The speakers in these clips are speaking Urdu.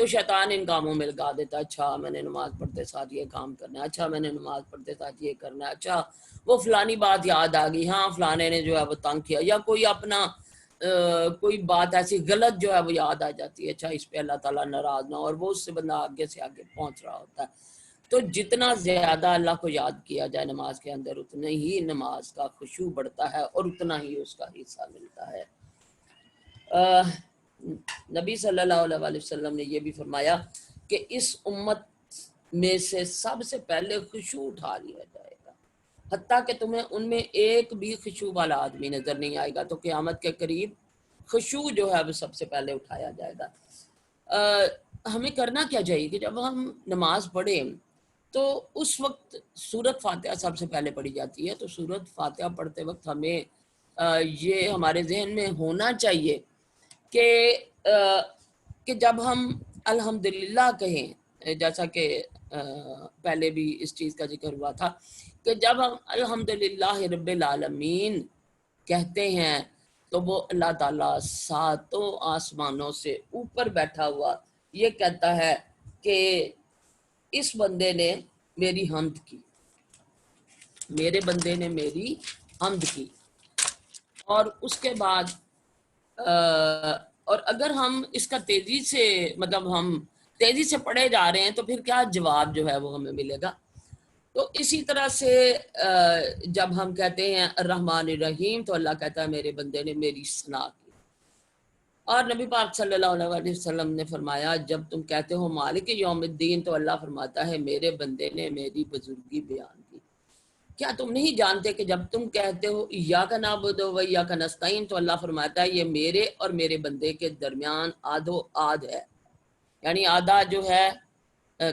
تو شیطان ان کاموں میں لگا دیتا ہے، اچھا میں نے نماز پڑھتے ساتھ یہ کام کرنا ہے، اچھا میں نے نماز پڑھتے ساتھ یہ کرنا ہے، اچھا وہ فلانی بات یاد آ گئی، ہاں فلانے نے جو ہے وہ تنگ کیا، یا کوئی اپنا کوئی بات ایسی غلط جو ہے وہ یاد آ جاتی ہے، اچھا اس پہ اللہ تعالیٰ ناراض نہ ہو، اور وہ اس سے بندہ آگے سے آگے پہنچ رہا ہوتا ہے۔ تو جتنا زیادہ اللہ کو یاد کیا جائے نماز کے اندر، اتنا ہی نماز کا خشوع بڑھتا ہے اور اتنا ہی اس کا حصہ ملتا ہے۔ نبی صلی اللہ علیہ وسلم نے یہ بھی فرمایا کہ اس امت میں سے سب سے پہلے خشوع اٹھا لیا جائے گا، حتیٰ کہ تمہیں ان میں ایک بھی خشوع والا آدمی نظر نہیں آئے گا، تو قیامت کے قریب خشوع جو ہے وہ سب سے پہلے اٹھایا جائے گا۔ ہمیں کرنا کیا چاہیے کہ جب ہم نماز پڑھیں تو اس وقت سورت فاتحہ سب سے پہلے پڑھی جاتی ہے، تو سورت فاتحہ پڑھتے وقت ہمیں یہ ہمارے ذہن میں ہونا چاہیے کہ جب ہم الحمدللہ کہیں، جیسا کہ پہلے بھی اس چیز کا ذکر ہوا تھا کہ جب ہم الحمدللہ رب العالمین کہتے ہیں تو وہ اللہ تعالیٰ ساتوں آسمانوں سے اوپر بیٹھا ہوا یہ کہتا ہے کہ اس بندے نے میری حمد کی، میرے بندے نے میری حمد کی۔ اور اس کے بعد اور اگر ہم اس کا تیزی سے مطلب ہم تیزی سے پڑھے جا رہے ہیں تو پھر کیا جواب جو ہے وہ ہمیں ملے گا۔ تو اسی طرح سے جب ہم کہتے ہیں الرحمن الرحیم تو اللہ کہتا ہے میرے بندے نے میری ثنا کی۔ اور نبی پاک صلی اللہ علیہ وسلم نے فرمایا جب تم کہتے ہو مالک یوم الدین تو اللہ فرماتا ہے میرے بندے نے میری بزرگی بیان کی۔ کیا تم نہیں جانتے کہ جب تم کہتے ہو ایاک نعبد و ایاک نستعین تو اللہ فرماتا ہے یہ میرے اور میرے بندے کے درمیان آد و آد ہے، یعنی آدھا جو ہے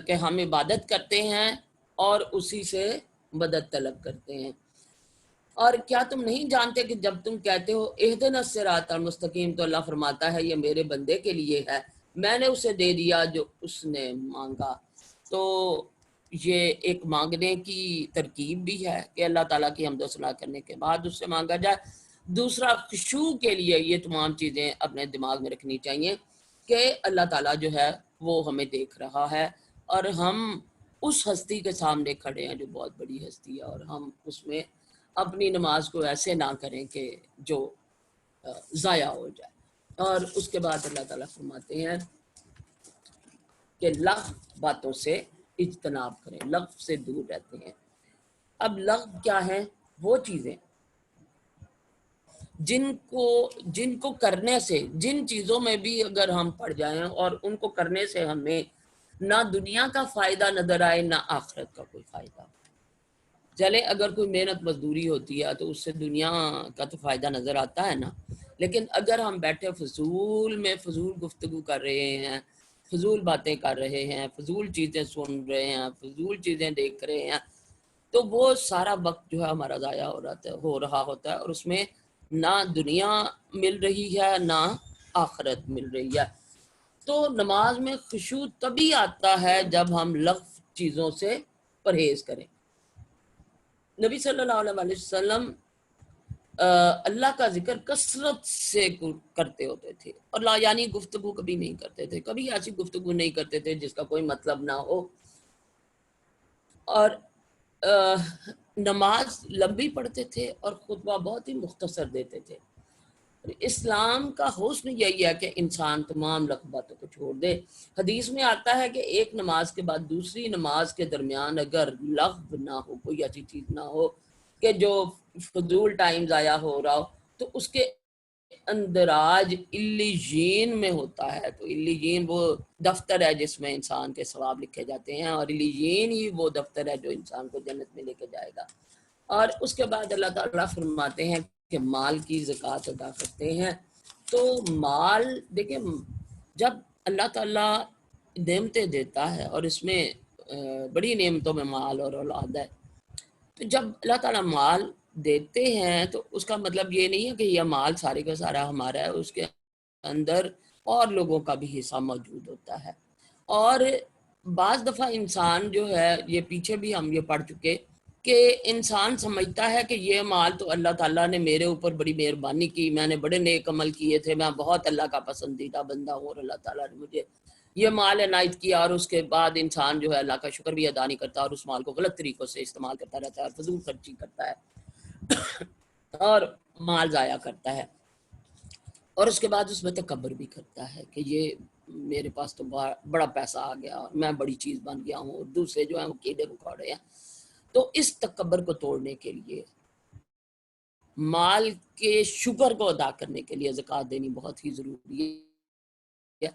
کہ ہم عبادت کرتے ہیں اور اسی سے مدد طلب کرتے ہیں۔ اور کیا تم نہیں جانتے کہ جب تم کہتے ہو اہدنا الصراط المستقیم تو اللہ فرماتا ہے یہ میرے بندے کے لیے ہے، میں نے اسے دے دیا جو اس نے مانگا۔ تو یہ ایک مانگنے کی ترکیب بھی ہے کہ اللہ تعالیٰ کی حمد و ثنا کرنے کے بعد اس سے مانگا جائے۔ دوسرا خشوع کے لیے یہ تمام چیزیں اپنے دماغ میں رکھنی چاہیے کہ اللہ تعالیٰ جو ہے وہ ہمیں دیکھ رہا ہے اور ہم اس ہستی کے سامنے کھڑے ہیں جو بہت بڑی ہستی ہے، اور ہم اس میں اپنی نماز کو ایسے نہ کریں کہ جو ضائع ہو جائے۔ اور اس کے بعد اللہ تعالیٰ فرماتے ہیں کہ لغو باتوں سے اجتناب کریں، لغو سے دور رہتے ہیں۔ اب لغو کیا ہے؟ وہ چیزیں جن کو کرنے سے، جن چیزوں میں بھی اگر ہم پڑ جائیں اور ان کو کرنے سے ہمیں نہ دنیا کا فائدہ نظر آئے نہ آخرت کا کوئی فائدہ۔ چلے اگر کوئی محنت مزدوری ہوتی ہے تو اس سے دنیا کا تو فائدہ نظر آتا ہے نا، لیکن اگر ہم بیٹھے فضول میں فضول گفتگو کر رہے ہیں، فضول باتیں کر رہے ہیں، فضول چیزیں سن رہے ہیں، فضول چیزیں دیکھ رہے ہیں، تو وہ سارا وقت جو ہے ہمارا ضائع ہو رہا ہوتا ہے، اور اس میں نہ دنیا مل رہی ہے نہ آخرت مل رہی ہے۔ تو نماز میں خشوع تبھی آتا ہے جب ہم لغو چیزوں سے پرہیز کریں۔ نبی صلی اللہ علیہ وسلم اللہ کا ذکر کثرت سے کرتے ہوتے تھے، اور لا یعنی گفتگو کبھی نہیں کرتے تھے، کبھی ایسی گفتگو نہیں کرتے تھے جس کا کوئی مطلب نہ ہو، اور نماز لمبی پڑھتے تھے اور خطبہ بہت ہی مختصر دیتے تھے۔ اسلام کا حسن یہی ہے کہ انسان تمام لغو باتوں کو چھوڑ دے۔ حدیث میں آتا ہے کہ ایک نماز کے بعد دوسری نماز کے درمیان اگر لغو نہ ہو، کوئی ایسی چیز نہ ہو کہ جو فضول ٹائم ضائع ہو رہا ہو، تو اس کے اندراج علیین میں ہوتا ہے۔ تو علیین وہ دفتر ہے جس میں انسان کے ثواب لکھے جاتے ہیں، اور علیین ہی وہ دفتر ہے جو انسان کو جنت میں لے کے جائے گا۔ اور اس کے بعد اللہ تعالیٰ فرماتے ہیں کہ مال کی زکوٰۃ ادا کرتے ہیں۔ تو مال دیکھیں، جب اللہ تعالیٰ نعمتیں دیتا ہے اور اس میں بڑی نعمتوں میں مال اور اولاد ہے، تو جب اللہ تعالیٰ مال دیتے ہیں تو اس کا مطلب یہ نہیں ہے کہ یہ مال سارے کا سارا ہمارا ہے، اس کے اندر اور لوگوں کا بھی حصہ موجود ہوتا ہے۔ اور بعض دفعہ انسان جو ہے، یہ پیچھے بھی ہم یہ پڑھ چکے کہ انسان سمجھتا ہے کہ یہ مال تو اللہ تعالیٰ نے میرے اوپر بڑی مہربانی کی، میں نے بڑے نیک عمل کیے تھے، میں بہت اللہ کا پسندیدہ بندہ ہوں اور اللہ تعالیٰ نے مجھے یہ مال عنایت کیا اور اس کے بعد انسان جو ہے اللہ کا شکر بھی ادا نہیں کرتا اور اس مال کو غلط طریقوں سے استعمال کرتا رہتا ہے اور فضول خرچی کرتا ہے اور مال ضائع کرتا ہے، اور اس کے بعد اس میں تکبر بھی کرتا ہے کہ یہ میرے پاس تو بڑا پیسہ آ گیا اور میں بڑی چیز بن گیا ہوں، اور دوسرے جو ہیں وہ کیڑے مکوڑے ہیں۔ تو اس تکبر کو توڑنے کے لیے، مال کے شکر کو ادا کرنے کے لیے زکوٰۃ دینی بہت ہی ضروری ہے،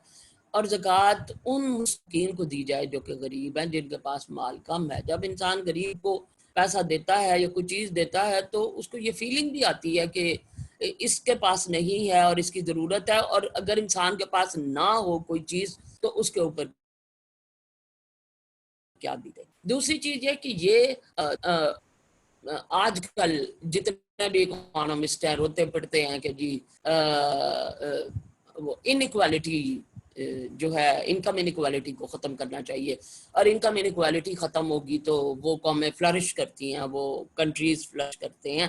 اور زکوٰۃ ان مسکین کو دی جائے جو کہ غریب ہیں، جن کے پاس مال کم ہے۔ جب انسان غریب کو پیسہ دیتا ہے یا کوئی چیز دیتا ہے تو اس کو یہ فیلنگ بھی آتی ہے کہ اس کے پاس نہیں ہے اور اس کی ضرورت ہے، اور اگر انسان کے پاس نہ ہو کوئی چیز تو اس کے اوپر کیا بھی دے۔ دوسری چیز یہ کہ یہ آج کل جتنے بھی اکانومسٹ ہیں روتے پڑتے ہیں کہ جی وہ انیکوالٹی جو ہے، انکم انیکوالٹی کو ختم کرنا چاہیے، اور انکم انیکوالٹی ختم ہوگی تو وہ قومیں فلرش کرتی ہیں، وہ کنٹریز فلرش کرتے ہیں۔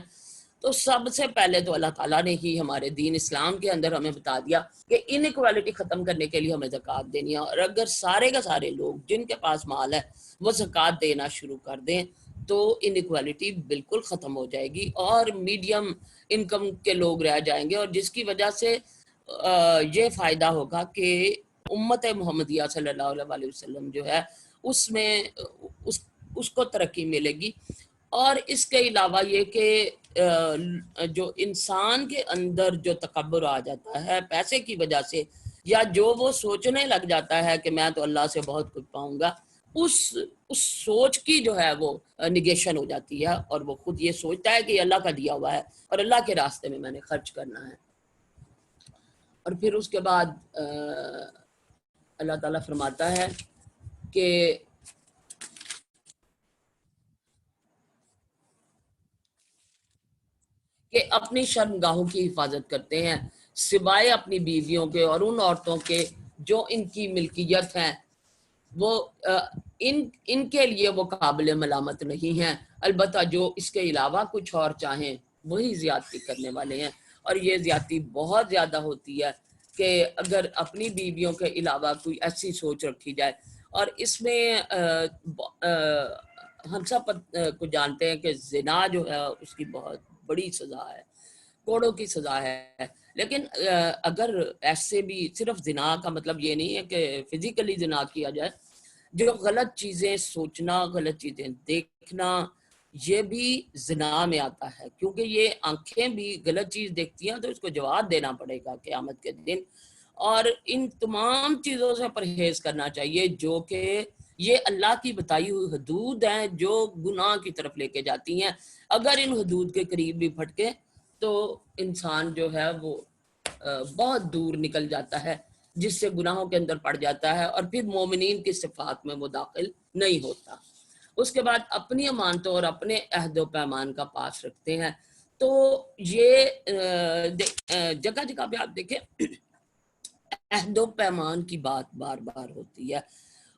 تو سب سے پہلے تو اللہ تعالیٰ نے ہی ہمارے دین اسلام کے اندر ہمیں بتا دیا کہ انیکوالٹی ختم کرنے کے لیے ہمیں زکوٰۃ دینی ہے، اور اگر سارے کا سارے لوگ جن کے پاس مال ہے وہ زکوٰۃ دینا شروع کر دیں تو انیکوالٹی بالکل ختم ہو جائے گی اور میڈیم انکم کے لوگ رہ جائیں گے، اور جس کی وجہ سے یہ فائدہ ہوگا کہ امت محمدیہ صلی اللہ علیہ وسلم جو ہے اس میں اس کو ترقی ملے گی۔ اور اس کے علاوہ یہ کہ جو انسان کے اندر جو تکبر آ جاتا ہے پیسے کی وجہ سے، یا جو وہ سوچنے لگ جاتا ہے کہ میں تو اللہ سے بہت کچھ پاؤں گا، اس سوچ کی جو ہے وہ نگیشن ہو جاتی ہے، اور وہ خود یہ سوچتا ہے کہ یہ اللہ کا دیا ہوا ہے اور اللہ کے راستے میں میں نے خرچ کرنا ہے۔ اور پھر اس کے بعد اللہ تعالیٰ فرماتا ہے کہ اپنی شرمگاہوں کی حفاظت کرتے ہیں سوائے اپنی بیویوں کے اور ان عورتوں کے جو ان کی ملکیت ہیں، وہ ان کے لیے وہ قابل ملامت نہیں ہیں، البتہ جو اس کے علاوہ کچھ اور چاہیں وہی زیادتی کرنے والے ہیں، اور یہ زیادتی بہت زیادہ ہوتی ہے کہ اگر اپنی بیویوں کے علاوہ کوئی ایسی سوچ رکھی جائے، اور اس میں ہم سب کو جانتے ہیں کہ زنا جو ہے اس کی بہت بڑی سزا ہے، کوڑوں کی سزا ہے، لیکن اگر ایسے بھی صرف زنا کا مطلب یہ نہیں ہے کہ فزیکلی زنا کیا جائے، جو غلط چیزیں سوچنا، غلط چیزیں دیکھنا، یہ بھی زنا میں آتا ہے، کیونکہ یہ آنکھیں بھی غلط چیز دیکھتی ہیں تو اس کو جواب دینا پڑے گا قیامت کے دن۔ اور ان تمام چیزوں سے پرہیز کرنا چاہیے جو کہ یہ اللہ کی بتائی ہوئی حدود ہیں جو گناہ کی طرف لے کے جاتی ہیں۔ اگر ان حدود کے قریب بھی پھٹکے تو انسان جو ہے وہ بہت دور نکل جاتا ہے، جس سے گناہوں کے اندر پڑ جاتا ہے، اور پھر مومنین کی صفات میں وہ داخل نہیں ہوتا۔ اس کے بعد اپنی امانتوں اور اپنے عہد و پیمان کا پاس رکھتے ہیں۔ تو یہ جگہ جگہ پہ آپ دیکھیں عہد و پیمان کی بات بار بار ہوتی ہے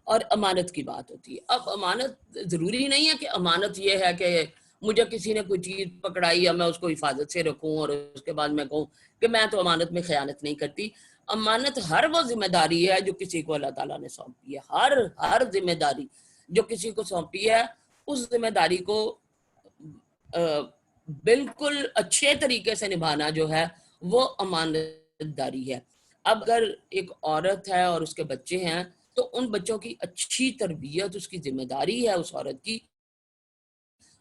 اور امانت کی بات ہوتی ہے۔ اب امانت ضروری نہیں ہے کہ امانت یہ ہے کہ مجھے کسی نے کوئی چیز پکڑائی ہے میں اس کو حفاظت سے رکھوں اور اس کے بعد میں کہوں کہ میں تو امانت میں خیانت نہیں کرتی۔ امانت ہر وہ ذمہ داری ہے جو کسی کو اللہ تعالیٰ نے سونپی ہے، ہر ذمہ داری جو کسی کو سونپی ہے اس ذمہ داری کو بالکل اچھے طریقے سے نبھانا جو ہے وہ امانت داری ہے۔ اب اگر ایک عورت ہے اور اس کے بچے ہیں تو ان بچوں کی اچھی تربیت اس کی ذمہ داری ہے اس عورت کی،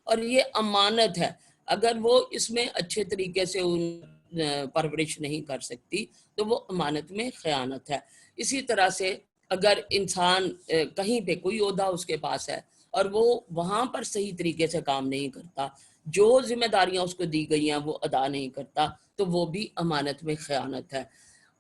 اور یہ امانت ہے۔ اگر وہ اس میں اچھے طریقے سے پرورش نہیں کر سکتی تو وہ امانت میں خیانت ہے۔ اسی طرح سے اگر انسان کہیں پہ کوئی عہدہ اس کے پاس ہے اور وہ وہاں پر صحیح طریقے سے کام نہیں کرتا، جو ذمہ داریاں اس کو دی گئی ہیں وہ ادا نہیں کرتا، تو وہ بھی امانت میں خیانت ہے۔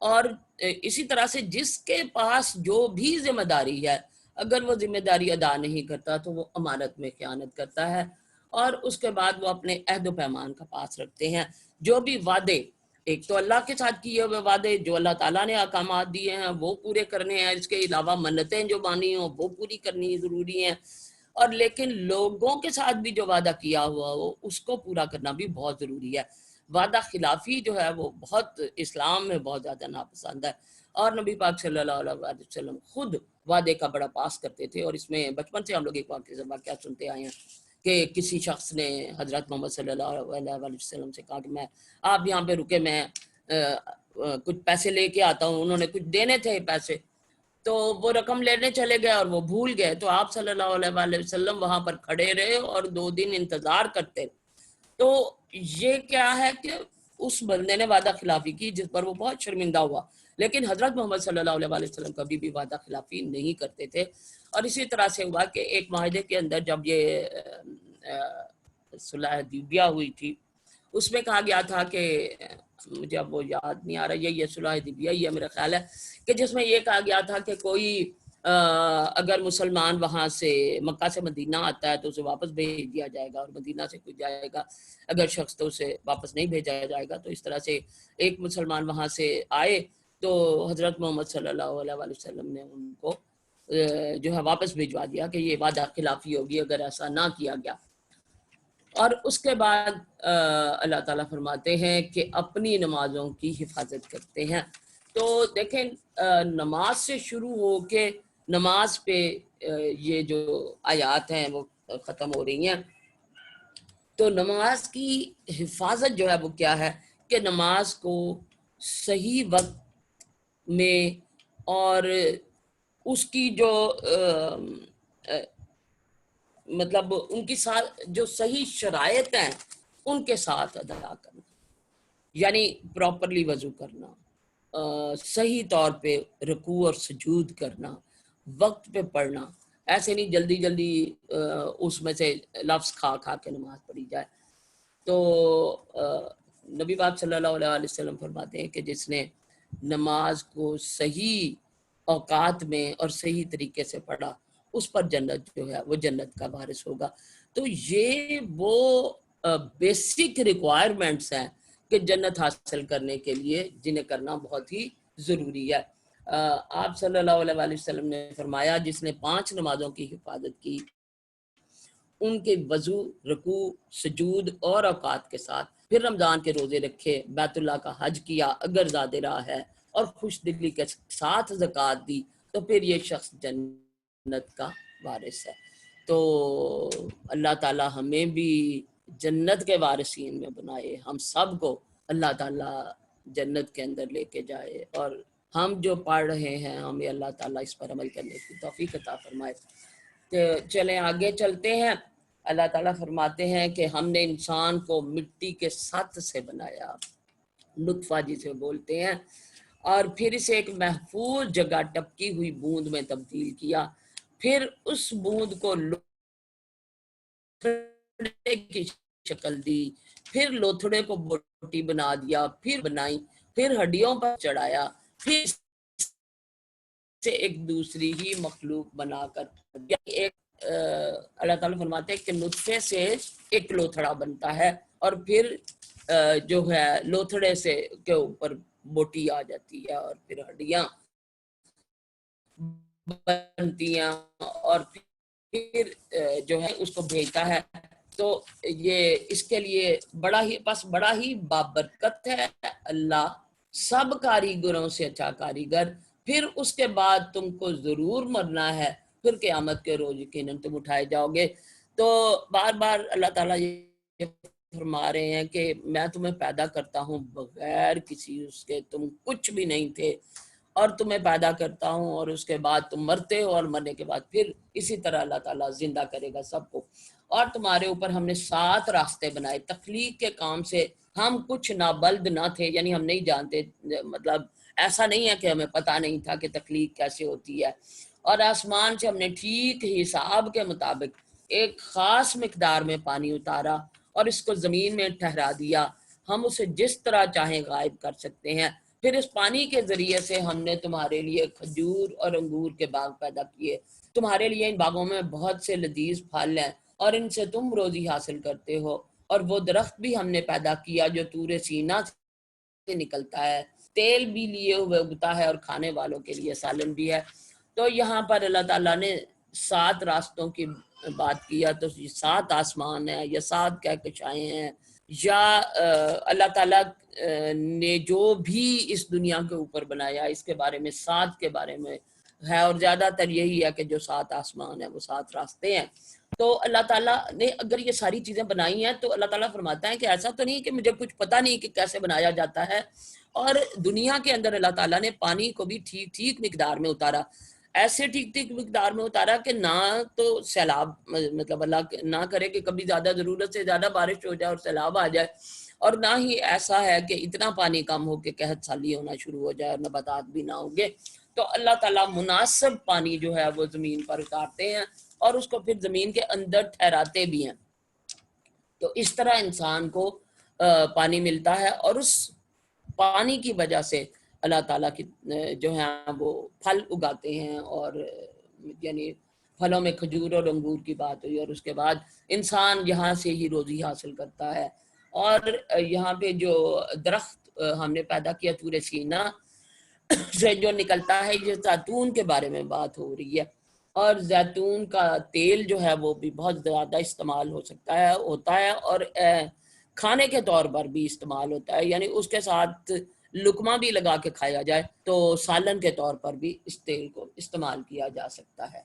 اور اسی طرح سے جس کے پاس جو بھی ذمہ داری ہے اگر وہ ذمہ داری ادا نہیں کرتا تو وہ امانت میں خیانت کرتا ہے۔ اور اس کے بعد وہ اپنے عہد و پیمان کا پاس رکھتے ہیں، جو بھی وعدے، ایک تو اللہ کے ساتھ کیے ہوئے وعدے جو اللہ تعالیٰ نے احکامات دیے ہیں وہ پورے کرنے ہیں، اس کے علاوہ منتیں جو مانی ہوں وہ پوری کرنی ضروری ہیں، اور لیکن لوگوں کے ساتھ بھی جو وعدہ کیا ہوا ہو اس کو پورا کرنا بھی بہت ضروری ہے۔ وعدہ خلافی جو ہے وہ بہت اسلام میں بہت زیادہ ناپسند ہے، اور نبی پاک صلی اللہ علیہ وسلم خود وعدے کا بڑا پاس کرتے تھے. اور اس میں بچپن سے ہم لوگ ایک واقعہ سنتے آئے ہیں کہ کسی شخص نے حضرت محمد صلی اللہ علیہ وسلم سے کہا کہ میں آپ یہاں پہ رکے، میں کچھ پیسے لے کے آتا ہوں. انہوں نے کچھ دینے تھے پیسے، تو وہ رقم لینے چلے گئے اور وہ بھول گئے. تو آپ صلی اللہ علیہ وسلم وہاں پر کھڑے رہے اور 2 دن انتظار کرتے. تو یہ کیا ہے کہ اس بندے نے وعدہ خلافی کی جس پر وہ بہت شرمندہ ہوا، لیکن حضرت محمد صلی اللہ علیہ وسلم کبھی بھی وعدہ خلافی نہیں کرتے تھے. اور اسی طرح سے ہوا کہ ایک معاہدے کے اندر جب یہ صلح حدیبیہ ہوئی تھی، اس میں کہا گیا تھا کہ مجھے اب وہ یاد نہیں آ رہا، یہ صلح حدیبیہ ہی ہے میرا خیال ہے، کہ جس میں یہ کہا گیا تھا کہ کوئی اگر مسلمان وہاں سے مکہ سے مدینہ آتا ہے تو اسے واپس بھیج دیا جائے گا، اور مدینہ سے کوئی جائے گا اگر شخص تو اسے واپس نہیں بھیجا جائے گا. تو اس طرح سے ایک مسلمان وہاں سے آئے تو حضرت محمد صلی اللہ علیہ وسلم نے ان کو جو ہے واپس بھیجوا دیا کہ یہ وعدہ خلافی ہوگی اگر ایسا نہ کیا گیا. اور اس کے بعد اللہ تعالیٰ فرماتے ہیں کہ اپنی نمازوں کی حفاظت کرتے ہیں. تو دیکھیں نماز سے شروع ہو کے نماز پہ یہ جو آیات ہیں وہ ختم ہو رہی ہیں. تو نماز کی حفاظت جو ہے وہ کیا ہے کہ نماز کو صحیح وقت میں اور اس کی جو مطلب ان کی ساتھ جو صحیح شرائط ہیں ان کے ساتھ ادا کرنا، یعنی پراپرلی وضو کرنا، صحیح طور پہ رکوع اور سجود کرنا، وقت پہ پڑھنا، ایسے نہیں جلدی جلدی اس میں سے لفظ کھا کھا کے نماز پڑھی جائے. تو نبی پاک صلی اللہ علیہ وسلم فرماتے ہیں کہ جس نے نماز کو صحیح اوقات میں اور صحیح طریقے سے پڑھا اس پر جنت جو ہے وہ جنت کا وارث ہوگا. تو یہ وہ بیسک ریکوائرمنٹس ہیں کہ جنت حاصل کرنے کے لیے جنہیں کرنا بہت ہی ضروری ہے. آپ صلی اللہ علیہ وسلم نے فرمایا جس نے 5 نمازوں کی حفاظت کی، ان کے وضو، رکوع، سجود اور اوقات کے ساتھ، پھر رمضان کے روزے رکھے، بیت اللہ کا حج کیا اگر زاد راہ ہے، اور خوش دلی کے ساتھ زکوٰۃ دی، تو پھر یہ شخص جنت کا وارث ہے. تو اللہ تعالی ہمیں بھی جنت کے وارثین میں بنائے، ہم سب کو اللہ تعالی جنت کے اندر لے کے جائے، اور ہم جو پڑھ رہے ہیں ہمیں اللہ تعالیٰ اس پر عمل کرنے کی توفیق عطا فرمائے. چلیں آگے چلتے ہیں. اللہ تعالیٰ فرماتے ہیں کہ ہم نے انسان کو مٹی کے ساتھ سے بنایا، نطفہ جسے بولتے ہیں، اور پھر اسے ایک محفوظ جگہ ٹپکی ہوئی بوند میں تبدیل کیا، پھر اس بوند کو لوتھڑے کی شکل دی، پھر لوتھڑے کو بوٹی بنا دیا، پھر بنائی، پھر ہڈیوں پر چڑھایا، پھر سے ایک دوسری ہی مخلوق بنا کر ایک اللہ تعالیٰ فرماتے ہیں کہ نطفے سے ایک لوتھڑا بنتا ہے، اور پھر جو ہے لوتھڑے سے کے اوپر بوٹی آ جاتی ہے، اور پھر ہڈیاں بنتی ہیں، اور پھر جو ہے اس کو بھیجتا ہے. تو یہ اس کے لیے بڑا ہی بابرکت ہے اللہ، سب کاریگروں سے اچھا کاریگر. پھر اس کے بعد تم کو ضرور مرنا ہے، پھر قیامت کے روز یقیناً تم اٹھائے جاؤ گے. تو بار بار اللہ تعالیٰ یہ فرما رہے ہیں کہ میں تمہیں پیدا کرتا ہوں بغیر کسی اس کے، تم کچھ بھی نہیں تھے، اور تمہیں پیدا کرتا ہوں، اور اس کے بعد تم مرتے ہو، اور مرنے کے بعد پھر اسی طرح اللہ تعالیٰ زندہ کرے گا سب کو. اور تمہارے اوپر ہم نے 7 راستے بنائے. تخلیق کے کام سے ہم کچھ نابلد نہ تھے، یعنی ہم نہیں جانتے، مطلب ایسا نہیں ہے کہ ہمیں پتہ نہیں تھا کہ تخلیق کیسے ہوتی ہے. اور آسمان سے ہم نے ٹھیک حساب کے مطابق ایک خاص مقدار میں پانی اتارا اور اس کو زمین میں ٹھہرا دیا. ہم اسے جس طرح چاہیں غائب کر سکتے ہیں. پھر اس پانی کے ذریعے سے ہم نے تمہارے لیے کھجور اور انگور کے باغ پیدا کیے. تمہارے لیے ان باغوں میں بہت سے لذیذ پھل ہیں اور ان سے تم روزی حاصل کرتے ہو. اور وہ درخت بھی ہم نے پیدا کیا جو طور سینا سے نکلتا ہے، تیل بھی لیے ہوئے اگتا ہے اور کھانے والوں کے لیے سالن بھی ہے. تو یہاں پر اللہ تعالیٰ نے 7 راستوں کی بات کیا. تو یہ 7 آسمان ہیں یا 7 کہکشائیں ہیں یا اللہ تعالیٰ نے جو بھی اس دنیا کے اوپر بنایا اس کے بارے میں 7 کے بارے میں ہے، اور زیادہ تر یہی ہے کہ جو 7 آسمان ہیں وہ 7 راستے ہیں. تو اللہ تعالیٰ نے اگر یہ ساری چیزیں بنائی ہیں تو اللہ تعالیٰ فرماتا ہے کہ ایسا تو نہیں کہ مجھے کچھ پتہ نہیں کہ کیسے بنایا جاتا ہے. اور دنیا کے اندر اللہ تعالیٰ نے پانی کو بھی ٹھیک ٹھیک مقدار میں اتارا، ایسے ٹھیک ٹھیک مقدار میں اتارا کہ نہ تو سیلاب، مطلب اللہ نہ کرے کہ کبھی زیادہ ضرورت سے زیادہ بارش ہو جائے اور سیلاب آ جائے، اور نہ ہی ایسا ہے کہ اتنا پانی کم ہو کہ قحط سالی ہونا شروع ہو جائے اور نباتات بھی نہ ہوگے. تو اللہ تعالیٰ مناسب پانی جو ہے وہ زمین پر اتارتے ہیں اور اس کو پھر زمین کے اندر ٹھہراتے بھی ہیں. تو اس طرح انسان کو پانی ملتا ہے، اور اس پانی کی وجہ سے اللہ تعالیٰ کی جو ہیں وہ پھل اگاتے ہیں. اور یعنی پھلوں میں کھجور اور انگور کی بات ہوئی، اور اس کے بعد انسان یہاں سے ہی روزی حاصل کرتا ہے. اور یہاں پہ جو درخت ہم نے پیدا کیا طور سینا سے جو نکلتا ہے، یہ زیتون کے بارے میں بات ہو رہی ہے. اور زیتون کا تیل جو ہے وہ بھی بہت زیادہ استعمال ہوتا ہے اور کھانے کے طور پر بھی استعمال ہوتا ہے. یعنی اس کے ساتھ لقمہ بھی لگا کے کھایا جائے تو سالن کے طور پر بھی اس تیل کو استعمال کیا جا سکتا ہے.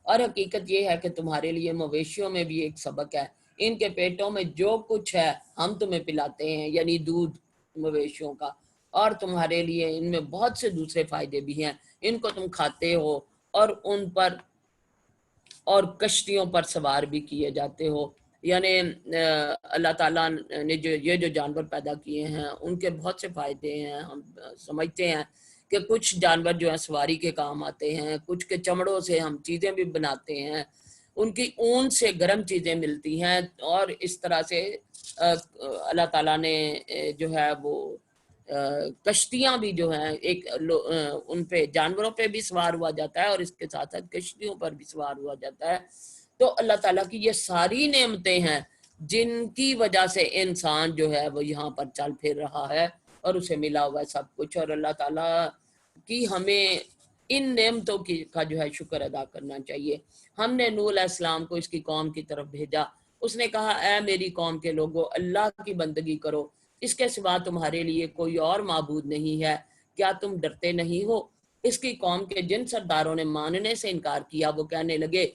اور حقیقت یہ ہے کہ تمہارے لیے مویشیوں میں بھی ایک سبق ہے. ان کے پیٹوں میں جو کچھ ہے ہم تمہیں پلاتے ہیں، یعنی دودھ مویشیوں کا، اور تمہارے لیے ان میں بہت سے دوسرے فائدے بھی ہیں. ان کو تم کھاتے ہو اور ان پر اور کشتیوں پر سوار بھی کیے جاتے ہو. یعنی اللہ تعالیٰ نے جو جانور پیدا کیے ہیں ان کے بہت سے فائدے ہیں. ہم سمجھتے ہیں کہ کچھ جانور جو ہیں سواری کے کام آتے ہیں، کچھ کے چمڑوں سے ہم چیزیں بھی بناتے ہیں، ان کی اون سے گرم چیزیں ملتی ہیں. اور اس طرح سے اللہ تعالیٰ نے جو ہے وہ کشتیاں بھی جو ہیں ایک ان پہ جانوروں پہ بھی سوار ہوا جاتا ہے اور اس کے ساتھ ساتھ کشتیوں پر بھی سوار ہوا جاتا ہے. تو اللہ تعالیٰ کی یہ ساری نعمتیں ہیں جن کی وجہ سے انسان جو ہے وہ یہاں پر چل پھر رہا ہے اور اسے ملا ہوا ہے سب کچھ. اور اللہ تعالیٰ کی ہمیں ان نعمتوں کا جو ہے شکر ادا کرنا چاہیے. ہم نے نوح علیہ السلام کو اس کی قوم کی طرف بھیجا. اس نے کہا اے میری قوم کے لوگوں، اللہ کی بندگی کرو، اس کے سوا تمہارے لیے کوئی اور معبود نہیں ہے، کیا تم ڈرتے نہیں ہو؟ اس کی قوم کے جن سرداروں نے ماننے سے انکار کیا وہ کہنے لگے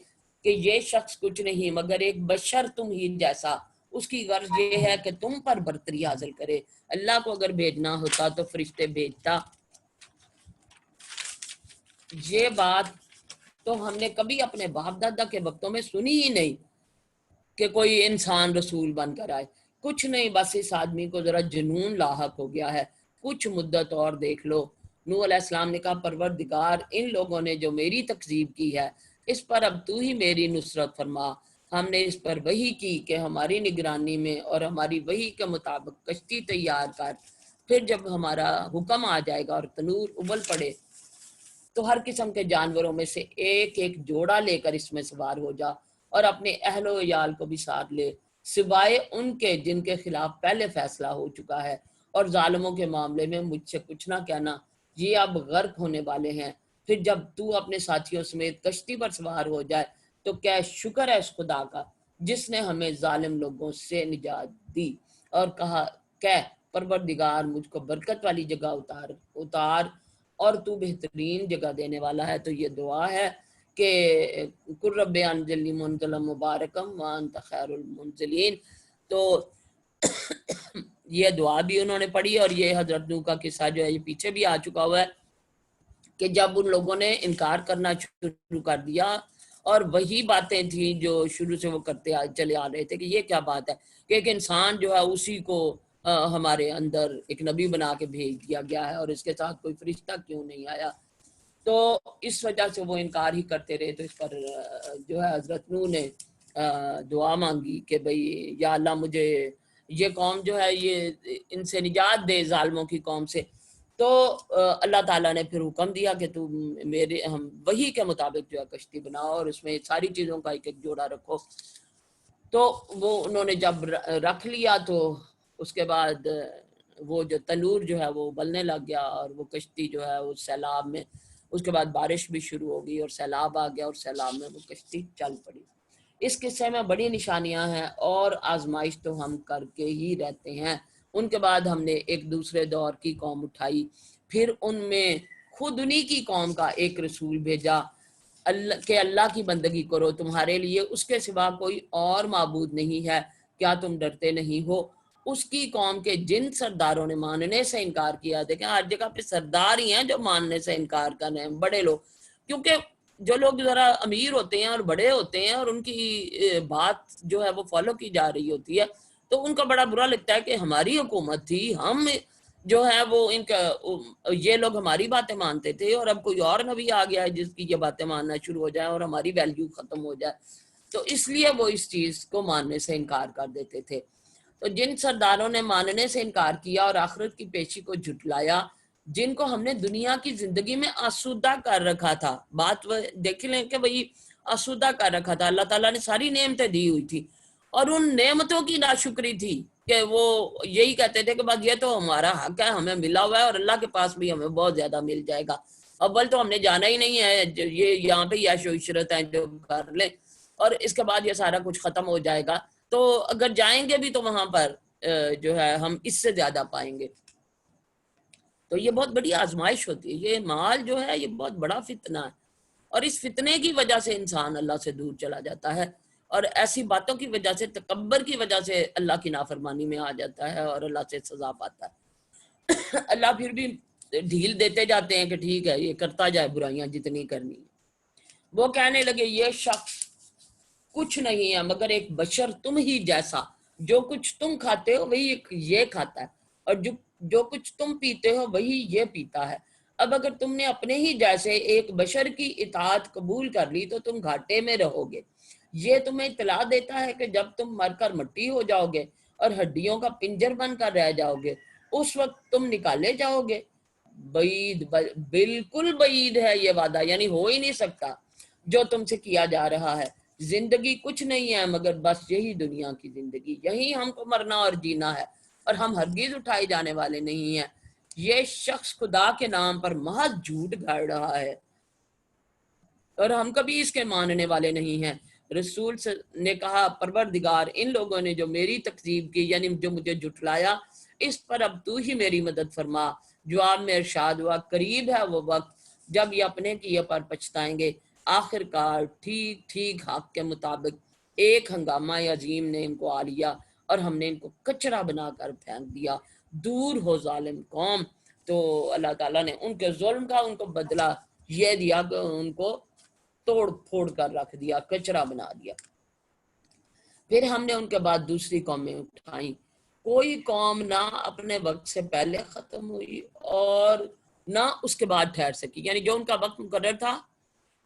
کہ یہ شخص کچھ نہیں مگر ایک بشر تم ہی جیسا، اس کی غرض یہ ہے کہ تم پر برتری حاصل کرے. اللہ کو اگر بھیجنا ہوتا تو فرشتے بھیجتا. یہ بات تو ہم نے کبھی اپنے باپ دادا کے وقتوں میں سنی ہی نہیں کہ کوئی انسان رسول بن کر آئے. کچھ نہیں، بس اس آدمی کو ذرا جنون لاحق ہو گیا ہے، کچھ مدت اور دیکھ لو. نوح علیہ السلام نے کہا پروردگار، ان لوگوں نے جو میری تکذیب کی ہے اس پر اب تو ہی میری نصرت فرما. ہم نے اس پر وحی کی کہ ہماری نگرانی میں اور ہماری وحی کے مطابق کشتی تیار کر، پھر جب ہمارا حکم آ جائے گا اور تنور ابل پڑے تو ہر قسم کے جانوروں میں سے ایک ایک جوڑا لے کر اس میں سوار ہو جا، اور اپنے اہل و عیال کو بھی ساتھ لے، سوائے ان کے جن کے خلاف پہلے فیصلہ ہو چکا ہے. اور ظالموں کے معاملے میں مجھ سے کچھ نہ کہنا، یہ اب غرق ہونے والے ہیں. پھر جب تو اپنے ساتھیوں سمیت کشتی پر سوار ہو جائے تو کیا شکر ہے اس خدا کا جس نے ہمیں ظالم لوگوں سے نجات دی. اور کہا کہ پروردگار مجھ کو برکت والی جگہ اتار اور تو بہترین جگہ دینے والا ہے. تو یہ دعا ہے کہ قل رب انزلنی منزلا مبارکم وانت خیر المنزلین. تو یہ دعا بھی انہوں نے پڑھی. اور یہ حضرت نوح کا قصہ جو ہے یہ پیچھے بھی آ چکا ہوا ہے کہ جب ان لوگوں نے انکار کرنا شروع کر دیا، اور وہی باتیں تھیں جو شروع سے وہ کرتے چلے آ رہے تھے کہ یہ کیا بات ہے کہ ایک انسان جو ہے اسی کو ہمارے اندر ایک نبی بنا کے بھیج دیا گیا ہے اور اس کے ساتھ کوئی فرشتہ کیوں نہیں آیا. تو اس وجہ سے وہ انکار ہی کرتے رہے. تو اس پر جو ہے حضرت نوح نے دعا مانگی کہ بھئی یا اللہ مجھے یہ قوم جو ہے یہ ان سے نجات دے، ظالموں کی قوم سے. تو اللہ تعالیٰ نے پھر حکم دیا کہ تم ہم وحی کے مطابق جو ہے کشتی بناؤ اور اس میں ساری چیزوں کا ایک ایک جوڑا رکھو. تو وہ انہوں نے جب رکھ لیا تو اس کے بعد وہ جو تنور جو ہے وہ ابلنے لگ گیا اور وہ کشتی جو ہے اس سیلاب میں، اس کے بعد بارش بھی شروع ہو گئی اور سیلاب آ گیا اور سیلاب میں وہ کشتی چل پڑی. اس قصے میں بڑی نشانیاں ہیں اور آزمائش تو ہم کر کے ہی رہتے ہیں۔ ان کے بعد ہم نے ایک دوسرے دور کی قوم اٹھائی، پھر ان میں خود انہی کی قوم کا ایک رسول بھیجا کہ اللہ کی بندگی کرو، تمہارے لیے اس کے سوا کوئی اور معبود نہیں ہے، کیا تم ڈرتے نہیں ہو؟ اس کی قوم کے جن سرداروں نے ماننے سے انکار کیا، دیکھیں ہر جگہ پہ سردار ہی ہیں جو ماننے سے انکار کر رہے ہیں، بڑے لوگ، کیونکہ جو لوگ ذرا امیر ہوتے ہیں اور بڑے ہوتے ہیں اور ان کی بات جو ہے وہ فالو کی جا رہی ہوتی ہے تو ان کا بڑا برا لگتا ہے کہ ہماری حکومت تھی، ہم جو ہے وہ ان کا یہ لوگ ہماری باتیں مانتے تھے اور اب کوئی اور نبی آ گیا ہے جس کی یہ باتیں ماننا شروع ہو جائے اور ہماری ویلیو ختم ہو جائے، تو اس لیے وہ اس چیز کو ماننے سے انکار کر دیتے تھے۔ تو جن سرداروں نے ماننے سے انکار کیا اور آخرت کی پیشی کو جھٹلایا، جن کو ہم نے دنیا کی زندگی میں آسودہ کر رکھا تھا، بات دیکھ لیں کہ بھئی آسودہ کر رکھا تھا، اللہ تعالیٰ نے ساری نعمتیں دی ہوئی تھی اور ان نعمتوں کی ناشکری تھی کہ وہ یہی کہتے تھے کہ بس یہ تو ہمارا حق ہے، ہمیں ملا ہوا ہے اور اللہ کے پاس بھی ہمیں بہت زیادہ مل جائے گا، اول تو ہم نے جانا ہی نہیں ہے، یہ یہاں پہ عیش و عشرت ہے جو کر لیں اور اس کے بعد یہ سارا کچھ ختم ہو جائے گا، تو اگر جائیں گے بھی تو وہاں پر جو ہے ہم اس سے زیادہ پائیں گے۔ تو یہ بہت بڑی آزمائش ہوتی ہے، یہ مال جو ہے یہ بہت بڑا فتنہ ہے اور اس فتنے کی وجہ سے انسان اللہ سے دور چلا جاتا ہے اور ایسی باتوں کی وجہ سے، تکبر کی وجہ سے اللہ کی نافرمانی میں آ جاتا ہے اور اللہ سے سزا پاتا ہے۔ اللہ پھر بھی ڈھیل دیتے جاتے ہیں کہ ٹھیک ہے یہ کرتا جائے برائیاں جتنی کرنی ہے۔ وہ کہنے لگے یہ شخص کچھ نہیں ہے مگر ایک بشر تم ہی جیسا، جو کچھ تم کھاتے ہو وہی یہ کھاتا ہے اور جو کچھ تم پیتے ہو وہی یہ پیتا ہے، اب اگر تم نے اپنے ہی جیسے ایک بشر کی اطاعت قبول کر لی تو تم گھاٹے میں رہو گے، یہ تمہیں اطلاع دیتا ہے کہ جب تم مر کر مٹی ہو جاؤ گے اور ہڈیوں کا پنجر بن کر رہ جاؤ گے اس وقت تم نکالے جاؤ گے۔ بعید، بالکل بعید ہے یہ وعدہ، یعنی ہو ہی نہیں سکتا جو تم سے کیا جا رہا ہے، زندگی کچھ نہیں ہے مگر بس یہی دنیا کی زندگی، یہی ہم کو مرنا اور جینا ہے اور ہم ہرگز اٹھائے جانے والے نہیں ہیں۔ یہ شخص خدا کے نام پر محض جھوٹ گاڑ رہا ہے اور ہم کبھی اس کے ماننے والے نہیں ہیں۔ رسول نے کہا پروردگار، ان لوگوں نے جو میری تکذیب کی یعنی جو مجھے جھٹلایا، اس پر اب تو ہی میری مدد فرما۔ جواب میں ارشاد ہوا قریب ہے وہ وقت جب یہ اپنے کیے پر پچھتائیں گے، آخر کار ٹھیک ٹھیک حق کے مطابق ایک ہنگامہ عظیم نے ان کو آ لیا اور ہم نے ان کو کچرا بنا کر پھینک دیا، دور ہو ظالم قوم۔ تو اللہ تعالیٰ نے ان کے ظلم کا ان کو بدلہ یہ دیا کہ ان کو توڑ پھوڑ کر رکھ دیا، کچرا بنا دیا۔ پھر ہم نے ان کے بعد دوسری قومیں اٹھائیں، کوئی قوم نہ اپنے وقت سے پہلے ختم ہوئی اور نہ اس کے بعد ٹھہر سکی، یعنی جو ان کا وقت مقرر تھا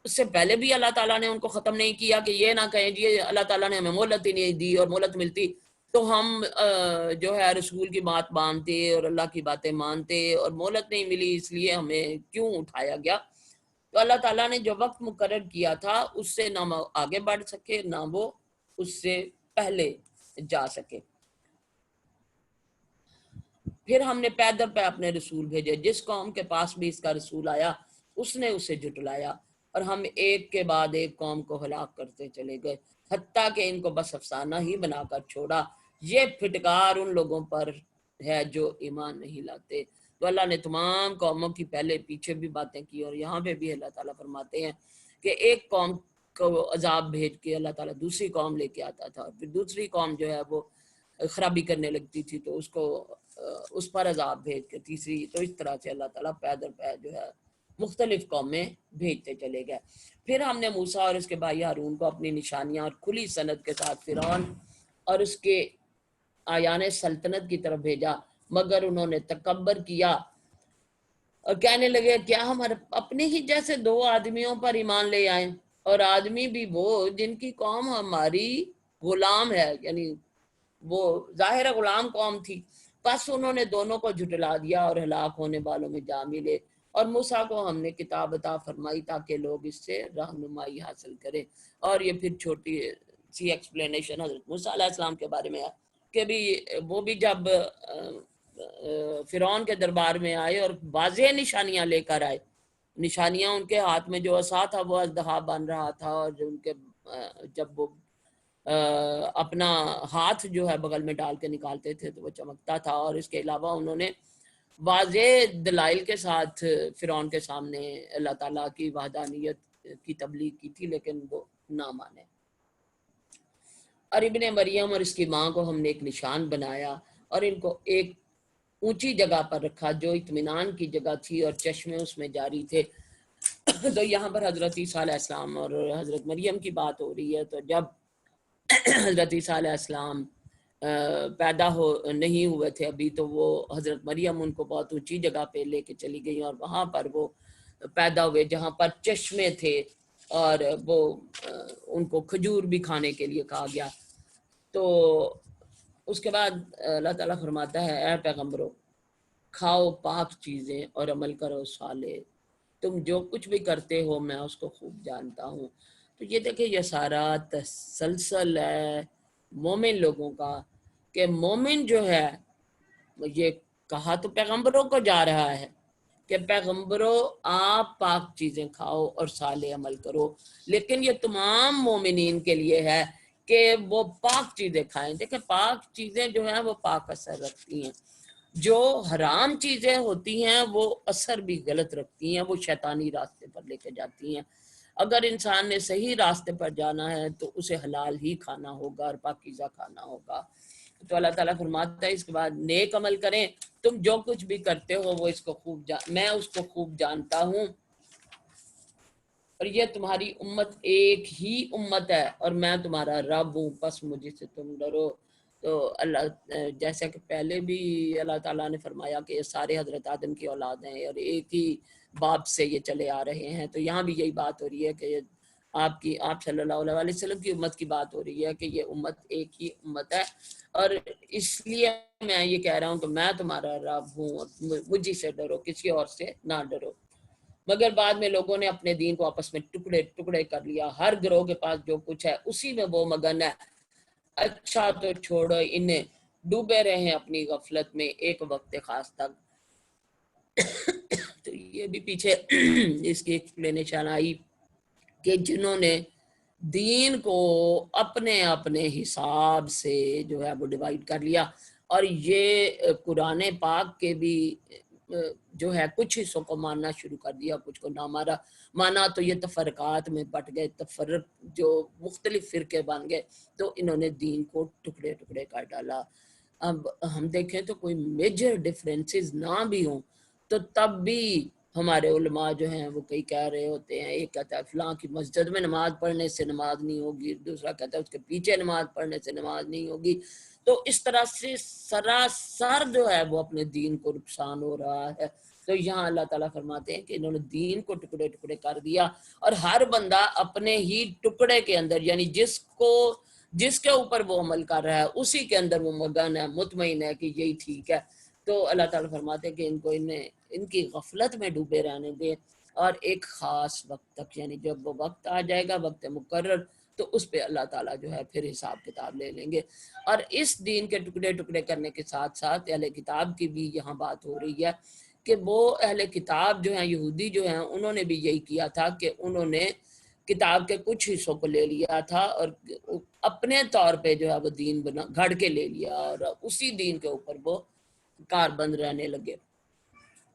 اس سے پہلے بھی اللہ تعالیٰ نے ان کو ختم نہیں کیا کہ یہ نہ کہیں جی اللہ تعالیٰ نے ہمیں مہلت ہی نہیں دی، اور مہلت ملتی تو ہم جو ہے رسول کی بات مانتے اور اللہ کی باتیں مانتے، اور مہلت نہیں ملی اس لیے ہمیں کیوں اٹھایا گیا۔ تو اللہ تعالیٰ نے جو وقت مقرر کیا تھا اس سے نہ آگے بڑھ سکے نہ وہ اس سے پہلے جا سکے۔ پھر ہم نے پیدر پہ اپنے رسول بھیجے، جس قوم کے پاس بھی اس کا رسول آیا اس نے اسے جھٹلایا، اور ہم ایک کے بعد ایک قوم کو ہلاک کرتے چلے گئے حتیٰ کہ ان کو بس افسانہ ہی بنا کر چھوڑا۔ یہ پھٹکار ان لوگوں پر ہے جو ایمان نہیں لاتے۔ تو اللہ نے تمام قوموں کی پہلے پیچھے بھی باتیں کی اور یہاں پہ بھی اللہ تعالیٰ فرماتے ہیں کہ ایک قوم کو عذاب بھیج کے اللہ تعالیٰ دوسری قوم لے کے آتا تھا، اور پھر دوسری قوم جو ہے وہ خرابی کرنے لگتی تھی تو اس کو اس پر عذاب بھیج کے تیسری، تو اس طرح سے اللہ تعالیٰ پے در پے جو ہے مختلف قومیں بھیجتے چلے گئے۔ پھر ہم نے موسیٰ اور اس کے بھائی ہارون کو اپنی نشانیاں اور کھلی سند کے ساتھ فرعون اور اس کے آیان سلطنت کی طرف بھیجا، مگر انہوں نے تکبر کیا اور کہنے لگے کیا ہم اپنے ہی جیسے دو آدمیوں پر ایمان لے آئیں، اور آدمی بھی وہ جن کی قوم ہماری غلام ہے، یعنی وہ ظاہر غلام قوم تھی۔ پس انہوں نے دونوں کو جھٹلا دیا اور ہلاک ہونے والوں میں جا ملے، اور موسیٰ کو ہم نے کتاب عطا فرمائی تاکہ لوگ اس سے رہنمائی حاصل کریں۔ اور یہ پھر چھوٹی سی ایکسپلینیشن حضرت موسیٰ علیہ السلام کے بارے میں ہے کہ بھی وہ بھی جب فرعون کے دربار میں آئے اور واضح نشانیاں لے کر آئے، نشانیاں ان کے ہاتھ میں جو عصا تھا وہ اژدہا بن رہا تھا، اور جو ان کے جب وہ اپنا ہاتھ جو ہے بغل میں ڈال کے نکالتے تھے تو وہ چمکتا تھا، اور اس کے علاوہ انہوں نے واضح دلائل کے ساتھ فرعون کے سامنے اللہ تعالیٰ کی وحدانیت کی تبلیغ کی تھی، لیکن وہ نہ مانے۔ اور ابن مریم اور اس کی ماں کو ہم نے ایک نشان بنایا اور ان کو ایک اونچی جگہ پر رکھا جو اطمینان کی جگہ تھی اور چشمے اس میں جاری تھے۔ تو یہاں پر حضرت عیسیٰ علیہ السلام اور حضرت مریم کی بات ہو رہی ہے، تو جب حضرت عیسیٰ علیہ السلام پیدا نہیں ہوئے تھے ابھی، تو وہ حضرت مریم ان کو بہت اونچی جگہ پہ لے کے چلی گئی اور وہاں پر وہ پیدا ہوئے جہاں پر چشمے تھے، اور وہ ان کو کھجور بھی کھانے کے لیے کہا گیا۔ تو اس کے بعد اللہ تعالیٰ فرماتا ہے اے پیغمبرو، کھاؤ پاک چیزیں اور عمل کرو صالح، تم جو کچھ بھی کرتے ہو میں اس کو خوب جانتا ہوں۔ تو یہ دیکھیں یہ سارا تسلسل ہے مومن لوگوں کا، کہ مومن جو ہے یہ کہا تو پیغمبروں کو جا رہا ہے کہ پیغمبروں آپ پاک چیزیں کھاؤ اور صالح عمل کرو، لیکن یہ تمام مومنین کے لیے ہے کہ وہ پاک چیزیں کھائیں۔ دیکھیں پاک چیزیں جو ہیں وہ پاک اثر رکھتی ہیں، جو حرام چیزیں ہوتی ہیں وہ اثر بھی غلط رکھتی ہیں، وہ شیطانی راستے پر لے کے جاتی ہیں۔ اگر انسان نے صحیح راستے پر جانا ہے تو اسے حلال ہی کھانا ہوگا اور پاکیزہ کھانا ہوگا۔ تو اللہ تعالیٰ فرماتا ہے اس کے بعد نیک عمل کریں، تم جو کچھ بھی کرتے ہو وہ اس کو میں اس کو خوب جانتا ہوں، اور یہ تمہاری امت ایک ہی امت ہے اور میں تمہارا رب ہوں، پس مجھے سے تم ڈرو۔ تو اللہ جیسا کہ پہلے بھی اللہ تعالیٰ نے فرمایا کہ یہ سارے حضرت آدم کی اولاد ہیں اور ایک ہی باپ سے یہ چلے آ رہے ہیں، تو یہاں بھی یہی بات ہو رہی ہے کہ آپ صلی اللہ علیہ وسلم کی امت کی بات ہو رہی ہے کہ یہ امت ایک ہی امت ہے، اور اس لیے میں یہ کہہ رہا ہوں کہ میں تمہارا رب ہوں اور مجھے سے ڈرو، کسی اور سے نہ ڈرو۔ مگر بعد میں لوگوں نے اپنے دین کو آپس میں ٹکڑے ٹکڑے کر لیا، ہر گروہ کے پاس جو کچھ ہے اسی میں وہ مگن ہے۔ اچھا تو چھوڑو انہیں، ڈوبے رہے ہیں اپنی غفلت میں ایک وقت خاص تک۔ تو یہ بھی پیچھے اس کی ایکسپلینیشن آئی کہ جنہوں نے دین کو اپنے اپنے حساب سے جو ہے وہ ڈیوائیڈ کر لیا، اور یہ قرآن پاک کے بھی جو ہے کچھ حصوں کو ماننا شروع کر دیا، کچھ کو نہ مانا، تو یہ تفرقات میں بٹ گئے، تفرق جو مختلف فرقے بن گئے، تو انہوں نے دین کو ٹکڑے ٹکڑے کر ڈالا۔ اب ہم دیکھیں تو کوئی میجر ڈفرینسز نہ بھی ہوں تو تب بھی ہمارے علماء جو ہیں وہ کئی کہہ رہے ہوتے ہیں، ایک کہتا ہے فلاں کی مسجد میں نماز پڑھنے سے نماز نہیں ہوگی، دوسرا کہتا ہے اس کے پیچھے نماز پڑھنے سے نماز نہیں ہوگی۔ تو اس طرح سے سراسر جو ہے وہ اپنے دین کو نقصان ہو رہا ہے۔ تو یہاں اللہ تعالیٰ فرماتے ہیں کہ انہوں نے دین کو ٹکڑے ٹکڑے کر دیا، اور ہر بندہ اپنے ہی ٹکڑے کے اندر، یعنی جس کے اوپر وہ عمل کر رہا ہے اسی کے اندر وہ مگن ہے، مطمئن ہے کہ یہی ٹھیک ہے۔ تو اللہ تعالیٰ فرماتے ہیں کہ ان کی غفلت میں ڈوبے رہنے دیں، اور ایک خاص وقت تک، یعنی جب وہ وقت آ جائے گا، وقت مقرر، تو اس پہ اللہ تعالیٰ جو ہے پھر حساب کتاب لے لیں گے۔ اور اس دین کے ٹکڑے ٹکڑے کرنے کے ساتھ ساتھ اہل کتاب کی بھی یہاں بات ہو رہی ہے کہ وہ اہل کتاب جو ہیں، یہودی جو ہیں، انہوں نے بھی یہی کیا تھا کہ انہوں نے کتاب کے کچھ حصوں کو لے لیا تھا اور اپنے طور پہ جو ہے وہ دین گھڑ کے لے لیا، اور اسی دین کے اوپر وہ کار بند رہنے لگے۔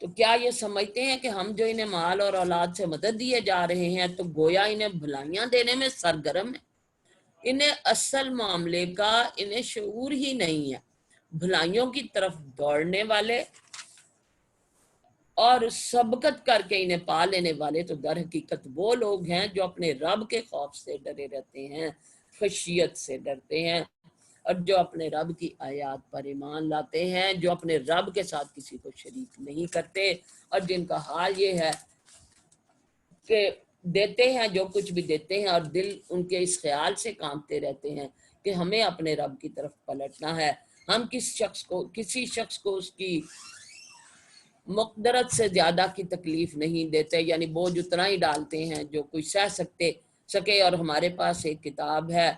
تو کیا یہ سمجھتے ہیں کہ ہم جو انہیں مال اور اولاد سے مدد دیے جا رہے ہیں تو گویا انہیں بھلائیاں دینے میں سرگرم ہے؟ انہیں اصل معاملے کا انہیں شعور ہی نہیں ہے۔ بھلائیوں کی طرف دوڑنے والے اور سبقت کر کے انہیں پا لینے والے تو در حقیقت وہ لوگ ہیں جو اپنے رب کے خوف سے ڈرے رہتے ہیں، خشیت سے ڈرتے ہیں، اور جو اپنے رب کی آیات پر ایمان لاتے ہیں، جو اپنے رب کے ساتھ کسی کو شریک نہیں کرتے، اور جن کا حال یہ ہے کہ دیتے ہیں جو کچھ بھی دیتے ہیں، اور دل ان کے اس خیال سے کانپتے رہتے ہیں کہ ہمیں اپنے رب کی طرف پلٹنا ہے، ہم کسی شخص کو اس کی مقدرت سے زیادہ کی تکلیف نہیں دیتے، یعنی بوجھ اتنا ہی ڈالتے ہیں جو کوئی سہ سکے، اور ہمارے پاس ایک کتاب ہے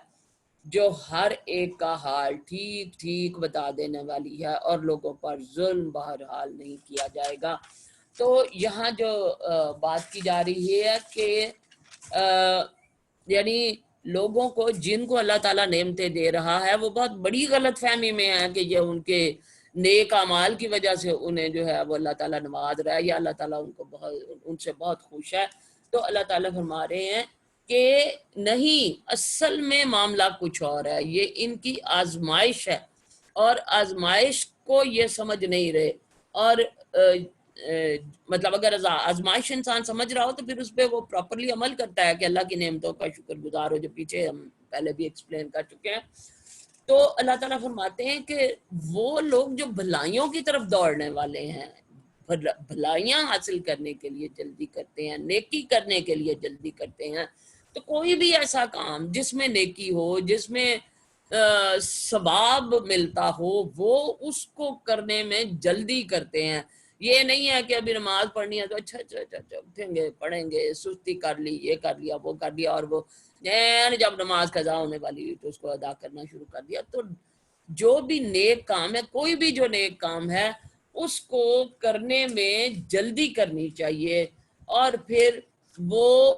جو ہر ایک کا حال ٹھیک ٹھیک بتا دینے والی ہے، اور لوگوں پر ظلم بہرحال نہیں کیا جائے گا۔ تو یہاں جو بات کی جا رہی ہے کہ یعنی لوگوں کو جن کو اللہ تعالیٰ نعمتیں دے رہا ہے وہ بہت بڑی غلط فہمی میں ہے کہ یہ ان کے نیک اعمال کی وجہ سے انہیں جو ہے وہ اللہ تعالیٰ نواز رہا ہے یا اللہ تعالیٰ ان کو ان سے بہت خوش ہے. تو اللہ تعالیٰ فرما رہے ہیں کہ نہیں، اصل میں معاملہ کچھ اور ہے، یہ ان کی آزمائش ہے، اور آزمائش کو یہ سمجھ نہیں رہے. اور مطلب اگر آزمائش انسان سمجھ رہا ہو تو پھر اس پہ وہ پراپرلی عمل کرتا ہے کہ اللہ کی نعمتوں کا شکر گزار ہو، جو پیچھے ہم پہلے بھی ایکسپلین کر چکے ہیں. تو اللہ تعالیٰ فرماتے ہیں کہ وہ لوگ جو بھلائیوں کی طرف دوڑنے والے ہیں، بھلائیاں حاصل کرنے کے لیے جلدی کرتے ہیں، نیکی کرنے کے لیے جلدی کرتے ہیں. تو کوئی بھی ایسا کام جس میں نیکی ہو، جس میں ثواب ملتا ہو، وہ اس کو کرنے میں جلدی کرتے ہیں. یہ نہیں ہے کہ ابھی نماز پڑھنی ہے تو اچھا اٹھیں گے پڑھیں گے، سستی کر لی، یہ کر لیا وہ کر لیا، اور وہ جب نماز قضا ہونے والی ہوئی تو اس کو ادا کرنا شروع کر دیا. تو جو بھی نیک کام ہے، کوئی بھی جو نیک کام ہے، اس کو کرنے میں جلدی کرنی چاہیے. اور پھر وہ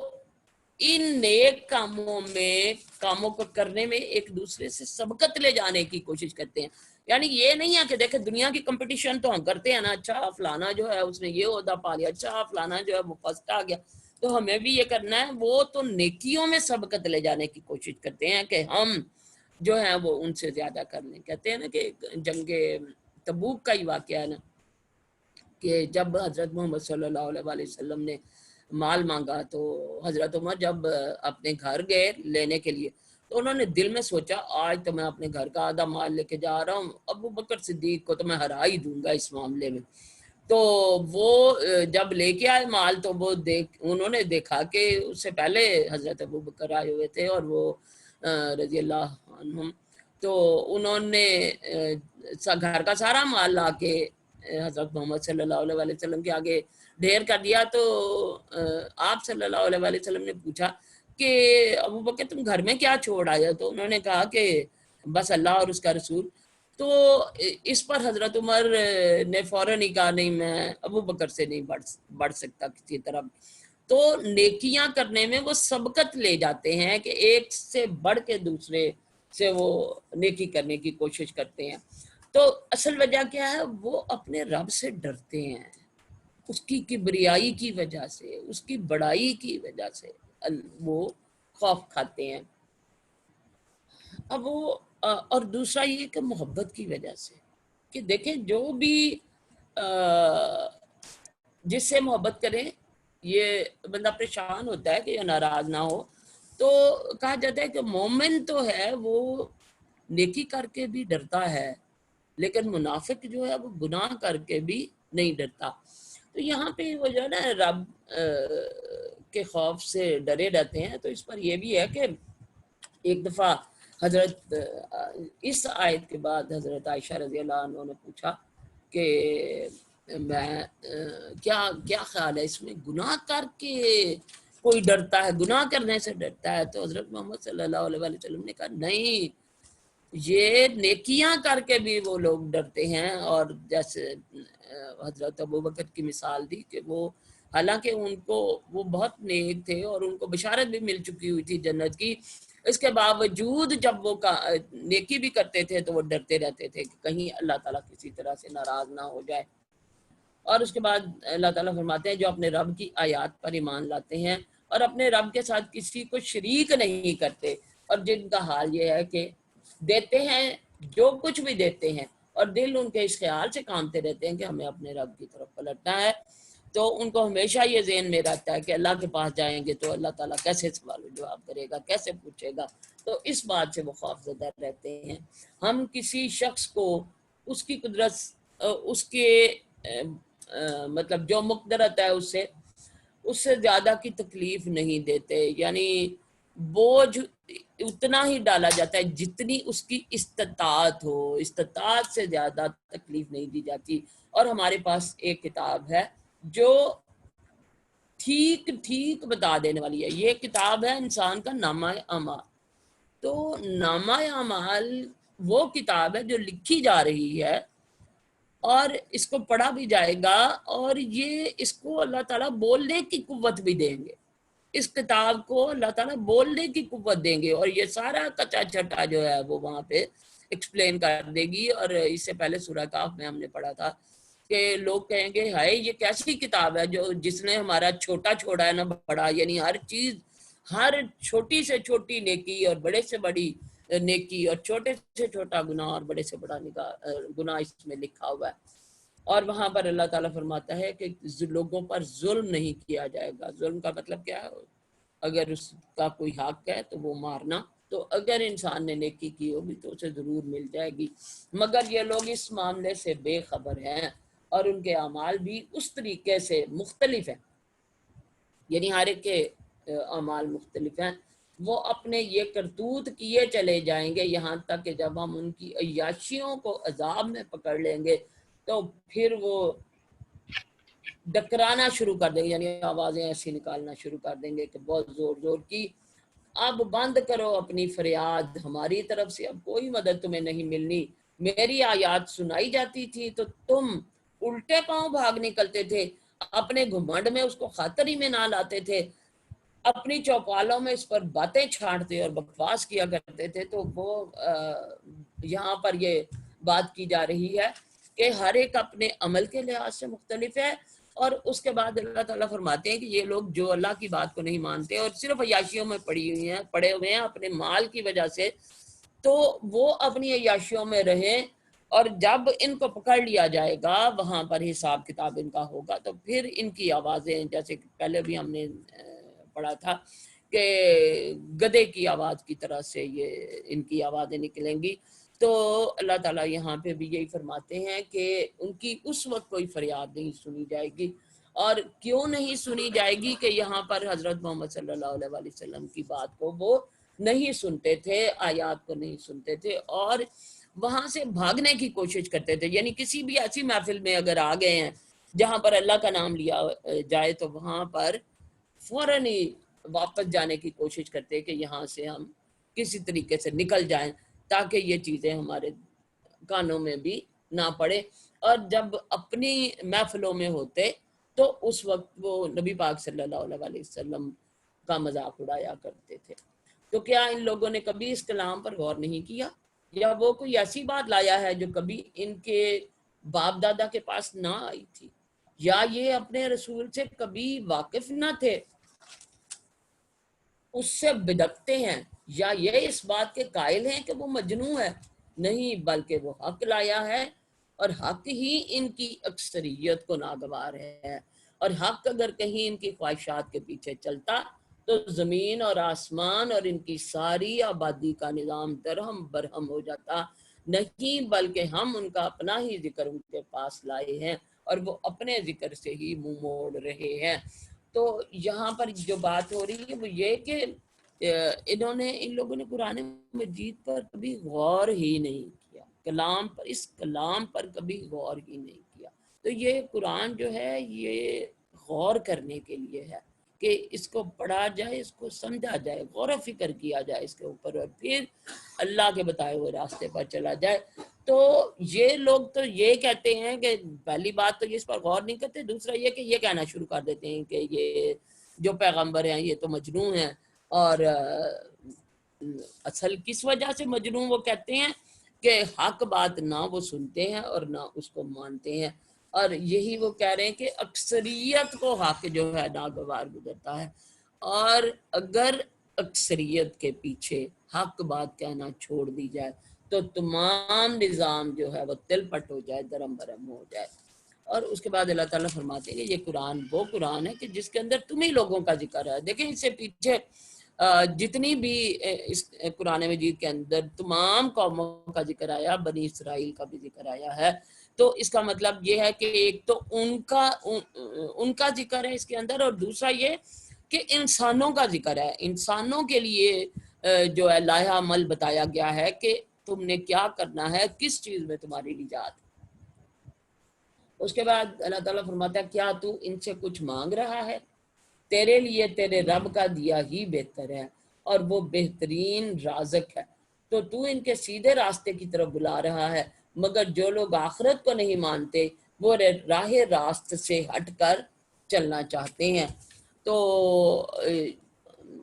ان نیک کاموں کو کرنے میں ایک دوسرے سے سبقت لے جانے کی کوشش کرتے ہیں. یعنی یہ نہیں ہے کہ دیکھیں دنیا کی کمپٹیشن تو ہم کرتے ہیں نا، اچھا فلانا جو ہے اس نے یہ عہدہ پا لیا، اچھا فلانا جو ہے وہ فرسٹ آ گیا تو ہمیں بھی یہ کرنا ہے. وہ تو نیکیوں میں سبقت لے جانے کی کوشش کرتے ہیں کہ ہم جو ہے وہ ان سے زیادہ کر لیں. کہتے ہیں نا کہ جنگ تبوک کا ہی واقعہ ہے نا، کہ جب حضرت محمد صلی اللہ علیہ وسلم نے مال مانگا تو حضرت عمر جب اپنے گھر گئے لینے کے لیے تو انہوں نے دل میں سوچا آج تو میں اپنے گھر کا آدھا مال لے کے جا رہا ہوں، ابو بکر صدیق کو تو میں ہرا ہی دوں گا اس معاملے میں. تو وہ جب لے کے آئے مال تو وہ انہوں نے دیکھا کہ اس سے پہلے حضرت ابو بکر آئے ہوئے تھے اور وہ رضی اللہ عنہم، تو انہوں نے گھر کا سارا مال لا کے حضرت محمد صلی اللہ علیہ وسلم کے آگے ڈھیر کر دیا. تو آپ صلی اللہ علیہ وسلم نے پوچھا کہ ابو بکر تم گھر میں کیا چھوڑ آئے؟ تو انہوں نے کہا کہ بس اللہ اور اس کا رسول. تو اس پر حضرت عمر نے فوراً ہی کہا نہیں، میں ابو بکر سے نہیں بڑھ سکتا کسی طرح. تو نیکیاں کرنے میں وہ سبقت لے جاتے ہیں کہ ایک سے بڑھ کے دوسرے سے وہ نیکی کرنے کی کوشش کرتے ہیں. تو اصل وجہ کیا ہے؟ وہ اپنے رب سے ڈرتے ہیں، اس کی کبریائی کی وجہ سے، اس کی بڑائی کی وجہ سے وہ خوف کھاتے ہیں. اب وہ اور دوسرا یہ کہ محبت کی وجہ سے، کہ دیکھیں جو بھی جس سے محبت کریں یہ بندہ پریشان ہوتا ہے کہ یہ ناراض نہ ہو. تو کہا جاتا ہے کہ مومن تو ہے وہ نیکی کر کے بھی ڈرتا ہے، لیکن منافق جو ہے وہ گناہ کر کے بھی نہیں ڈرتا. تو یہاں پہ وہ جو ہے نا رب کے خوف سے ڈرے رہتے ہیں. تو اس پر یہ بھی ہے کہ ایک دفعہ حضرت اس آیت کے بعد حضرت عائشہ رضی اللہ عنہ نے پوچھا کہ میں کیا خیال ہے اس میں، گناہ کر کے کوئی ڈرتا ہے، گناہ کرنے سے ڈرتا ہے؟ تو حضرت محمد صلی اللہ علیہ وسلم نے کہا نہیں، یہ نیکیاں کر کے بھی وہ لوگ ڈرتے ہیں. اور جیسے حضرت ابو بکر کی مثال دی کہ وہ حالانکہ ان کو وہ بہت نیک تھے اور ان کو بشارت بھی مل چکی ہوئی تھی جنت کی، اس کے باوجود جب وہ نیکی بھی کرتے تھے تو وہ ڈرتے رہتے تھے کہ کہیں اللہ تعالیٰ کسی طرح سے ناراض نہ ہو جائے. اور اس کے بعد اللہ تعالیٰ فرماتے ہیں جو اپنے رب کی آیات پر ایمان لاتے ہیں اور اپنے رب کے ساتھ کسی کو شریک نہیں کرتے، اور جن کا حال یہ ہے کہ دیتے ہیں جو کچھ بھی دیتے ہیں اور دل ان کے اس خیال سے کامتے رہتے ہیں کہ ہمیں اپنے رب کی طرف پلٹنا ہے. تو ان کو ہمیشہ یہ ذہن میں رہتا ہے کہ اللہ کے پاس جائیں گے تو اللہ تعالیٰ کیسے سوال و جواب کرے گا، کیسے پوچھے گا. تو اس بات سے وہ خوف زدہ رہتے ہیں. ہم کسی شخص کو اس کی قدرت، اس کے مطلب جو مقدرت ہے اس سے زیادہ کی تکلیف نہیں دیتے. یعنی بوجھ اتنا ہی ڈالا جاتا ہے جتنی اس کی استطاعت ہو، استطاعت سے زیادہ تکلیف نہیں دی جاتی. اور ہمارے پاس ایک کتاب ہے جو ٹھیک بتا دینے والی ہے. یہ کتاب ہے انسان کا نامہ اعمال. تو نامہ اعمال وہ کتاب ہے جو لکھی جا رہی ہے اور اس کو پڑھا بھی جائے گا، اور یہ اس کو اللہ تعالیٰ بولنے کی قوت بھی دیں گے. اس کتاب کو اللہ تعالیٰ بولنے کی قوت دیں گے، اور یہ سارا کچا چٹا جو ہے وہ وہاں پہ ایکسپلین کر دے گی۔ اور اس سے پہلے سورہ کاف میں ہم نے پڑھا تھا کہ لوگ کہیں گے ہائے یہ کیسی کتاب ہے جو جس نے ہمارا چھوٹا چھوڑا ہے نہ بڑا، یعنی ہر چیز، ہر چھوٹی سے چھوٹی نیکی اور بڑے سے بڑی نیکی، اور چھوٹے سے چھوٹا گناہ اور بڑے سے بڑا گناہ اس میں لکھا ہوا ہے۔ اور وہاں پر اللہ تعالیٰ فرماتا ہے کہ لوگوں پر ظلم نہیں کیا جائے گا۔ ظلم کا مطلب کیا ہے؟ اگر اس کا کوئی حق ہے تو وہ مارنا، تو اگر انسان نے نیکی کی ہوگی تو اسے ضرور مل جائے گی، مگر یہ لوگ اس معاملے سے بے خبر ہیں، اور ان کے اعمال بھی اس طریقے سے مختلف ہیں، یعنی ہر ایک کے اعمال مختلف ہیں۔ وہ اپنے یہ کرتوت کیے چلے جائیں گے یہاں تک کہ جب ہم ان کی عیاشیوں کو عذاب میں پکڑ لیں گے تو پھر وہ ڈکرانا شروع کر دیں گے، یعنی آوازیں ایسی نکالنا شروع کر دیں گے کہ بہت زور زور کی، اب بند کرو اپنی فریاد، ہماری طرف سے اب کوئی مدد تمہیں نہیں ملنی۔ میری آیات سنائی جاتی تھی تو تم الٹے پاؤں بھاگ نکلتے تھے، اپنے گھمنڈ میں اس کو خاطر ہی میں نہ لاتے تھے، اپنی چوپالوں میں اس پر باتیں چھاڑتے اور بکواس کیا کرتے تھے۔ تو وہ یہاں پر یہ بات کی جا رہی ہے کہ ہر ایک اپنے عمل کے لحاظ سے مختلف ہے، اور اس کے بعد اللہ تعالیٰ فرماتے ہیں کہ یہ لوگ جو اللہ کی بات کو نہیں مانتے اور صرف عیاشیوں میں پڑے ہوئے ہیں اپنے مال کی وجہ سے، تو وہ اپنی عیاشیوں میں رہیں، اور جب ان کو پکڑ لیا جائے گا وہاں پر حساب کتاب ان کا ہوگا تو پھر ان کی آوازیں، جیسے پہلے بھی ہم نے پڑھا تھا کہ گدے کی آواز کی طرح سے یہ ان کی آوازیں نکلیں گی۔ تو اللہ تعالیٰ یہاں پہ بھی یہی فرماتے ہیں کہ ان کی اس وقت کوئی فریاد نہیں سنی جائے گی، اور کیوں نہیں سنی جائے گی کہ یہاں پر حضرت محمد صلی اللہ علیہ وسلم کی بات کو وہ نہیں سنتے تھے، آیات کو نہیں سنتے تھے، اور وہاں سے بھاگنے کی کوشش کرتے تھے۔ یعنی کسی بھی ایسی محفل میں اگر آ گئے ہیں جہاں پر اللہ کا نام لیا جائے تو وہاں پر فوراً ہی واپس جانے کی کوشش کرتے کہ یہاں سے ہم کسی طریقے سے نکل جائیں تاکہ یہ چیزیں ہمارے کانوں میں بھی نہ پڑے۔ اور جب اپنی محفلوں میں ہوتے تو اس وقت وہ نبی پاک صلی اللہ علیہ وسلم کا مذاق اڑایا کرتے تھے۔ تو کیا ان لوگوں نے کبھی اس کلام پر غور نہیں کیا، یا وہ کوئی ایسی بات لایا ہے جو کبھی ان کے باپ دادا کے پاس نہ آئی تھی، یا یہ اپنے رسول سے کبھی واقف نہ تھے، اس سے بدکتے ہیں، یا یہ اس بات کے قائل ہیں کہ وہ مجنون ہے؟ نہیں، بلکہ وہ حق لایا ہے، اور حق ہی ان کی اکثریت کو ناگوار ہے، اور حق اگر کہیں ان کی خواہشات کے پیچھے چلتا تو زمین اور آسمان اور ان کی ساری آبادی کا نظام درہم برہم ہو جاتا، نہیں بلکہ ہم ان کا اپنا ہی ذکر ان کے پاس لائے ہیں، اور وہ اپنے ذکر سے ہی منہ موڑ رہے ہیں۔ تو یہاں پر جو بات ہو رہی ہے وہ یہ کہ ان لوگوں نے قرآن مجید پر کبھی غور ہی نہیں کیا، کلام پر، اس کلام پر کبھی غور ہی نہیں کیا۔ تو یہ قرآن جو ہے یہ غور کرنے کے لیے ہے کہ اس کو پڑھا جائے، اس کو سمجھا جائے، غور و فکر کیا جائے اس کے اوپر، اور پھر اللہ کے بتائے ہوئے راستے پر چلا جائے۔ تو یہ لوگ تو یہ کہتے ہیں کہ پہلی بات تو یہ اس پر غور نہیں کرتے، دوسرا یہ کہ یہ کہنا شروع کر دیتے ہیں کہ یہ جو پیغمبر ہیں یہ تو مجنون ہیں، اور اصل کس وجہ سے مجنون وہ کہتے ہیں کہ حق بات نہ وہ سنتے ہیں اور نہ اس کو مانتے ہیں، اور یہی وہ کہہ رہے ہیں کہ اکثریت کو حق جو ہے ناگوار گزرتا ہے، اور اگر اکثریت کے پیچھے حق بات کہنا چھوڑ دی جائے تو تمام نظام جو ہے وہ تل پٹ ہو جائے، درم برم ہو جائے۔ اور اس کے بعد اللہ تعالیٰ فرماتے ہیں کہ یہ قرآن وہ قرآن ہے کہ جس کے اندر تمہیں لوگوں کا ذکر ہے۔ دیکھیں اس سے پیچھے جتنی بھی اس قرآن مجید کے اندر تمام قوموں کا ذکر آیا، بنی اسرائیل کا بھی ذکر آیا ہے، تو اس کا مطلب یہ ہے کہ ایک تو ان کا ذکر ہے اس کے اندر، اور دوسرا یہ کہ انسانوں کا ذکر ہے، انسانوں کے لیے جو ہے لائحہ عمل بتایا گیا ہے کہ تم نے کیا کرنا ہے، کس چیز میں تمہاری نجات۔ اس کے بعد اللہ تعالیٰ فرماتا ہے کیا تو ان سے کچھ مانگ رہا ہے؟ تیرے لیے تیرے رب کا دیا ہی بہتر ہے، اور وہ بہترین رازق ہے۔ تو ان کے سیدھے راستے کی طرف بلا رہا ہے، مگر جو لوگ آخرت کو نہیں مانتے وہ راہ راست سے ہٹ کر چلنا چاہتے ہیں۔ تو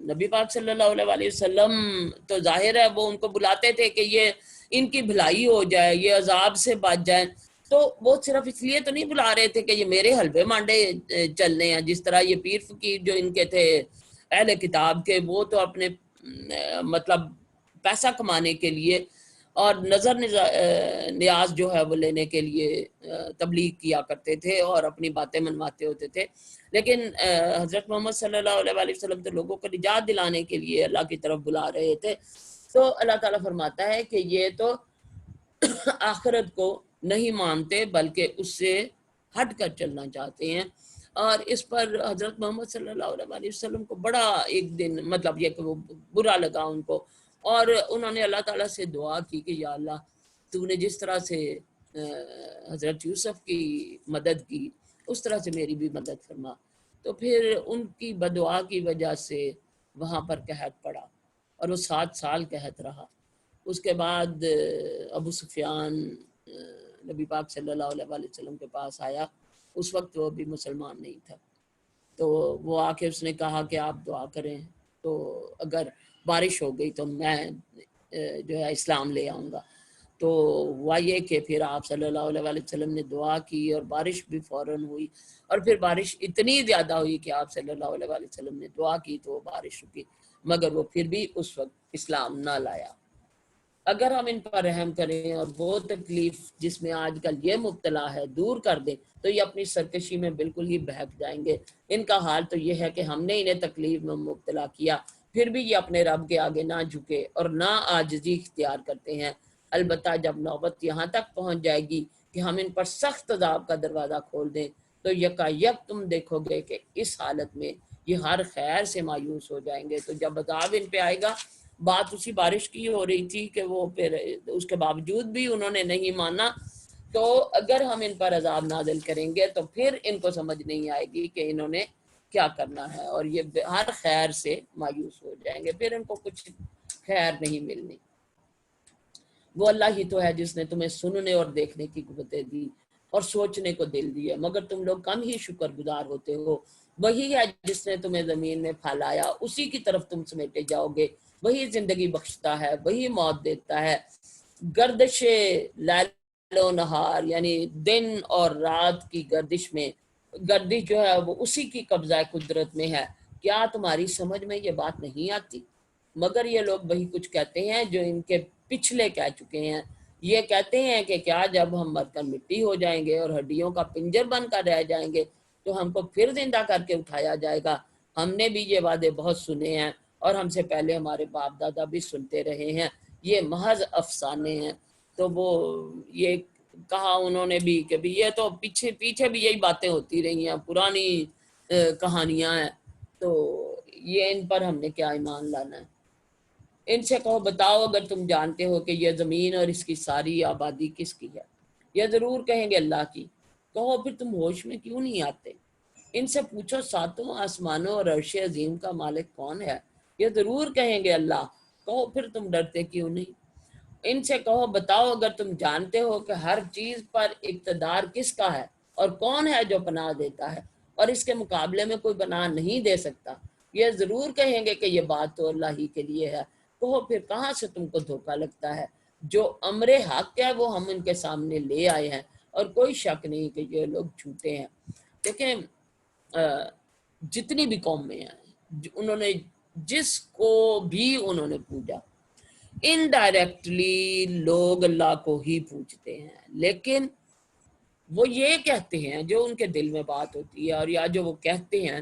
نبی پاک صلی اللہ علیہ وسلم تو ظاہر ہے وہ ان کو بلاتے تھے کہ یہ ان کی بھلائی ہو جائے، یہ عذاب سے بچ جائیں، تو وہ صرف اس لیے تو نہیں بلا رہے تھے کہ یہ میرے حلبے مانڈے چلنے ہیں، جس طرح یہ پیر فقیر جو ان کے تھے اہل کتاب کے، وہ تو اپنے مطلب پیسہ کمانے کے لیے اور نظر نیاز جو ہے وہ لینے کے لیے تبلیغ کیا کرتے تھے اور اپنی باتیں منواتے ہوتے تھے، لیکن حضرت محمد صلی اللہ علیہ وسلم تو لوگوں کو نجات دلانے کے لیے اللہ کی طرف بلا رہے تھے۔ تو اللہ تعالیٰ فرماتا ہے کہ یہ تو آخرت کو نہیں مانتے بلکہ اس سے ہٹ کر چلنا چاہتے ہیں، اور اس پر حضرت محمد صلی اللہ علیہ وسلم کو بڑا ایک دن مطلب یہ کہ وہ برا لگا ان کو، اور انہوں نے اللہ تعالیٰ سے دعا کی کہ یا اللہ تو نے جس طرح سے حضرت یوسف کی مدد کی اس طرح سے میری بھی مدد فرما۔ تو پھر ان کی بدعا کی وجہ سے وہاں پر قحط پڑا اور وہ 7 سال قحط رہا۔ اس کے بعد ابو سفیان نبی پاک صلی اللہ علیہ وسلم کے پاس آیا، اس وقت وہ بھی مسلمان نہیں تھا، تو وہ آ کے اس نے کہا کہ آپ دعا کریں، تو اگر بارش ہو گئی تو میں جو ہے اسلام لے آؤں گا۔ تو ہوا یہ کہ پھر آپ صلی اللہ علیہ وسلم نے دعا کی اور بارش بھی فوراً ہوئی، اور پھر بارش اتنی زیادہ ہوئی کہ آپ صلی اللہ علیہ وسلم نے دعا کی تو بارش رکی، مگر وہ پھر بھی اس وقت اسلام نہ لایا۔ اگر ہم ان پر رحم کریں اور وہ تکلیف جس میں آج کل یہ مبتلا ہے دور کر دیں تو یہ اپنی سرکشی میں بالکل ہی بہک جائیں گے۔ ان کا حال تو یہ ہے کہ ہم نے انہیں تکلیف میں مبتلا کیا، پھر بھی یہ اپنے رب کے آگے نہ جھکے اور نہ عاجزی اختیار کرتے ہیں۔ البتہ جب نوبت یہاں تک پہنچ جائے گی کہ ہم ان پر سخت عذاب کا دروازہ کھول دیں تو یکایک تم دیکھو گے کہ اس حالت میں یہ ہر خیر سے مایوس ہو جائیں گے۔ تو جب عذاب ان پہ آئے گا، بات اسی بارش کی ہو رہی تھی کہ وہ پھر اس کے باوجود بھی انہوں نے نہیں مانا، تو اگر ہم ان پر عذاب نازل کریں گے تو پھر ان کو سمجھ نہیں آئے گی کہ انہوں نے کیا کرنا ہے، اور یہ ہر خیر سے مایوس ہو جائیں گے، پھر ان کو کچھ خیر نہیں ملنی۔ وہ اللہ ہی تو ہے جس نے تمہیں سننے اور دیکھنے کی قوتیں دی اور سوچنے کو دل دی ہے، مگر تم لوگ کم ہی شکر گزار ہوتے ہو۔ وہی ہے جس نے تمہیں زمین میں پھیلایا، اسی کی طرف تم سمیٹے جاؤ گے۔ وہی زندگی بخشتا ہے، وہی موت دیتا ہے۔ گردش لیل و نہار یعنی دن اور رات کی گردش میں، گردش جو ہے وہ اسی کی قبضہ قدرت میں ہے۔ کیا تمہاری سمجھ میں یہ بات نہیں آتی؟ مگر یہ لوگ وہی کچھ کہتے ہیں جو ان کے پچھلے کہہ چکے ہیں۔ یہ کہتے ہیں کہ کیا جب ہم مر کر مٹی ہو جائیں گے اور ہڈیوں کا پنجر بن کر رہ جائیں گے تو ہم کو پھر زندہ کر کے اٹھایا جائے گا؟ ہم نے بھی یہ وعدے بہت سنے ہیں اور ہم سے پہلے ہمارے باپ دادا بھی سنتے رہے ہیں، یہ محض افسانے ہیں۔ تو وہ یہ کہا انہوں نے بھی کہ بھی یہ تو پیچھے بھی یہی باتیں ہوتی رہی ہیں، پرانی کہانیاں ہیں، تو یہ ان پر ہم نے کیا ایمان لانا ہے؟ ان سے کہو بتاؤ اگر تم جانتے ہو کہ یہ زمین اور اس کی ساری آبادی کس کی ہے؟ یہ ضرور کہیں گے اللہ کی۔ کہو پھر تم ہوش میں کیوں نہیں آتے؟ ان سے پوچھو ساتوں آسمانوں اور عرش عظیم کا مالک کون ہے؟ یہ ضرور کہیں گے اللہ۔ کہو پھر تم ڈرتے کیوں نہیں؟ ان سے کہو بتاؤ اگر تم جانتے ہو کہ ہر چیز پر اقتدار کس کا ہے اور کون ہے جو پناہ دیتا ہے اور اس کے مقابلے میں کوئی پناہ نہیں دے سکتا؟ یہ ضرور کہیں گے کہ یہ بات تو اللہ ہی کے لیے ہے۔ کہو پھر کہاں سے تم کو دھوکہ لگتا ہے؟ جو امر حق ہے وہ ہم ان کے سامنے لے آئے ہیں اور کوئی شک نہیں کہ یہ لوگ جھوٹے ہیں۔ دیکھیں جتنی بھی قومیں ہیں انہوں نے جس کو بھی انہوں نے پوجا، انڈائریکٹلی لوگ اللہ کو ہی پوجتے ہیں، لیکن وہ یہ کہتے ہیں جو ان کے دل میں بات ہوتی ہے، اور یا جو وہ کہتے ہیں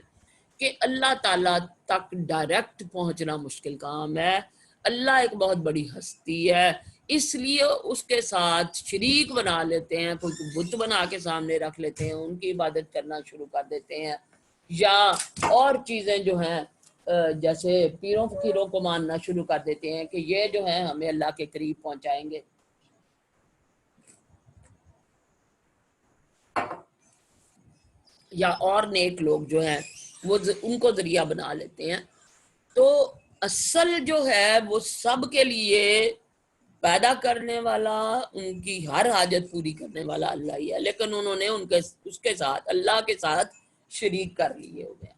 کہ اللہ تعالیٰ تک ڈائریکٹ پہنچنا مشکل کام ہے، اللہ ایک بہت بڑی ہستی ہے، اس لیے اس کے ساتھ شریک بنا لیتے ہیں، کوئی بت بنا کے سامنے رکھ لیتے ہیں، ان کی عبادت کرنا شروع کر دیتے ہیں، یا اور چیزیں جو ہیں جیسے پیروں فقیروں کو ماننا شروع کر دیتے ہیں کہ یہ جو ہے ہمیں اللہ کے قریب پہنچائیں گے۔ یا اور نیک لوگ جو ہیں وہ ان کو ذریعہ بنا لیتے ہیں۔ تو اصل جو ہے وہ سب کے لیے پیدا کرنے والا، ان کی ہر حاجت پوری کرنے والا اللہ ہی ہے، لیکن انہوں نے اس کے ساتھ اللہ کے ساتھ شریک کر لیے ہو گئے۔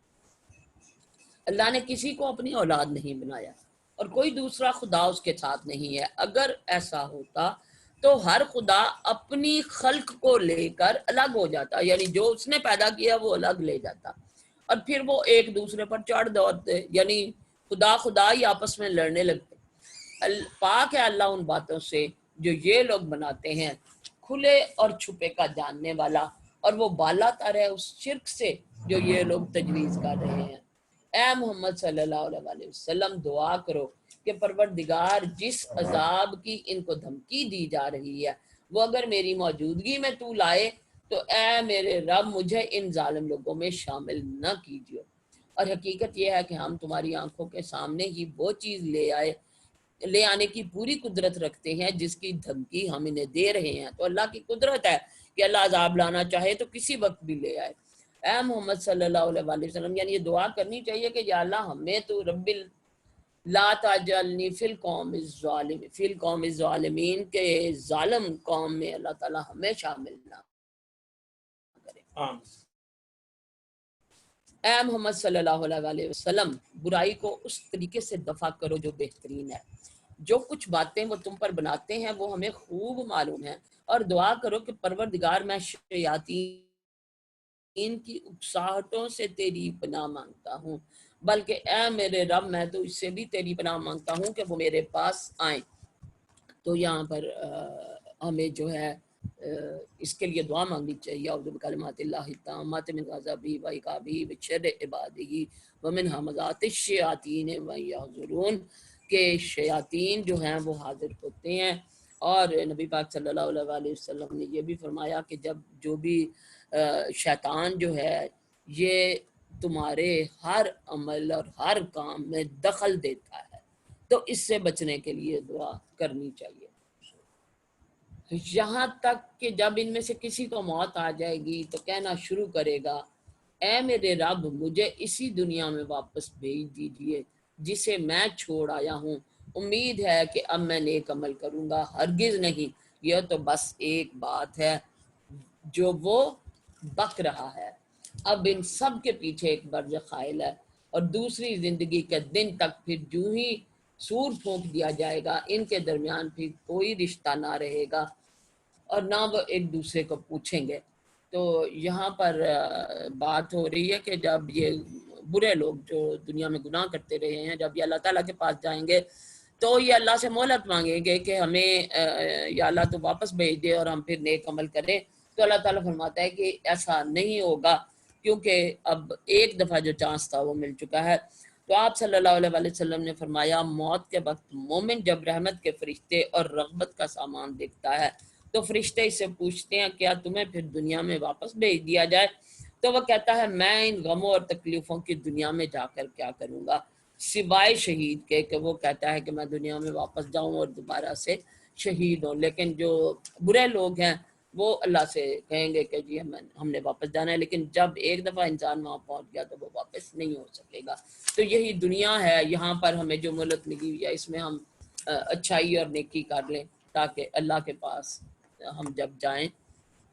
اللہ نے کسی کو اپنی اولاد نہیں بنایا اور کوئی دوسرا خدا اس کے ساتھ نہیں ہے۔ اگر ایسا ہوتا تو ہر خدا اپنی خلق کو لے کر الگ ہو جاتا، یعنی جو اس نے پیدا کیا وہ الگ لے جاتا، اور پھر وہ ایک دوسرے پر چڑھ دوڑتے، یعنی خدا خدا ہی آپس میں لڑنے لگتے۔ پاک ہے اللہ ان باتوں سے جو یہ لوگ بناتے ہیں، کھلے اور چھپے کا جاننے والا، اور وہ بالا تر ہے اس شرک سے جو یہ لوگ تجویز کر رہے ہیں۔ اے محمد صلی اللہ علیہ وسلم دعا کرو کہ پروردگار جس عذاب کی ان کو دھمکی دی جا رہی ہے وہ اگر میری موجودگی میں تو لائے تو اے میرے رب مجھے ان ظالم لوگوں میں شامل نہ کیجیے۔ اور حقیقت یہ ہے کہ ہم تمہاری آنکھوں کے سامنے ہی وہ چیز لے آنے کی پوری قدرت رکھتے ہیں جس کی دھمکی ہم انہیں دے رہے ہیں۔ تو اللہ کی قدرت ہے کہ اللہ عذاب لانا چاہے تو کسی وقت بھی لے آئے۔ اے محمد صلی اللہ علیہ وسلم، یعنی یہ دعا کرنی چاہیے کہ یا اللہ ہمیں تو رب لا تجعلنی فی القوم الظالمین کے ظالم قوم میں اللہ تعالی ہمیں شامل نہ کرے۔ اے محمد صلی اللہ علیہ وسلم برائی کو اس طریقے سے دفع کرو جو بہترین ہے۔ جو کچھ باتیں وہ تم پر بناتے ہیں وہ ہمیں خوب معلوم ہے، اور دعا کرو کہ پروردگار میں شیاطین کی اکساہٹوں سے تیری پناہ مانگتا ہوں، بلکہ اے میرے رب میں تو اس سے بھی تیری پناہ مانگتا ہوں کہ وہ میرے پاس آئیں۔ تو یہاں پر ہمیں جو ہے اس کے لیے دعا مانگنی چاہیے، اعوذ بکلمات اللہ التامات من غضبہ و عقابہ وشر عبادہ ومن همزات الشیاطین ویحضرون، کہ شیاطین جو ہیں وہ حاضر ہوتے ہیں۔ اور نبی پاک صلی اللہ علیہ وسلم نے یہ بھی فرمایا کہ جب جو بھی شیطان جو ہے یہ تمہارے ہر عمل اور ہر کام میں دخل دیتا ہے تو اس سے بچنے کے لیے دعا کرنی چاہیے، یہاں تک کہ جب ان میں سے کسی کو موت آ جائے گی تو کہنا شروع کرے گا اے میرے رب مجھے اسی دنیا میں واپس بھیج دیجئے جسے میں چھوڑ آیا ہوں، امید ہے کہ اب میں نیک عمل کروں گا، ہرگز نہیں، یہ تو بس ایک بات ہے جو وہ بک رہا ہے۔ اب ان سب کے پیچھے ایک برج خائل ہے، اور دوسری زندگی کے دن تک پھر جو ہی سور پھونک دیا جائے گا ان کے درمیان پھر کوئی رشتہ نہ رہے گا اور نہ وہ ایک دوسرے کو پوچھیں گے۔ تو یہاں پر بات ہو رہی ہے کہ جب یہ برے لوگ جو دنیا میں گناہ کرتے رہے ہیں جب یہ اللہ تعالیٰ کے پاس جائیں گے تو یہ اللہ سے مہلت مانگیں گے کہ ہمیں یا اللہ تو واپس بھیج دے اور ہم پھر نیک عمل کریں، تو اللہ تعالیٰ فرماتا ہے کہ ایسا نہیں ہوگا کیونکہ اب ایک دفعہ جو چانس تھا وہ مل چکا ہے۔ تو آپ صلی اللہ علیہ وسلم نے فرمایا موت کے وقت مومن جب رحمت کے فرشتے اور رغبت کا سامان دیکھتا ہے تو فرشتے اس سے پوچھتے ہیں کیا تمہیں پھر دنیا میں واپس بھیج دیا جائے؟ تو وہ کہتا ہے میں ان غموں اور تکلیفوں کی دنیا میں جا کر کیا کروں گا سوائے شہید کے، کہ وہ کہتا ہے کہ میں دنیا میں واپس جاؤں اور دوبارہ سے شہید ہوں۔ لیکن جو برے لوگ ہیں وہ اللہ سے کہیں گے کہ جی ہم نے واپس جانا ہے، لیکن جب ایک دفعہ انسان وہاں پہنچ گیا تو وہ واپس نہیں ہو سکے گا۔ تو یہی دنیا ہے، یہاں پر ہمیں جو مہلت ملی ہوئی ہے اس میں ہم اچھائی اور نیکی کر لیں تاکہ اللہ کے پاس ہم جب جائیں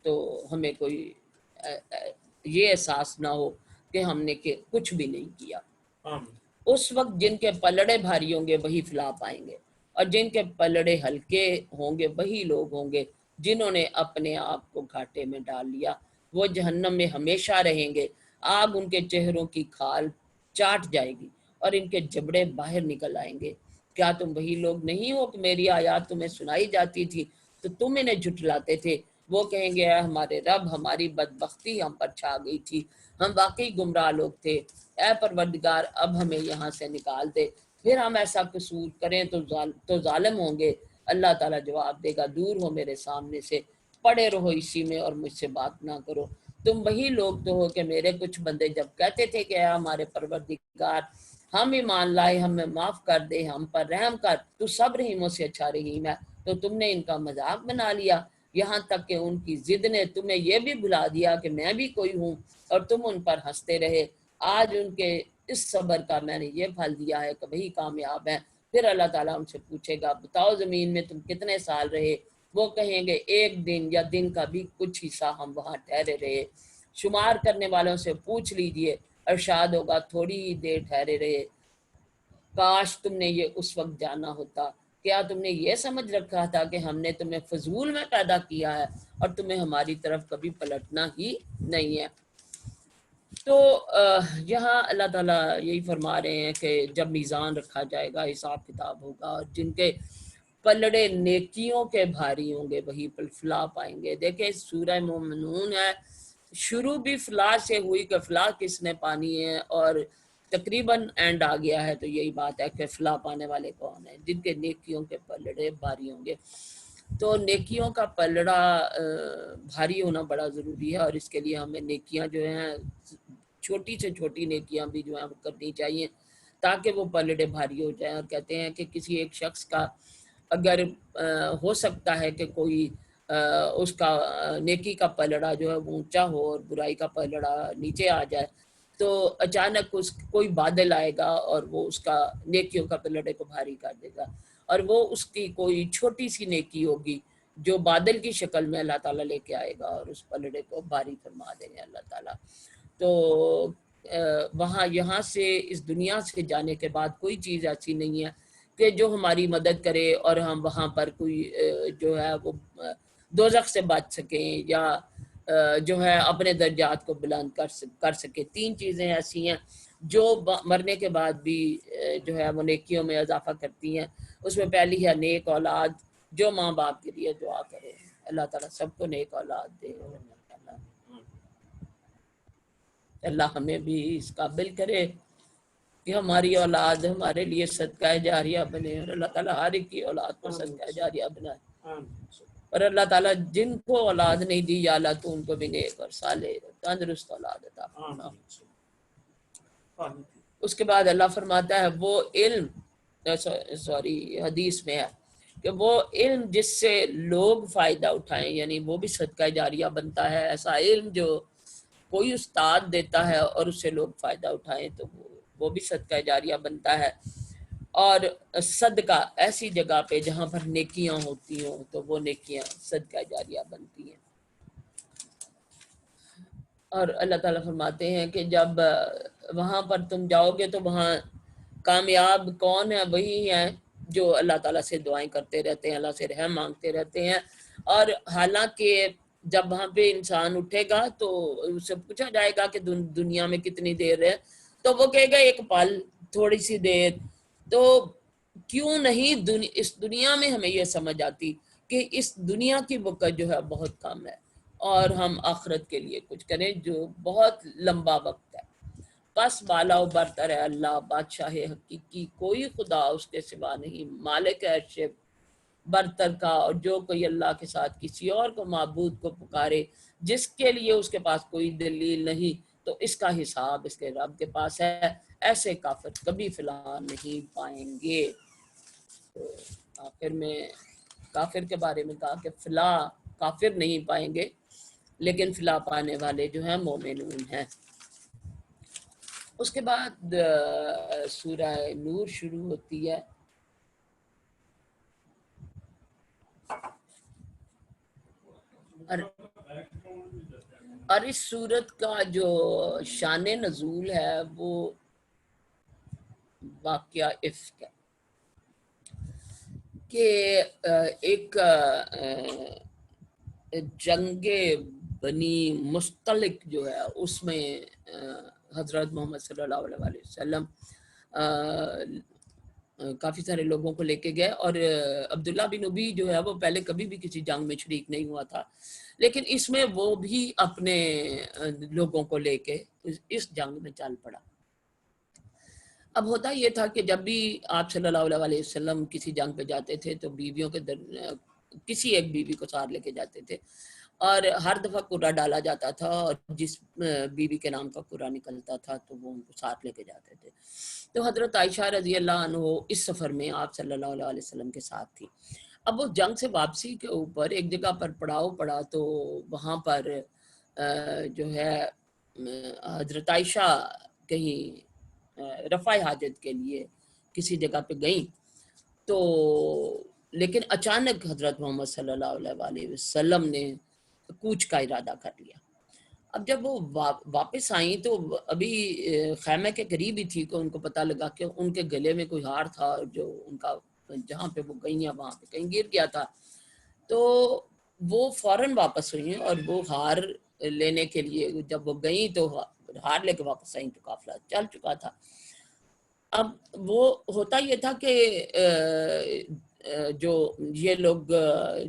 تو ہمیں کوئی یہ احساس نہ ہو کہ ہم نے کچھ بھی نہیں کیا۔ اس وقت جن کے پلڑے بھاری ہوں گے وہی فلاح پائیں گے، اور جن کے پلڑے ہلکے ہوں گے وہی لوگ ہوں گے جنہوں نے اپنے آپ کو گھاٹے میں ڈال لیا، وہ جہنم میں ہمیشہ رہیں گے، آگ ان کے چہروں کی کھال چاٹ جائے گی اور ان کے جبڑے باہر نکل آئیں گے۔ کیا تم وہی لوگ نہیں ہو کہ میری آیات تمہیں سنائی جاتی تھی تو تم انہیں جھٹلاتے تھے؟ وہ کہیں گے اے ہمارے رب ہماری بدبختی ہم پر چھا گئی تھی، ہم واقعی گمراہ لوگ تھے، اے پروردگار اب ہمیں یہاں سے نکال دے، پھر ہم ایسا قصور کریں تو ظالم ہوں گے۔ اللہ تعالیٰ جواب دے گا دور ہو میرے سامنے سے، پڑے رہو اسی میں اور مجھ سے بات نہ کرو۔ تم وہی لوگ تو ہو کہ میرے کچھ بندے جب کہتے تھے کہ اے ہمارے پروردگار ہم ایمان لائے، ہمیں معاف کر دے، ہم پر رحم کر، تو سب رحیموں سے اچھا رحیم ہے، تو تم نے ان کا مذاق بنا لیا، یہاں تک کہ ان کی ضد نے تمہیں یہ بھی بھلا دیا کہ میں بھی کوئی ہوں اور تم ان پر ہنستے رہے۔ آج ان کے اس صبر کا میں نے یہ پھل دیا ہے کہ وہی کامیاب ہیں۔ پھر اللہ تعالیٰ ان سے پوچھے گا بتاؤ زمین میں تم کتنے سال رہے؟ وہ کہیں گے ایک دن یا دن کا بھی کچھ حصہ ہم وہاں ٹھہرے رہے۔ شمار کرنے والوں سے پوچھ لیجئے ارشاد ہوگا تھوڑی ہی دیر ٹھہرے رہے، کاش تم نے یہ اس وقت جانا ہوتا، کیا تم نے یہ سمجھ رکھا تھا کہ ہم نے تمہیں فضول میں پیدا کیا ہے اور تمہیں ہماری طرف کبھی پلٹنا ہی نہیں ہے۔ تو یہاں اللہ تعالیٰ یہی فرما رہے ہیں کہ جب میزان رکھا جائے گا، حساب کتاب ہوگا، اور جن کے پلڑے نیکیوں کے بھاری ہوں گے وہی فلاح پائیں گے۔ دیکھیں سورہ مومنون ہے، شروع بھی فلاح سے ہوئی کہ فلاح کس نے پانی ہے، اور تقریباً اینڈ آ گیا ہے، تو یہی بات ہے کہ فلاح پانے والے کون ہیں؟ جن کے نیکیوں کے پلڑے بھاری ہوں گے۔ تو نیکیوں کا پلڑا بھاری ہونا بڑا ضروری ہے، اور اس کے لیے ہمیں نیکیاں جو ہیں چھوٹی سے چھوٹی نیکیاں بھی جو ہیں وہ کرنی چاہیے تاکہ وہ پلڑے بھاری ہو جائیں۔ اور کہتے ہیں کہ کسی ایک شخص کا اگر ہو سکتا ہے کہ کوئی اس کا نیکی کا پلڑا جو ہے وہ اونچا ہو اور برائی کا پلڑا نیچے آ جائے، تو اچانک کوئی بادل آئے گا اور وہ اس کا نیکیوں کا پلڑے کو بھاری کر دے گا، اور وہ اس کی کوئی چھوٹی سی نیکی ہوگی جو بادل کی شکل میں اللہ تعالیٰ لے کے آئے گا اور اس پلڑے کو بھاری فرما دیں گے اللہ تعالیٰ۔ تو وہاں یہاں سے اس دنیا سے جانے کے بعد کوئی چیز ایسی نہیں ہے کہ جو ہماری مدد کرے اور ہم وہاں پر کوئی جو ہے وہ دوزخ سے بچ سکیں یا جو ہے اپنے درجات کو بلند کر سکے۔ تین چیزیں ایسی ہیں جو مرنے کے بعد بھی جو ہے وہ نیکیوں میں اضافہ کرتی ہیں۔ اس میں پہلی ہے نیک اولاد، جو ماں باپ کے لیے دعا کرے، اللہ تعالیٰ سب کو نیک اولاد دے، اللہ ہمیں بھی اس قابل کرے کہ ہماری اولاد ہمارے لیے صدقہ جاریہ بنے، اور اللہ تعالیٰ ہر ایک کی اولاد کو صدقہ جاریہ بنائے، اور اللہ تعالیٰ جن کو اولاد نہیں دی یا اللہ تو ان کو بھی نیک اور صالح تندرست اولاد عطا فرما۔ اس کے بعد اللہ فرماتا ہے وہ علم، حدیث میں ہے کہ وہ علم جس سے لوگ فائدہ اٹھائیں، یعنی وہ بھی صدقہ جاریہ بنتا ہے۔ ایسا علم جو کوئی استاد دیتا ہے اور اس سے لوگ فائدہ اٹھائیں تو وہ بھی صدقہ جاریہ بنتا ہے۔ اور صدقہ ایسی جگہ پہ جہاں پر نیکیاں ہوتی ہوں تو وہ نیکیاں صدقہ جاریہ بنتی ہیں۔ اور اللہ تعالیٰ فرماتے ہیں کہ جب وہاں پر تم جاؤ گے تو وہاں کامیاب کون ہے؟ وہی ہیں جو اللہ تعالیٰ سے دعائیں کرتے رہتے ہیں، اللہ سے رحم مانگتے رہتے ہیں۔ اور حالانکہ جب وہاں پہ انسان اٹھے گا تو اس سے پوچھا جائے گا کہ دنیا میں کتنی دیر ہے، تو وہ کہے گا ایک پل، تھوڑی سی دیر۔ تو کیوں نہیں اس دنیا میں ہمیں یہ سمجھ آتی کہ اس دنیا کی وقت جو ہے بہت کم ہے، اور ہم آخرت کے لیے کچھ کریں جو بہت لمبا وقت ہے۔ بس بالا و برتر ہے اللہ، بادشاہ حقیقی، کوئی خدا اس کے سوا نہیں، مالک عرش برتر کا، اور جو کوئی اللہ کے ساتھ کسی اور کو معبود کو پکارے جس کے لیے اس کے پاس کوئی دلیل نہیں، تو اس کا حساب اس کے رب کے پاس ہے، ایسے کافر کبھی فلاح نہیں پائیں گے۔ تو آخر میں کافر کے بارے میں کہا کہ فلاح کافر نہیں پائیں گے، لیکن فلاح پانے والے جو ہیں مومنون ہیں۔ اس کے بعد سورہ نور شروع ہوتی ہے، اور اس سورت کا جو شان نزول ہے وہ واقعہ افک ہے کہ ایک جنگ بنی مستلق جو ہے اس میں حضرت محمد صلی اللہ علیہ وسلم کافی سارے لوگوں کو لے کے گئے، اور عبداللہ بن ابی جو ہے وہ پہلے کبھی بھی کسی جنگ میں شریک نہیں ہوا تھا، لیکن اس میں وہ بھی اپنے لوگوں کو لے کے اس جنگ میں چل پڑا۔ اب ہوتا یہ تھا کہ جب بھی آپ صلی اللہ علیہ وسلم کسی جنگ پہ جاتے تھے تو بیویوں کے کسی ایک بیوی کو ساتھ لے کے جاتے تھے، اور ہر دفعہ قرہ ڈالا جاتا تھا، اور جس بیوی کے نام کا قرہ نکلتا تھا تو وہ ان کو ساتھ لے کے جاتے تھے۔ تو حضرت عائشہ رضی اللہ عنہ اس سفر میں آپ صلی اللہ علیہ وسلم کے ساتھ تھی۔ اب وہ جنگ سے واپسی کے اوپر ایک جگہ پر پڑاؤ پڑا، تو وہاں پر جو ہے حضرت عائشہ کہیں رفع حاجت کے لیے کسی جگہ پہ گئیں، تو لیکن اچانک حضرت محمد صلی اللہ علیہ وسلم نے کوچ کا ارادہ کر لیا۔ اب جب وہ واپس آئیں تو ابھی خیمے کے قریب ہی تھی کہ ان کو پتہ لگا کہ ان کے گلے میں کوئی ہار تھا جو ان کا جہاں پہ وہ گئی ہیں وہاں پہ کہیں گر گیا تھا. تو وہ فوراً واپس ہوئی ہیں اور وہ ہار لینے کے لیے جب وہ گئیں تو ہار لے کے واپس آئیں تو قافلہ چل چکا تھا. اب وہ ہوتا یہ تھا کہ جو یہ لوگ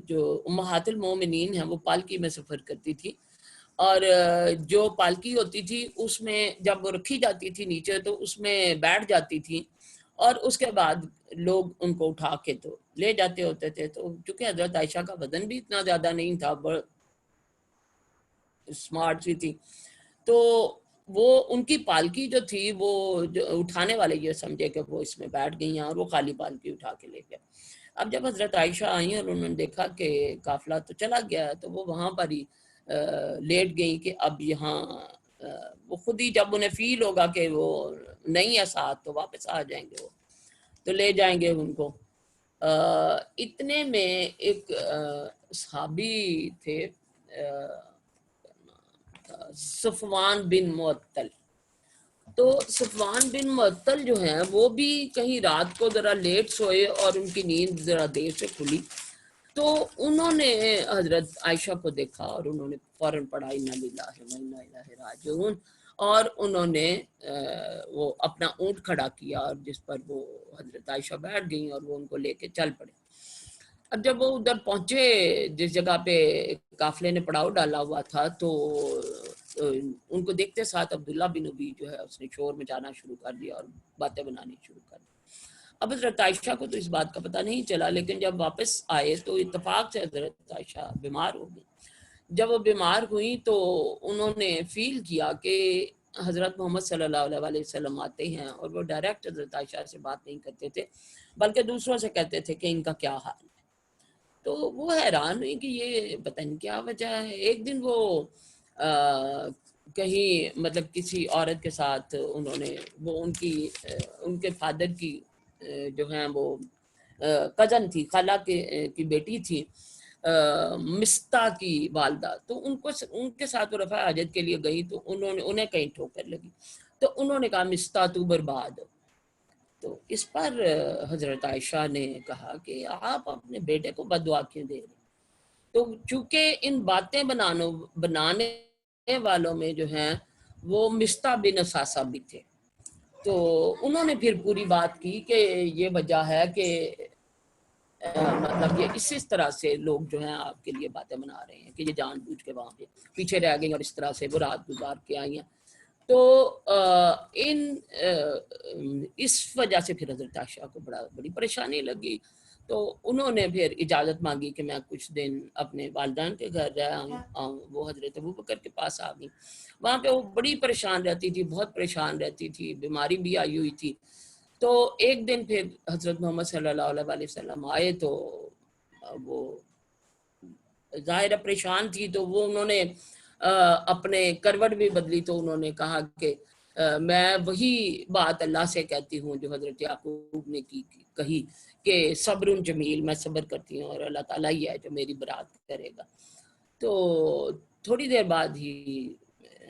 جو امہات المومنین ہیں وہ پالکی میں سفر کرتی تھی اور جو پالکی ہوتی تھی اس میں جب وہ رکھی جاتی تھی نیچے تو اس میں بیٹھ جاتی تھی اور اس کے بعد لوگ ان کو اٹھا کے تو لے جاتے ہوتے تھے. تو چونکہ حضرت عائشہ کا بدن بھی اتنا زیادہ نہیں تھا, اسمارٹ سی تھی, تو وہ ان کی پالکی جو تھی وہ اٹھانے والے یہ سمجھے کہ وہ اس میں بیٹھ گئی ہیں اور وہ خالی پالکی اٹھا کے لے گئے. اب جب حضرت عائشہ آئیں اور انہوں نے دیکھا کہ قافلہ تو چلا گیا ہے تو وہ وہاں پر ہی لیٹ گئی کہ اب یہاں وہ خود ہی جب انہیں فیل ہوگا کہ وہ نہیں ہے ساتھ تو واپس آ جائیں گے, وہ تو لے جائیں گے ان کو. اتنے میں ایک صحابی تھے صفوان بن معطل. تو صفوان بن معطل جو ہیں وہ بھی کہیں رات کو ذرا لیٹ سوئے اور ان کی نیند ذرا دیر سے کھلی, تو انہوں نے حضرت عائشہ کو دیکھا اور انہوں نے فوراً پڑھا انا للہ و انا الیہ راجعون, اور انہوں نے وہ اپنا اونٹ کھڑا کیا اور جس پر وہ حضرت عائشہ بیٹھ گئیں اور وہ ان کو لے کے چل پڑے. اب جب وہ ادھر پہنچے جس جگہ پہ قافلے نے پڑاؤ ڈالا ہوا تھا تو ان کو دیکھتے ساتھ عبداللہ بن ابی جو ہے اس نے شور مچانا شروع کر دیا اور باتیں بنانی شروع کر دی. اب حضرت عائشہ کو تو اس بات کا پتہ نہیں چلا, لیکن جب واپس آئے تو اتفاق سے حضرت عائشہ بیمار ہو گئی. جب وہ بیمار ہوئی تو انہوں نے فیل کیا کہ حضرت محمد صلی اللہ علیہ وسلم آتے ہیں اور وہ ڈائریکٹ حضرت عائشہ سے بات نہیں کرتے تھے بلکہ دوسروں سے کہتے تھے کہ ان کا کیا حال ہے. تو وہ حیران ہوئی کہ یہ پتہ نہیں کیا وجہ ہے. ایک دن وہ کہیں مطلب کسی عورت کے ساتھ انہوں نے وہ ان کے فادر کی جو ہیں وہ کزن تھی, خالہ کی بیٹی تھی, مستہ کی والدہ, تو ان کے ساتھ وہ رفع حاجت کے لیے گئی تو انہیں کہیں ٹھوکر لگی تو انہوں نے کہا مستہ تو برباد ہو. تو اس پر حضرت عائشہ نے کہا کہ آپ اپنے بیٹے کو بد دعا کیوں دے رہے. تو چونکہ ان باتیں بنانے والوں میں جو ہیں وہ مستہ بن اساسہ بھی تھے, تو انہوں نے پھر پوری بات کی کہ یہ وجہ ہے کہ مطلب یہ اس طرح سے لوگ جو ہیں آپ کے لیے باتیں بنا رہے ہیں کہ یہ جان بوجھ کے وہاں پہ پیچھے رہ گئی اور اس طرح سے وہ رات گزار کے آئی ہیں. تو اس وجہ سے پھر حضرت عائشہ کو بڑی پریشانی لگی. تو انہوں نے پھر اجازت مانگی کہ میں کچھ دن اپنے والدین کے گھر رہ آؤں. وہ حضرت ابوبکر کے پاس آ گئی. وہاں پہ وہ بڑی پریشان رہتی تھی, بہت پریشان رہتی تھی, بیماری بھی آئی ہوئی تھی. تو ایک دن پھر حضرت محمد صلی اللہ علیہ وسلم آئے تو وہ ظاہر پریشان تھی, تو وہ انہوں نے اپنے کروٹ بھی بدلی. تو انہوں نے کہا کہ میں وہی بات اللہ سے کہتی ہوں جو حضرت یعقوب نے کہی کہ صبر جمیل, میں صبر کرتی ہوں اور اللہ تعالیٰ ہی ہے جو میری برات کرے گا. تو تھوڑی دیر بعد ہی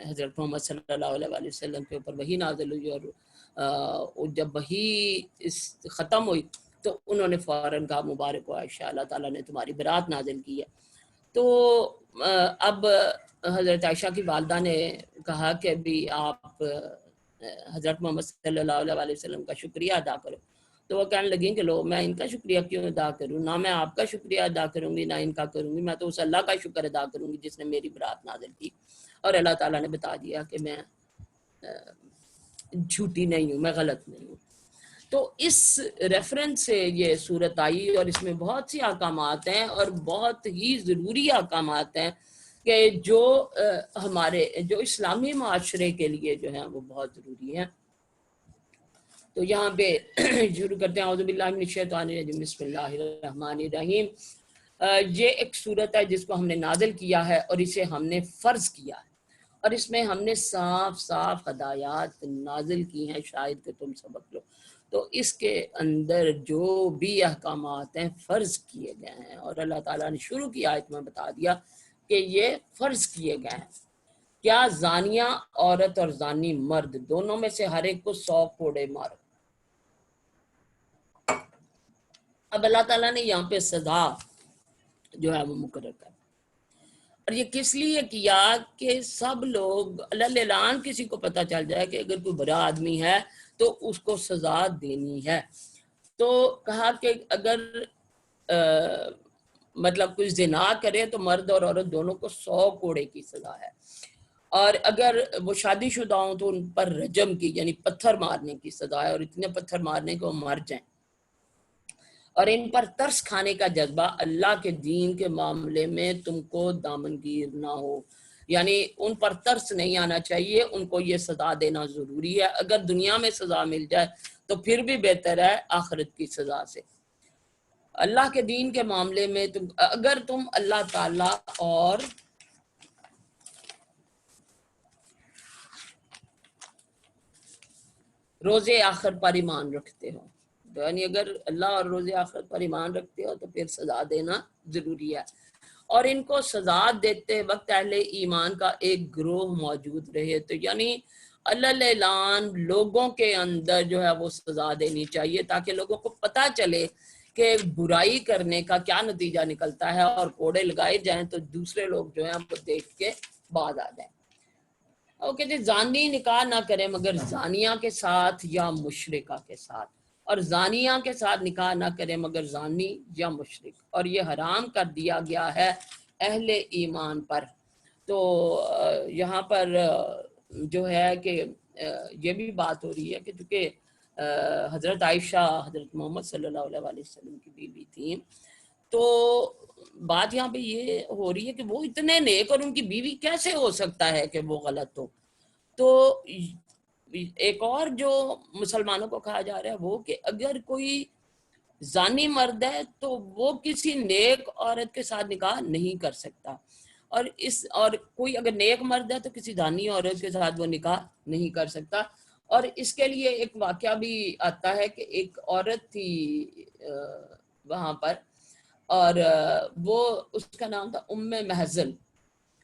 حضرت محمد صلی اللہ علیہ وسلم کے اوپر وحی نازل ہوئی, اور جب وحی ختم ہوئی تو انہوں نے فوراً کہا مبارک ہو عائشہ, اللہ تعالیٰ نے تمہاری برات نازل کی ہے. تو اب حضرت عائشہ کی والدہ نے کہا کہ ابھی آپ حضرت محمد صلی اللہ علیہ وسلم کا شکریہ ادا کرو. تو وہ کہنے لگیں کہ لو میں ان کا شکریہ کیوں ادا کروں, نہ میں آپ کا شکریہ ادا کروں گی نہ ان کا کروں گی, میں تو اس اللہ کا شکر ادا کروں گی جس نے میری برات نازل کی اور اللہ تعالیٰ نے بتا دیا کہ میں جھوٹی نہیں ہوں, میں غلط نہیں ہوں. تو اس ریفرنس سے یہ صورت آئی اور اس میں بہت سی احکامات ہیں اور بہت ہی ضروری احکامات ہیں کہ جو ہمارے جو اسلامی معاشرے کے لیے جو ہیں وہ بہت ضروری ہیں. تو یہاں پہ شروع کرتے ہیں اعوذ باللہ من الشیطان الرجیم بسم اللہ الرحمن الرحیم. یہ ایک صورت ہے جس کو ہم نے نازل کیا ہے اور اسے ہم نے فرض کیا ہے اور اس میں ہم نے صاف صاف ہدایات نازل کی ہیں شاید کہ تم سبق لو. تو اس کے اندر جو بھی احکامات ہیں فرض کیے گئے ہیں اور اللہ تعالیٰ نے شروع کی آیت میں بتا دیا کہ یہ فرض کیے گئے ہیں کیا زانیہ عورت اور زانی مرد دونوں میں سے ہر ایک کو 100 کوڑے مارو۔ اب اللہ تعالیٰ نے یہاں پہ سزا جو ہے وہ مقرر کر، اور یہ کس لیے کیا کہ سب لوگ اعلان کسی کو پتہ چل جائے کہ اگر کوئی برا آدمی ہے تو اس کو سزا دینی ہے۔ تو کہا کہ اگر مطلب کوئی زنا کرے تو مرد اور عورت دونوں کو 100 کوڑے کی سزا ہے، اور اگر وہ شادی شدہ ہوں تو ان پر رجم کی یعنی پتھر مارنے کی سزا ہے، اور اتنے پتھر مارنے کو مر جائیں، اور ان پر ترس کھانے کا جذبہ اللہ کے دین کے معاملے میں تم کو دامنگیر نہ ہو، یعنی ان پر ترس نہیں آنا چاہیے، ان کو یہ سزا دینا ضروری ہے۔ اگر دنیا میں سزا مل جائے تو پھر بھی بہتر ہے آخرت کی سزا سے۔ اللہ کے دین کے معاملے میں اگر تم اللہ تعالیٰ اور روز آخر پر ایمان رکھتے ہو، یعنی اگر اللہ اور روز آخر پر ایمان رکھتے ہو تو پھر سزا دینا ضروری ہے، اور ان کو سزا دیتے وقت اہل ایمان کا ایک گروہ موجود رہے، تو یعنی اعلان لوگوں کے اندر جو ہے وہ سزا دینی چاہیے تاکہ لوگوں کو پتہ چلے کہ برائی کرنے کا کیا نتیجہ نکلتا ہے، اور کوڑے لگائے جائیں تو دوسرے لوگ جو ہیں وہ دیکھ کے بعد آ جائیں۔ اوکے جی، زانی نکاح نہ کرے مگر زانیہ کے ساتھ یا مشرکہ کے ساتھ، اور زانیہ کے ساتھ نکاح نہ کرے مگر زانی یا مشرک، اور یہ حرام کر دیا گیا ہے اہل ایمان پر۔ تو یہاں پر جو ہے کہ یہ بھی بات ہو رہی ہے کہ چونکہ حضرت عائشہ حضرت محمد صلی اللہ علیہ وسلم کی بیوی تھیں، تو بات یہاں پہ یہ ہو رہی ہے کہ وہ اتنے نیک اور ان کی بیوی کیسے ہو سکتا ہے کہ وہ غلط ہو۔ تو ایک اور جو مسلمانوں کو کہا جا رہا ہے وہ کہ اگر کوئی زانی مرد ہے تو وہ کسی نیک عورت کے ساتھ نکاح نہیں کر سکتا، اور کوئی اگر نیک مرد ہے تو کسی زانی عورت کے ساتھ وہ نکاح نہیں کر سکتا۔ اور اس کے لیے ایک واقعہ بھی آتا ہے کہ ایک عورت تھی وہاں پر، اور وہ اس کا نام تھا ام محزن،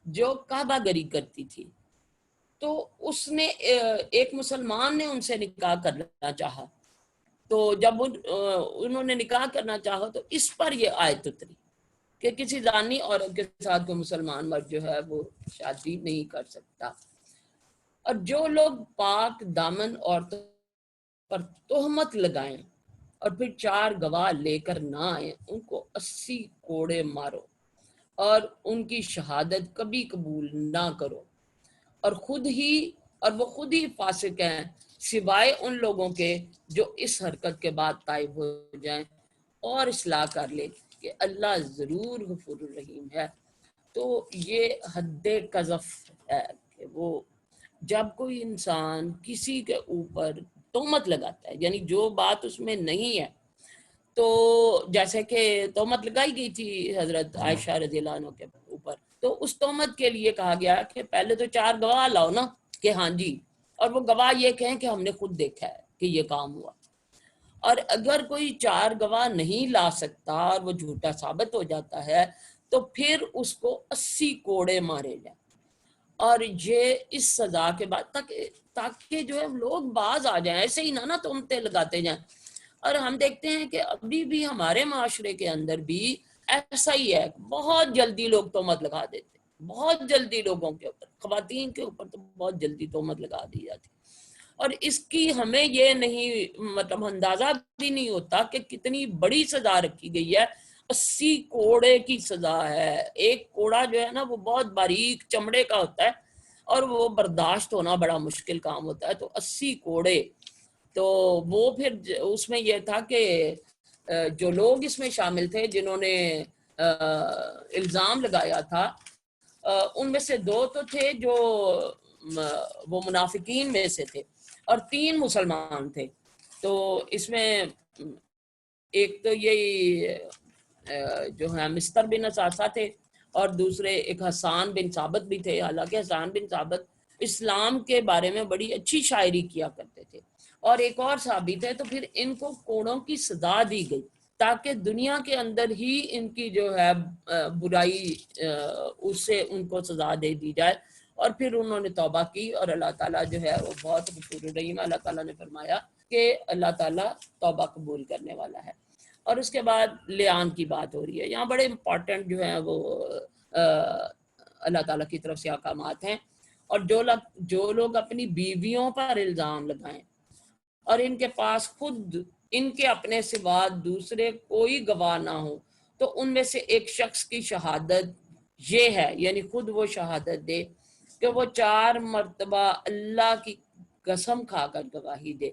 جو کعبہ گری کرتی تھی۔ تو اس نے ایک مسلمان نے ان سے نکاح کرنا چاہا، تو جب انہوں نے نکاح کرنا چاہا تو اس پر یہ آیت اتری کہ کسی زانی عورت کے ساتھ کوئی مسلمان مرد جو ہے وہ شادی نہیں کر سکتا۔ اور جو لوگ پاک دامن عورتوں پر تہمت لگائیں اور پھر 4 گواہ لے کر نہ آئیں، ان کو 80 کوڑے مارو اور ان کی شہادت کبھی قبول نہ کرو، اور وہ خود ہی فاسق ہیں سوائے ان لوگوں کے جو اس حرکت کے بعد تائب ہو جائیں اور اصلاح کر لیں کہ اللہ ضرور غفور الرحیم ہے۔ تو یہ حد قذف ہے کہ وہ جب کوئی انسان کسی کے اوپر تہمت لگاتا ہے، یعنی جو بات اس میں نہیں ہے، تو جیسے کہ تہمت لگائی گئی تھی حضرت عائشہ رضی اللہ عنہ کے اوپر، تو اس تہمت کے لیے کہا گیا کہ پہلے تو 4 گواہ لاؤ نا کہ ہاں جی، اور وہ گواہ یہ کہیں کہ ہم نے خود دیکھا ہے کہ یہ کام ہوا۔ اور اگر کوئی 4 گواہ نہیں لا سکتا اور وہ جھوٹا ثابت ہو جاتا ہے تو پھر اس کو 80 کوڑے مارے جائیں، اور یہ اس سزا کے بعد تاکہ جو ہے لوگ باز آ جائیں، ایسے ہی نہ تہمتیں لگاتے جائیں۔ اور ہم دیکھتے ہیں کہ ابھی بھی ہمارے معاشرے کے اندر بھی ایسا ہی ہے، بہت جلدی لوگ تہمت لگا دیتے، بہت جلدی لوگوں کے اوپر، خواتین کے اوپر تو بہت جلدی تہمت لگا دی جاتی، اور اس کی ہمیں یہ نہیں مطلب اندازہ بھی نہیں ہوتا کہ کتنی بڑی سزا رکھی گئی ہے۔ 80 کوڑے کی سزا ہے۔ ایک کوڑا جو ہے نا وہ بہت باریک چمڑے کا ہوتا ہے اور وہ برداشت ہونا بڑا مشکل کام ہوتا ہے، تو 80 کوڑے۔ تو وہ پھر اس میں یہ تھا کہ جو لوگ اس میں شامل تھے جنہوں نے الزام لگایا تھا، ان میں سے 2 تو تھے جو وہ منافقین میں سے تھے، اور 3 مسلمان تھے۔ تو اس میں ایک تو یہی جو ہے مستر بن اساسہ تھے، اور دوسرے ایک حسان بن ثابت بھی تھے۔ حالانکہ حسان بن ثابت اسلام کے بارے میں بڑی اچھی شاعری کیا کرتے تھے، اور ایک اور صحابی تھے۔ تو پھر ان کو کوڑوں کی سزا دی گئی تاکہ دنیا کے اندر ہی ان کی جو ہے برائی اس سے ان کو سزا دے دی جائے، اور پھر انہوں نے توبہ کی اور اللہ تعالیٰ جو ہے وہ بہت غفور الرحیم، اللہ تعالیٰ نے فرمایا کہ اللہ تعالیٰ توبہ قبول کرنے والا ہے۔ اور اس کے بعد لیان کی بات ہو رہی ہے، یہاں بڑے امپورٹنٹ جو ہیں وہ اللہ تعالیٰ کی طرف سے احکامات ہیں۔ اور جو لوگ اپنی بیویوں پر الزام لگائیں اور ان کے پاس خود ان کے اپنے سوا دوسرے کوئی گواہ نہ ہو، تو ان میں سے ایک شخص کی شہادت یہ ہے، یعنی خود وہ شہادت دے کہ وہ 4 مرتبہ اللہ کی قسم کھا کر گواہی دے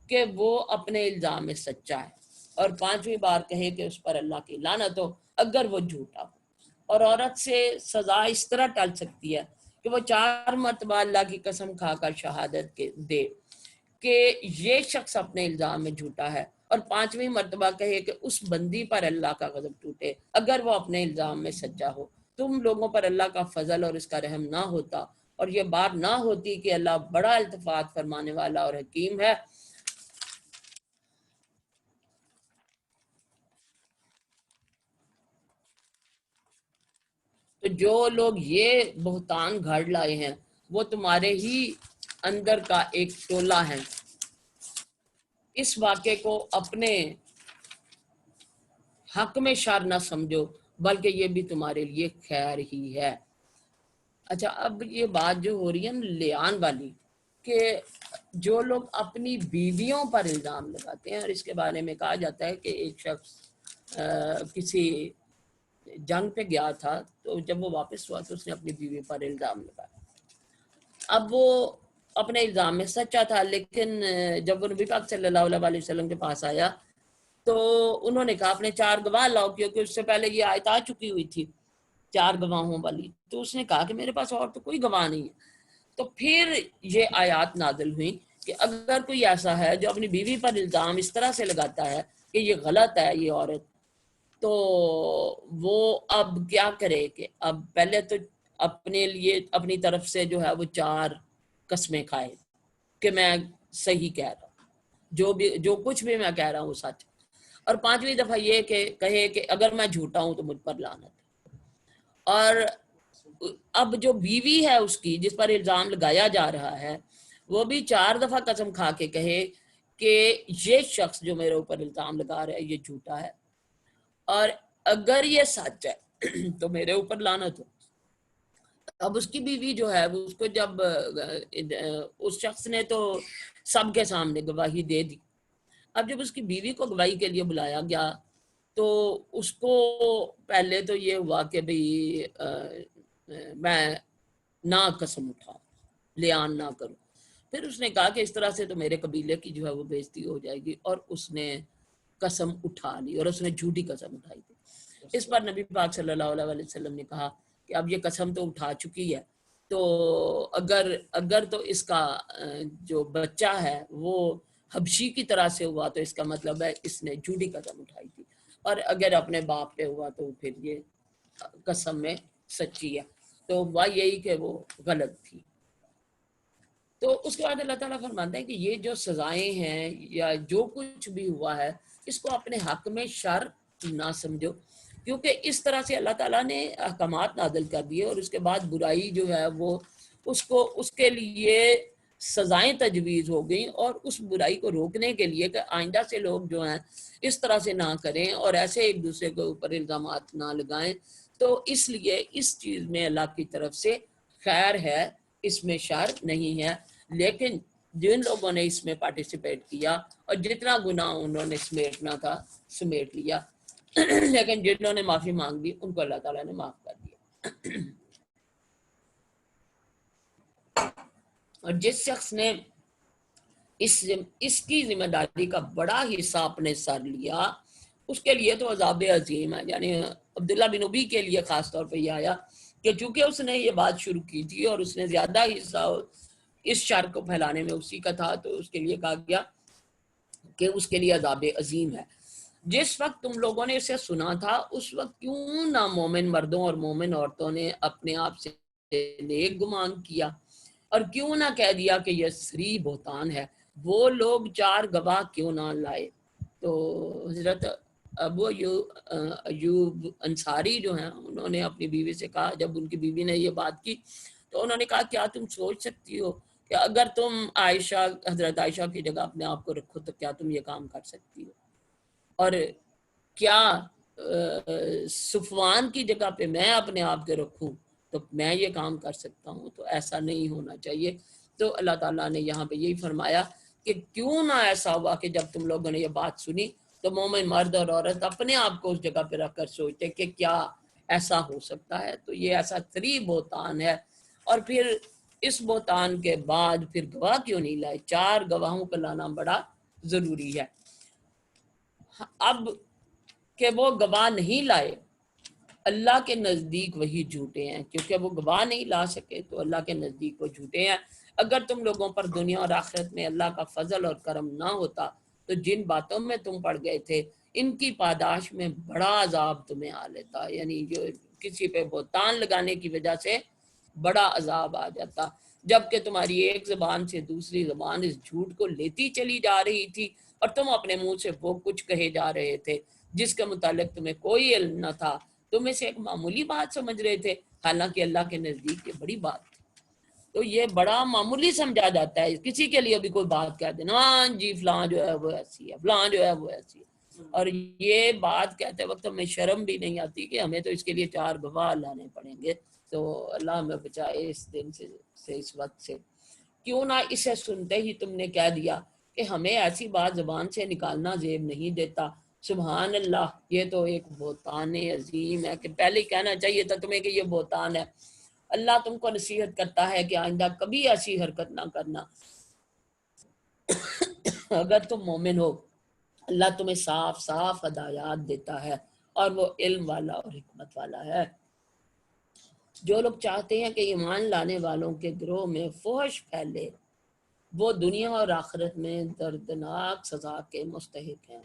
کہ وہ اپنے الزام میں سچا ہے، اور 5ویں بار کہے کہ اس پر اللہ کی لعنت ہو اگر وہ جھوٹا ہو۔ اور عورت سے سزا اس طرح ٹل سکتی ہے کہ وہ 4 مرتبہ اللہ کی قسم کھا کر شہادت دے کہ یہ شخص اپنے الزام میں جھوٹا ہے، اور 5ویں مرتبہ کہے کہ اس بندی پر اللہ کا غضب ٹوٹے اگر وہ اپنے الزام میں سچا ہو۔ تم لوگوں پر اللہ کا فضل اور اس کا رحم نہ ہوتا، اور یہ بات نہ ہوتی کہ اللہ بڑا التفات فرمانے والا اور حکیم ہے۔ تو جو لوگ یہ بہتان گھڑ لائے ہیں وہ تمہارے ہی اندر کا ایک ٹولہ ہے، اس واقعے کو اپنے حق میں شر نہ سمجھو بلکہ یہ بھی تمہارے لیے خیر ہی ہے۔ اچھا، اب یہ بات جو ہو رہی ہے لیان والی، کہ جو لوگ اپنی بیویوں پر الزام لگاتے ہیں، اور اس کے بارے میں کہا جاتا ہے کہ ایک شخص کسی جنگ پہ گیا تھا، تو جب وہ واپس ہوا تو اس نے اپنی بیوی پر الزام لگایا۔ اب وہ اپنے الزام میں سچا تھا، لیکن جب وہ نبی پاک صلی اللہ علیہ وسلم کے پاس آیا تو انہوں نے کہا اپنے 4 گواہ لاؤ، کیونکہ اس سے پہلے یہ آیت آ چکی ہوئی تھی 4 گواہوں والی۔ تو اس نے کہا کہ میرے پاس اور تو کوئی گواہ نہیں ہے۔ تو پھر یہ آیات نازل ہوئی کہ اگر کوئی ایسا ہے جو اپنی بیوی پر الزام اس طرح سے لگاتا ہے کہ یہ غلط ہے یہ عورت، تو وہ اب کیا کرے کہ اب پہلے تو اپنے لیے اپنی طرف سے جو ہے وہ 4 قسمیں کھائے کہ میں صحیح کہہ رہا ہوں، جو کچھ بھی میں کہہ رہا ہوں وہ سچ، اور 5ویں دفعہ یہ کہ کہے کہ اگر میں جھوٹا ہوں تو مجھ پر لعنت۔ اور اب جو بیوی ہے اس کی جس پر الزام لگایا جا رہا ہے، وہ بھی 4 دفعہ قسم کھا کے کہے کہ یہ شخص جو میرے اوپر الزام لگا رہا ہے یہ جھوٹا ہے، اور اگر یہ سچ ہے تو میرے اوپر لعنت ہو۔ اب اس کی بیوی جو ہے اس کو جب اس شخص نے تو سب کے سامنے گواہی دے دی، اب جب اس کی بیوی کو گواہی کے لیے بلایا گیا تو اس کو پہلے تو یہ ہوا کہ بھئی میں نہ قسم اٹھاؤں، لیان نہ کروں۔ پھر اس نے کہا کہ اس طرح سے تو میرے قبیلے کی جو ہے وہ بےزتی ہو جائے گی، اور اس نے قسم اٹھا لی، اور اس نے جھوٹی قسم اٹھائی تھی۔ اس پر نبی پاک صلی اللہ علیہ وسلم نے کہا کہ اب یہ قسم تو اٹھا چکی ہے، تو اگر تو اس کا جو بچہ ہے وہ حبشی کی طرح سے ہوا تو اس کا مطلب ہے اس نے جھوٹی قسم اٹھائی تھی، اور اگر اپنے باپ پہ ہوا تو پھر یہ قسم میں سچی ہے، تو ہوا یہی کہ وہ غلط تھی۔ تو اس کے بعد اللہ تعالیٰ فرماتا ہے کہ یہ جو سزائیں ہیں یا جو کچھ بھی ہوا ہے اس کو اپنے حق میں شر نہ سمجھو، کیونکہ اس طرح سے اللہ تعالیٰ نے احکامات نازل کر دیے، اور اس کے بعد برائی جو ہے وہ اس کے لیے سزائیں تجویز ہو گئیں، اور اس برائی کو روکنے کے لیے کہ آئندہ سے لوگ جو ہیں اس طرح سے نہ کریں اور ایسے ایک دوسرے کے اوپر الزامات نہ لگائیں، تو اس لیے اس چیز میں اللہ کی طرف سے خیر ہے، اس میں شر نہیں ہے۔ لیکن جن لوگوں نے اس میں پارٹیسپیٹ کیا اور جتنا گناہ انہوں نے سمیٹنا تھا سمیٹ لیا، لیکن جنہوں نے معافی مانگ لی ان کو اللہ تعالیٰ نے معاف کر دیا۔ اور جس شخص نے اس کی ذمہ داری کا بڑا حصہ اپنے سر لیا اس کے لیے تو عذاب عظیم ہے۔ یعنی عبداللہ بن ابی کے لیے خاص طور پہ یہ آیا کہ چونکہ اس نے یہ بات شروع کی تھی اور اس نے زیادہ حصہ اس شر کو پھیلانے میں اسی کا تھا، تو اس کے لیے کہا گیا کہ اس کے لیے عذاب عظیم ہے۔ جس وقت تم لوگوں نے اسے سنا تھا اس وقت کیوں نہ مومن مردوں اور مومن عورتوں نے اپنے آپ سے نیک گمان کیا، اور کیوں نہ کہہ دیا کہ یہ صریح بہتان ہے، وہ لوگ 4 گواہ کیوں نہ لائے۔ تو حضرت ابو ایوب انصاری جو ہیں انہوں نے اپنی بیوی سے کہا، جب ان کی بیوی نے یہ بات کی تو انہوں نے کہا کیا تم سوچ سکتی ہو کہ اگر تم عائشہ حضرت عائشہ کی جگہ اپنے آپ کو رکھو تو کیا تم یہ کام کر سکتی ہو؟ اور کیا صفوان کی جگہ پہ میں اپنے آپ کے رکھوں تو میں یہ کام کر سکتا ہوں؟ تو ایسا نہیں ہونا چاہیے۔ تو اللہ تعالیٰ نے یہاں پہ یہی فرمایا کہ کیوں نہ ایسا ہوا کہ جب تم لوگوں نے یہ بات سنی تو مومن مرد اور عورت اپنے آپ کو اس جگہ پہ رکھ کر سوچتے کہ کیا ایسا ہو سکتا ہے۔ تو یہ ایسا 3 بہتان ہے۔ اور پھر اس بہتان کے بعد پھر گواہ کیوں نہیں لائے؟ 4 گواہوں کو لانا بڑا ضروری ہے۔ اب کہ وہ گواہ نہیں لائے، اللہ کے نزدیک وہی جھوٹے ہیں، کیونکہ وہ گواہ نہیں لا سکے تو اللہ کے نزدیک وہ جھوٹے ہیں۔ اگر تم لوگوں پر دنیا اور آخرت میں اللہ کا فضل اور کرم نہ ہوتا تو جن باتوں میں تم پڑ گئے تھے ان کی پاداش میں بڑا عذاب تمہیں آ لیتا، یعنی جو کسی پہ بہتان لگانے کی وجہ سے بڑا عذاب آ جاتا، جبکہ تمہاری ایک زبان سے دوسری زبان اس جھوٹ کو لیتی چلی جا رہی تھی اور تم اپنے منہ سے وہ کچھ کہے جا رہے تھے جس کے متعلق تمہیں کوئی علم نہ تھا، تم اسے ایک معمولی بات سمجھ رہے تھے، حالانکہ اللہ کے نزدیک یہ بڑی بات تھی۔ تو یہ بڑا معمولی سمجھا جاتا ہے، کسی کے لیے بھی کوئی بات کہہ دینا، ہاں جی فلاں جو ہے وہ ایسی ہے، فلاں جو ہے وہ ایسی ہے، اور یہ بات کہتے وقت ہمیں شرم بھی نہیں آتی کہ ہمیں تو اس کے لیے 4 گواہ لانے پڑیں گے۔ تو اللہ ہمیں بچائے اس دن سے، اس وقت سے۔ کیوں نہ اسے سنتے ہی تم نے کہہ دیا کہ ہمیں ایسی بات زبان سے نکالنا زیب نہیں دیتا۔ سبحان اللہ، یہ تو ایک بہتان عظیم ہے کہ پہلے ہی کہنا چاہیے تھا تمہیں کہ یہ بہتان ہے۔ اللہ تم کو نصیحت کرتا ہے کہ آئندہ کبھی ایسی حرکت نہ کرنا۔ اگر تم مومن ہو اللہ تمہیں صاف صاف ہدایات دیتا ہے اور وہ علم والا اور حکمت والا ہے۔ جو لوگ چاہتے ہیں کہ ایمان لانے والوں کے گروہ میں فحش پھیلے وہ دنیا اور آخرت میں دردناک سزا کے مستحق ہیں۔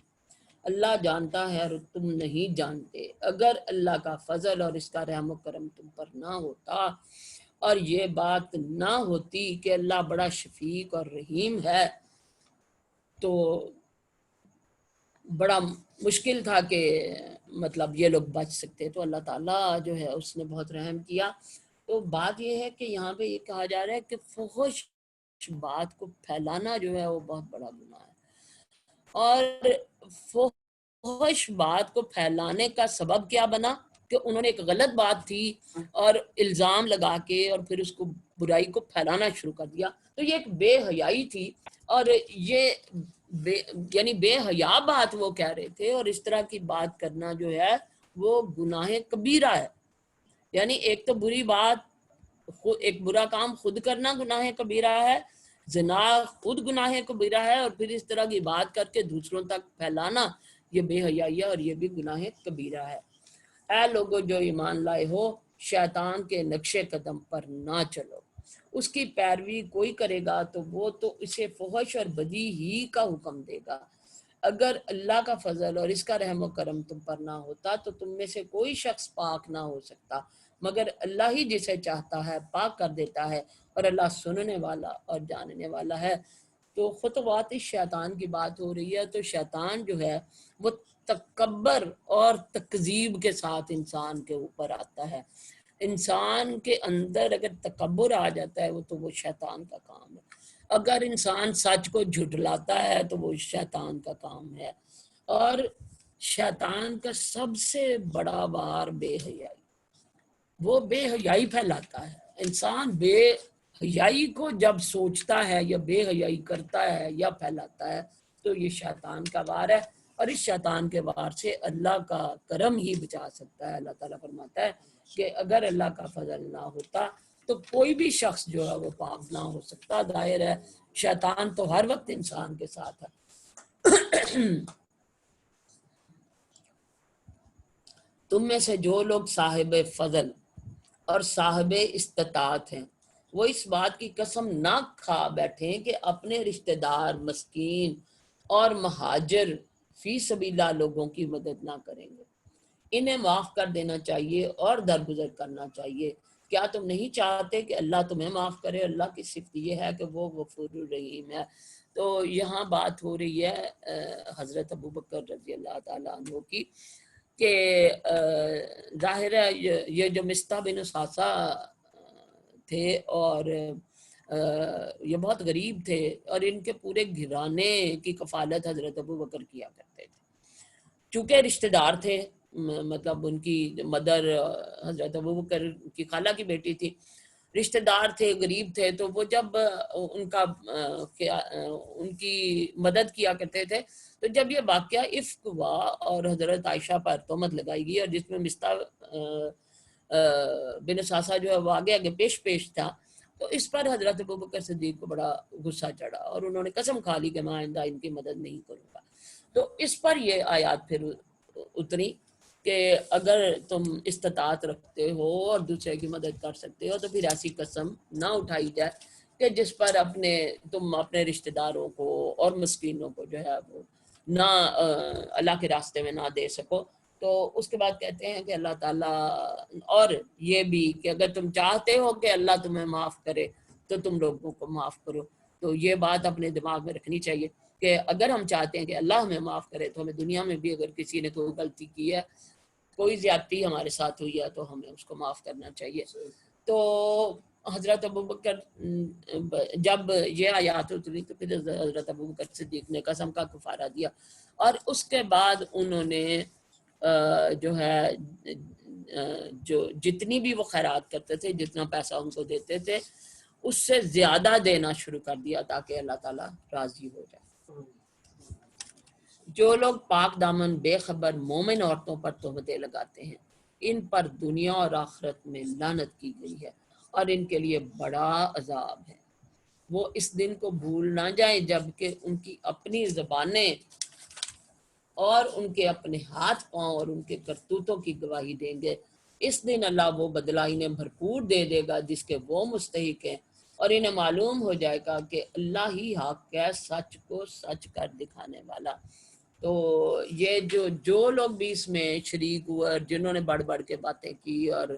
اللہ جانتا ہے اور تم نہیں جانتے۔ اگر اللہ کا فضل اور اس کا رحم و کرم تم پر نہ ہوتا اور یہ بات نہ ہوتی کہ اللہ بڑا شفیق اور رحیم ہے تو بڑا مشکل تھا کہ مطلب یہ لوگ بچ سکتے۔ تو اللہ تعالیٰ جو ہے اس نے بہت رحم کیا۔ تو بات یہ ہے کہ یہاں پہ یہ کہا جا رہا ہے کہ فحش بات کو پھیلانا جو ہے وہ بہت بڑا گناہ ہے، اور فحش بات کو پھیلانے کا سبب کیا بنا کہ انہوں نے ایک غلط بات تھی اور الزام لگا کے اور پھر اس کو برائی کو پھیلانا شروع کر دیا۔ تو یہ ایک بے حیائی تھی، اور یہ یعنی بے حیا بات وہ کہہ رہے تھے، اور اس طرح کی بات کرنا جو ہے وہ گناہ کبیرہ ہے۔ یعنی ایک تو بری بات، ایک برا کام خود کرنا گناہ کبیرہ ہے، زنا خود گناہ کبیرہ ہے، اور پھر اس طرح کی بات کر کے دوسروں تک پھیلانا یہ بے حیائی ہے اور یہ بھی گناہ کبیرہ ہے۔ اے لوگو جو ایمان لائے ہو شیطان کے نقش قدم پر نہ چلو، اس کی پیروی کوئی کرے گا تو وہ تو اسے فحش اور بدی ہی کا حکم دے گا۔ اگر اللہ کا فضل اور اس کا رحم و کرم تم پر نہ ہوتا تو تم میں سے کوئی شخص پاک نہ ہو سکتا، مگر اللہ ہی جسے چاہتا ہے پاک کر دیتا ہے، اور اللہ سننے والا اور جاننے والا ہے۔ تو خطوات شیطان کی بات ہو رہی ہے۔ تو شیطان جو ہے وہ تکبر اور تکذیب کے ساتھ انسان کے اوپر آتا ہے۔ انسان کے اندر اگر تکبر آ جاتا ہے تو وہ شیطان کا کام ہے۔ اگر انسان سچ کو جھٹلاتا ہے تو وہ شیطان کا کام ہے، اور شیطان کا سب سے بڑا وار بے حیائی، وہ بے حیائی پھیلاتا ہے۔ انسان بے حیائی کو جب سوچتا ہے یا بے حیائی کرتا ہے یا پھیلاتا ہے تو یہ شیطان کا وار ہے، اور اس شیطان کے وار سے اللہ کا کرم ہی بچا سکتا ہے۔ اللہ تعالیٰ فرماتا ہے کہ اگر اللہ کا فضل نہ ہوتا تو کوئی بھی شخص جو ہے وہ پاک نہ ہو سکتا۔ ظاہر ہے شیطان تو ہر وقت انسان کے ساتھ ہے۔ تم میں سے جو لوگ صاحب فضل اور صاحب استطاعت ہیں وہ اس بات کی قسم نہ کھا بیٹھیں کہ اپنے رشتہ دار، مسکین اور مہاجر فی سبیل اللہ لوگوں کی مدد نہ کریں گے۔ انہیں معاف کر دینا چاہیے اور درگزر کرنا چاہیے۔ کیا تم نہیں چاہتے کہ اللہ تمہیں معاف کرے؟ اللہ کی صفت یہ ہے کہ وہ غفور الرحیم ہے۔ تو یہاں بات ہو رہی ہے حضرت ابوبکر رضی اللہ تعالیٰ عنہ کی، کہ ظاہر ہے یہ جو مصطح بن اساسہ تھے اور یہ بہت غریب تھے، اور ان کے پورے گھرانے کی کفالت حضرت ابو بکر کیا کرتے تھے، چونکہ رشتہ دار تھے، مطلب ان کی مدر حضرت ابو بکر کی خالہ کی بیٹی تھی، رشتہ دار تھے، غریب تھے، تو وہ جب ان کی مدد کیا کرتے تھے، تو جب یہ واقعہ افک ہوا اور حضرت عائشہ پر تہمت لگائی گئی، اور جس میں مستح بن ساسا جو ہے وہ آگے آگے پیش تھا، تو اس پر حضرت ابوبکر صدیق کو بڑا غصہ چڑھا اور انہوں نے قسم کھا لی کہ میں آئندہ ان کی مدد نہیں کروں گا۔ تو اس پر یہ آیات پھر اتری کہ اگر تم استطاعت رکھتے ہو اور دوسرے کی مدد کر سکتے ہو تو پھر ایسی قسم نہ اٹھائی جائے کہ جس پر تم اپنے رشتہ داروں کو اور مسکینوں کو جو ہے وہ نہ اللہ کے راستے میں نہ دے سکو۔ تو اس کے بعد کہتے ہیں کہ اللہ تعالیٰ، اور یہ بھی کہ اگر تم چاہتے ہو کہ اللہ تمہیں معاف کرے تو تم لوگوں کو معاف کرو۔ تو یہ بات اپنے دماغ میں رکھنی چاہیے کہ اگر ہم چاہتے ہیں کہ اللہ ہمیں معاف کرے تو ہمیں دنیا میں بھی اگر کسی نے کوئی غلطی کی ہے، کوئی زیادتی ہمارے ساتھ ہوئی ہے، تو ہمیں اس کو معاف کرنا چاہیے۔ تو حضرت ابوبکر جب یہ آیات اتری تو پھر حضرت ابوبکر صدیق نے قسم کا کفارہ دیا، اور اس کے بعد انہوں نے جو ہے جو جتنی بھی وہ خیرات کرتے تھے، جتنا پیسہ ان کو دیتے تھے، اس سے زیادہ دینا شروع کر دیا تاکہ اللہ تعالیٰ راضی ہو جائے۔ جو لوگ پاک دامن بے خبر مومن عورتوں پر تہمتیں لگاتے ہیں، ان پر دنیا اور آخرت میں لعنت کی گئی ہے اور ان کے لیے بڑا عذاب ہے۔ وہ اس دن کو بھول نہ جائیں جب کہ ان کی اپنی زبانیں اور ان کے اپنے ہاتھ پاؤں اور ان کے کرتوتوں کی گواہی دیں گے۔ اس دن اللہ وہ بدلہ انہیں بھرپور دے دے گا جس کے وہ مستحق ہیں، اور انہیں معلوم ہو جائے گا کہ اللہ ہی حق ہے، سچ کو سچ کر دکھانے والا۔ تو یہ جو لوگ بھی اس میں شریک ہوئے اور جنہوں نے بڑھ بڑھ کے باتیں کی اور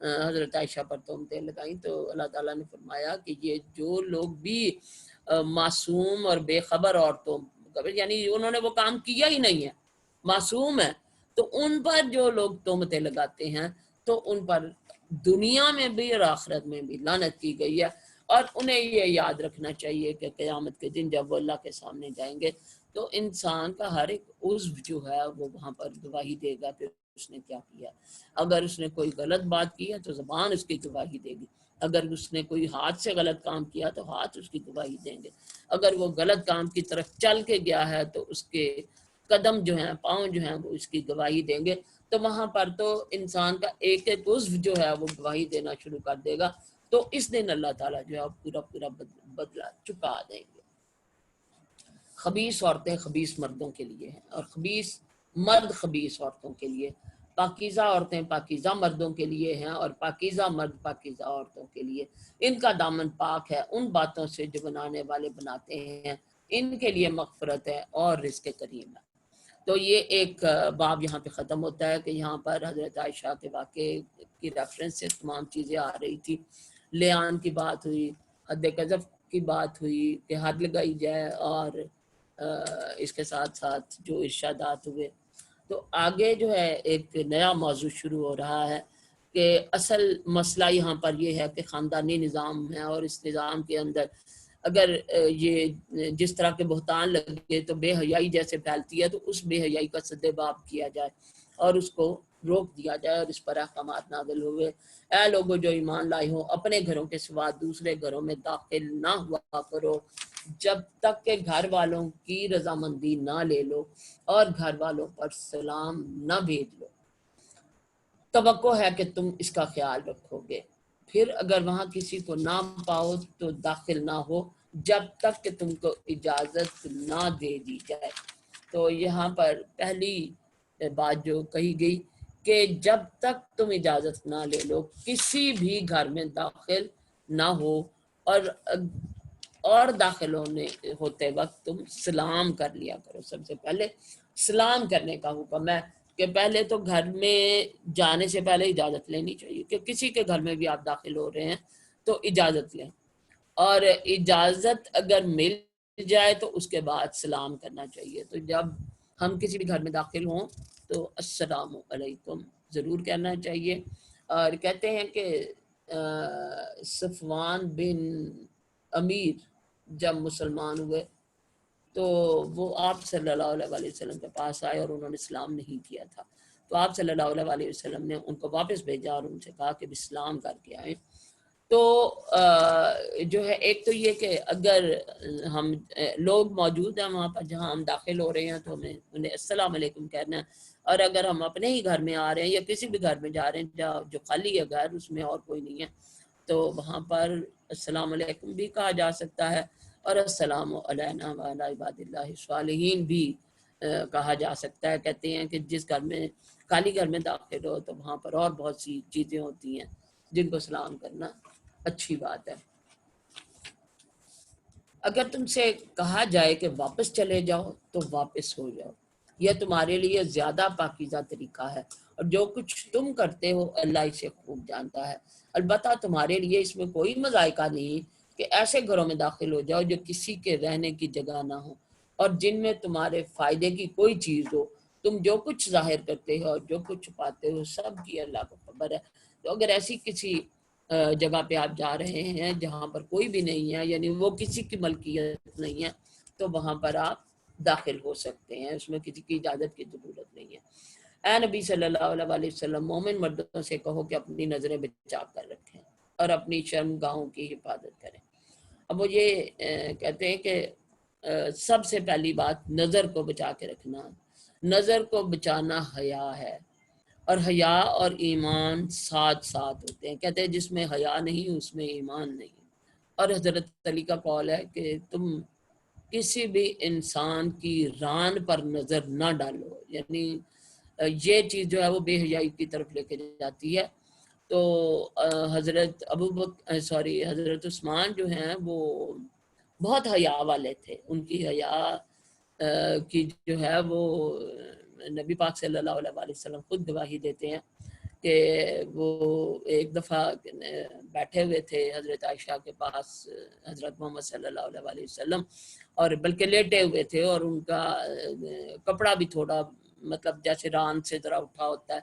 حضرت عائشہ پر تہمتیں لگائیں، تو اللہ تعالیٰ نے فرمایا کہ یہ جو لوگ بھی معصوم اور بے خبر عورتوں، یعنی انہوں نے وہ کام کیا ہی نہیں ہے، معصوم ہے، تو ان پر جو لوگ تہمتیں لگاتے ہیں تو ان پر دنیا میں بھی اور آخرت میں بھی لعنت کی گئی ہے۔ اور انہیں یہ یاد رکھنا چاہیے کہ قیامت کے دن جب وہ اللہ کے سامنے جائیں گے تو انسان کا ہر ایک عضو جو ہے وہ وہاں پر گواہی دے گا کہ اس نے کیا کیا۔ اگر اس نے کوئی غلط بات کی ہے تو زبان اس کی گواہی دے گی، اگر اس نے کوئی ہاتھ سے غلط کام کیا تو ہاتھ اس کی گواہی دیں گے، اگر وہ غلط کام کی طرف چل کے گیا ہے تو اس کے قدم جو ہیں، پاؤں جو ہیں، وہ اس کی گواہی دیں گے۔ تو وہاں پر تو انسان کا ایک ایک عضو جو ہے وہ گواہی دینا شروع کر دے گا۔ تو اس دن اللہ تعالیٰ جو ہے پورا بدلہ چکا دیں گے۔ خبیث عورتیں خبیث مردوں کے لیے ہیں اور خبیث مرد خبیث عورتوں کے لیے، پاکیزہ عورتیں پاکیزہ مردوں کے لیے ہیں اور پاکیزہ مرد پاکیزہ عورتوں کے لیے۔ ان کا دامن پاک ہے ان باتوں سے جو بنانے والے بناتے ہیں، ان کے لیے مغفرت ہے اور رزق کریم ہے۔ تو یہ ایک باب یہاں پہ ختم ہوتا ہے کہ یہاں پر حضرت عائشہ کے واقعے کی ریفرنس سے تمام چیزیں آ رہی تھی۔ لیان کی بات ہوئی، حد قذف کی بات ہوئی کہ حد لگائی جائے، اور اس کے ساتھ ساتھ جو ارشادات ہوئے۔ تو آگے جو ہے ایک نیا موضوع شروع ہو رہا ہے کہ اصل مسئلہ یہاں پر یہ ہے کہ خاندانی نظام ہے، اور اس نظام کے اندر اگر یہ جس طرح کے بہتان لگے تو بے حیائی جیسے پھیلتی ہے، تو اس بے حیائی کا سدباب کیا جائے اور اس کو روک دیا جائے اور اس پر احکامات نازل ہوئے۔ اے لوگوں جو ایمان لائے ہو، اپنے گھروں کے سوا دوسرے گھروں میں داخل نہ ہوا کرو جب تک کہ گھر والوں کی رضامندی نہ لے لو اور گھر والوں پر سلام نہ بھیج لو۔ توقع ہے کہ تم اس کا خیال رکھو گے۔ پھر اگر وہاں کسی کو نہ پاؤ تو داخل نہ ہو جب تک کہ تم کو اجازت نہ دے دی جائے۔ تو یہاں پر پہلی بات جو کہی گئی کہ جب تک تم اجازت نہ لے لو کسی بھی گھر میں داخل نہ ہو، اور داخل ہوتے وقت تم سلام کر لیا کرو۔ سب سے پہلے سلام کرنے کا حکم ہے کہ پہلے تو گھر میں جانے سے پہلے اجازت لینی چاہیے کہ کسی کے گھر میں بھی آپ داخل ہو رہے ہیں تو اجازت لیں، اور اجازت اگر مل جائے تو اس کے بعد سلام کرنا چاہیے۔ تو جب ہم کسی بھی گھر میں داخل ہوں تو السلام علیکم ضرور کہنا چاہیے۔ اور کہتے ہیں کہ صفوان بن امیر جب مسلمان ہوئے تو وہ آپ صلی اللہ علیہ وسلم کے پاس آئے اور انہوں نے اسلام نہیں کیا تھا، تو آپ صلی اللہ علیہ وسلم نے ان کو واپس بھیجا اور ان سے کہا کہ اسلام کر کے آئیں۔ تو جو ہے ایک تو یہ کہ اگر ہم لوگ موجود ہیں وہاں پر جہاں ہم داخل ہو رہے ہیں تو ہمیں انہیں السلام علیکم کہنا ہے، اور اگر ہم اپنے ہی گھر میں آ رہے ہیں یا کسی بھی گھر میں جا رہے ہیں جو خالی ہے گھر، اس میں اور کوئی نہیں ہے، تو وہاں پر السلام علیکم بھی کہا جا سکتا ہے، اور السلام علینا وعلی عباد اللہ الصالحین بھی کہا جا سکتا ہے۔ کہتے ہیں کہ جس گھر میں خالی گھر میں داخل ہو تو وہاں پر اور بہت سی چیزیں ہوتی ہیں جن کو سلام کرنا اچھی بات ہے۔ اگر تم سے کہا جائے کہ واپس چلے جاؤ تو واپس ہو جاؤ، یہ تمہارے لیے زیادہ پاکیزہ طریقہ ہے، اور جو کچھ تم کرتے ہو اللہ اسے خوب جانتا ہے۔ البتہ تمہارے لیے اس میں کوئی مذائقہ نہیں کہ ایسے گھروں میں داخل ہو جاؤ جو کسی کے رہنے کی جگہ نہ ہو اور جن میں تمہارے فائدے کی کوئی چیز ہو۔ تم جو کچھ ظاہر کرتے ہو اور جو کچھ چھپاتے ہو سب کی اللہ کو خبر ہے۔ تو اگر ایسی کسی جگہ پہ آپ جا رہے ہیں جہاں پر کوئی بھی نہیں ہے، یعنی وہ کسی کی ملکیت نہیں ہے، تو وہاں پر آپ داخل ہو سکتے ہیں، اس میں کسی کی اجازت کی ضرورت نہیں ہے۔ اے نبی صلی اللہ علیہ وسلم، مومن مردوں سے کہو کہ اپنی نظریں بچا کر رکھیں اور اپنی شرمگاہوں کی حفاظت کریں۔ اب وہ یہ کہتے ہیں کہ سب سے پہلی بات نظر کو بچا کے رکھنا، نظر کو بچانا حیا ہے، اور حیا اور ایمان ساتھ ساتھ ہوتے ہیں۔ کہتے ہیں جس میں حیا نہیں اس میں ایمان نہیں۔ اور حضرت علی کا قول ہے کہ تم کسی بھی انسان کی ران پر نظر نہ ڈالو، یعنی یہ چیز جو ہے وہ بے حیائی کی طرف لے کے جاتی ہے۔ تو حضرت حضرت عثمان جو ہیں وہ بہت حیا والے تھے، ان کی حیا کی جو ہے وہ نبی پاک صلی اللہ علیہ وسلم خود گواہی دیتے ہیں کہ وہ ایک دفعہ بیٹھے ہوئے تھے حضرت عائشہ کے پاس حضرت محمد صلی اللہ علیہ وسلم، اور بلکہ لیٹے ہوئے تھے، اور ان کا کپڑا بھی تھوڑا مطلب جیسے ران سے ذرا اٹھا ہوتا ہے۔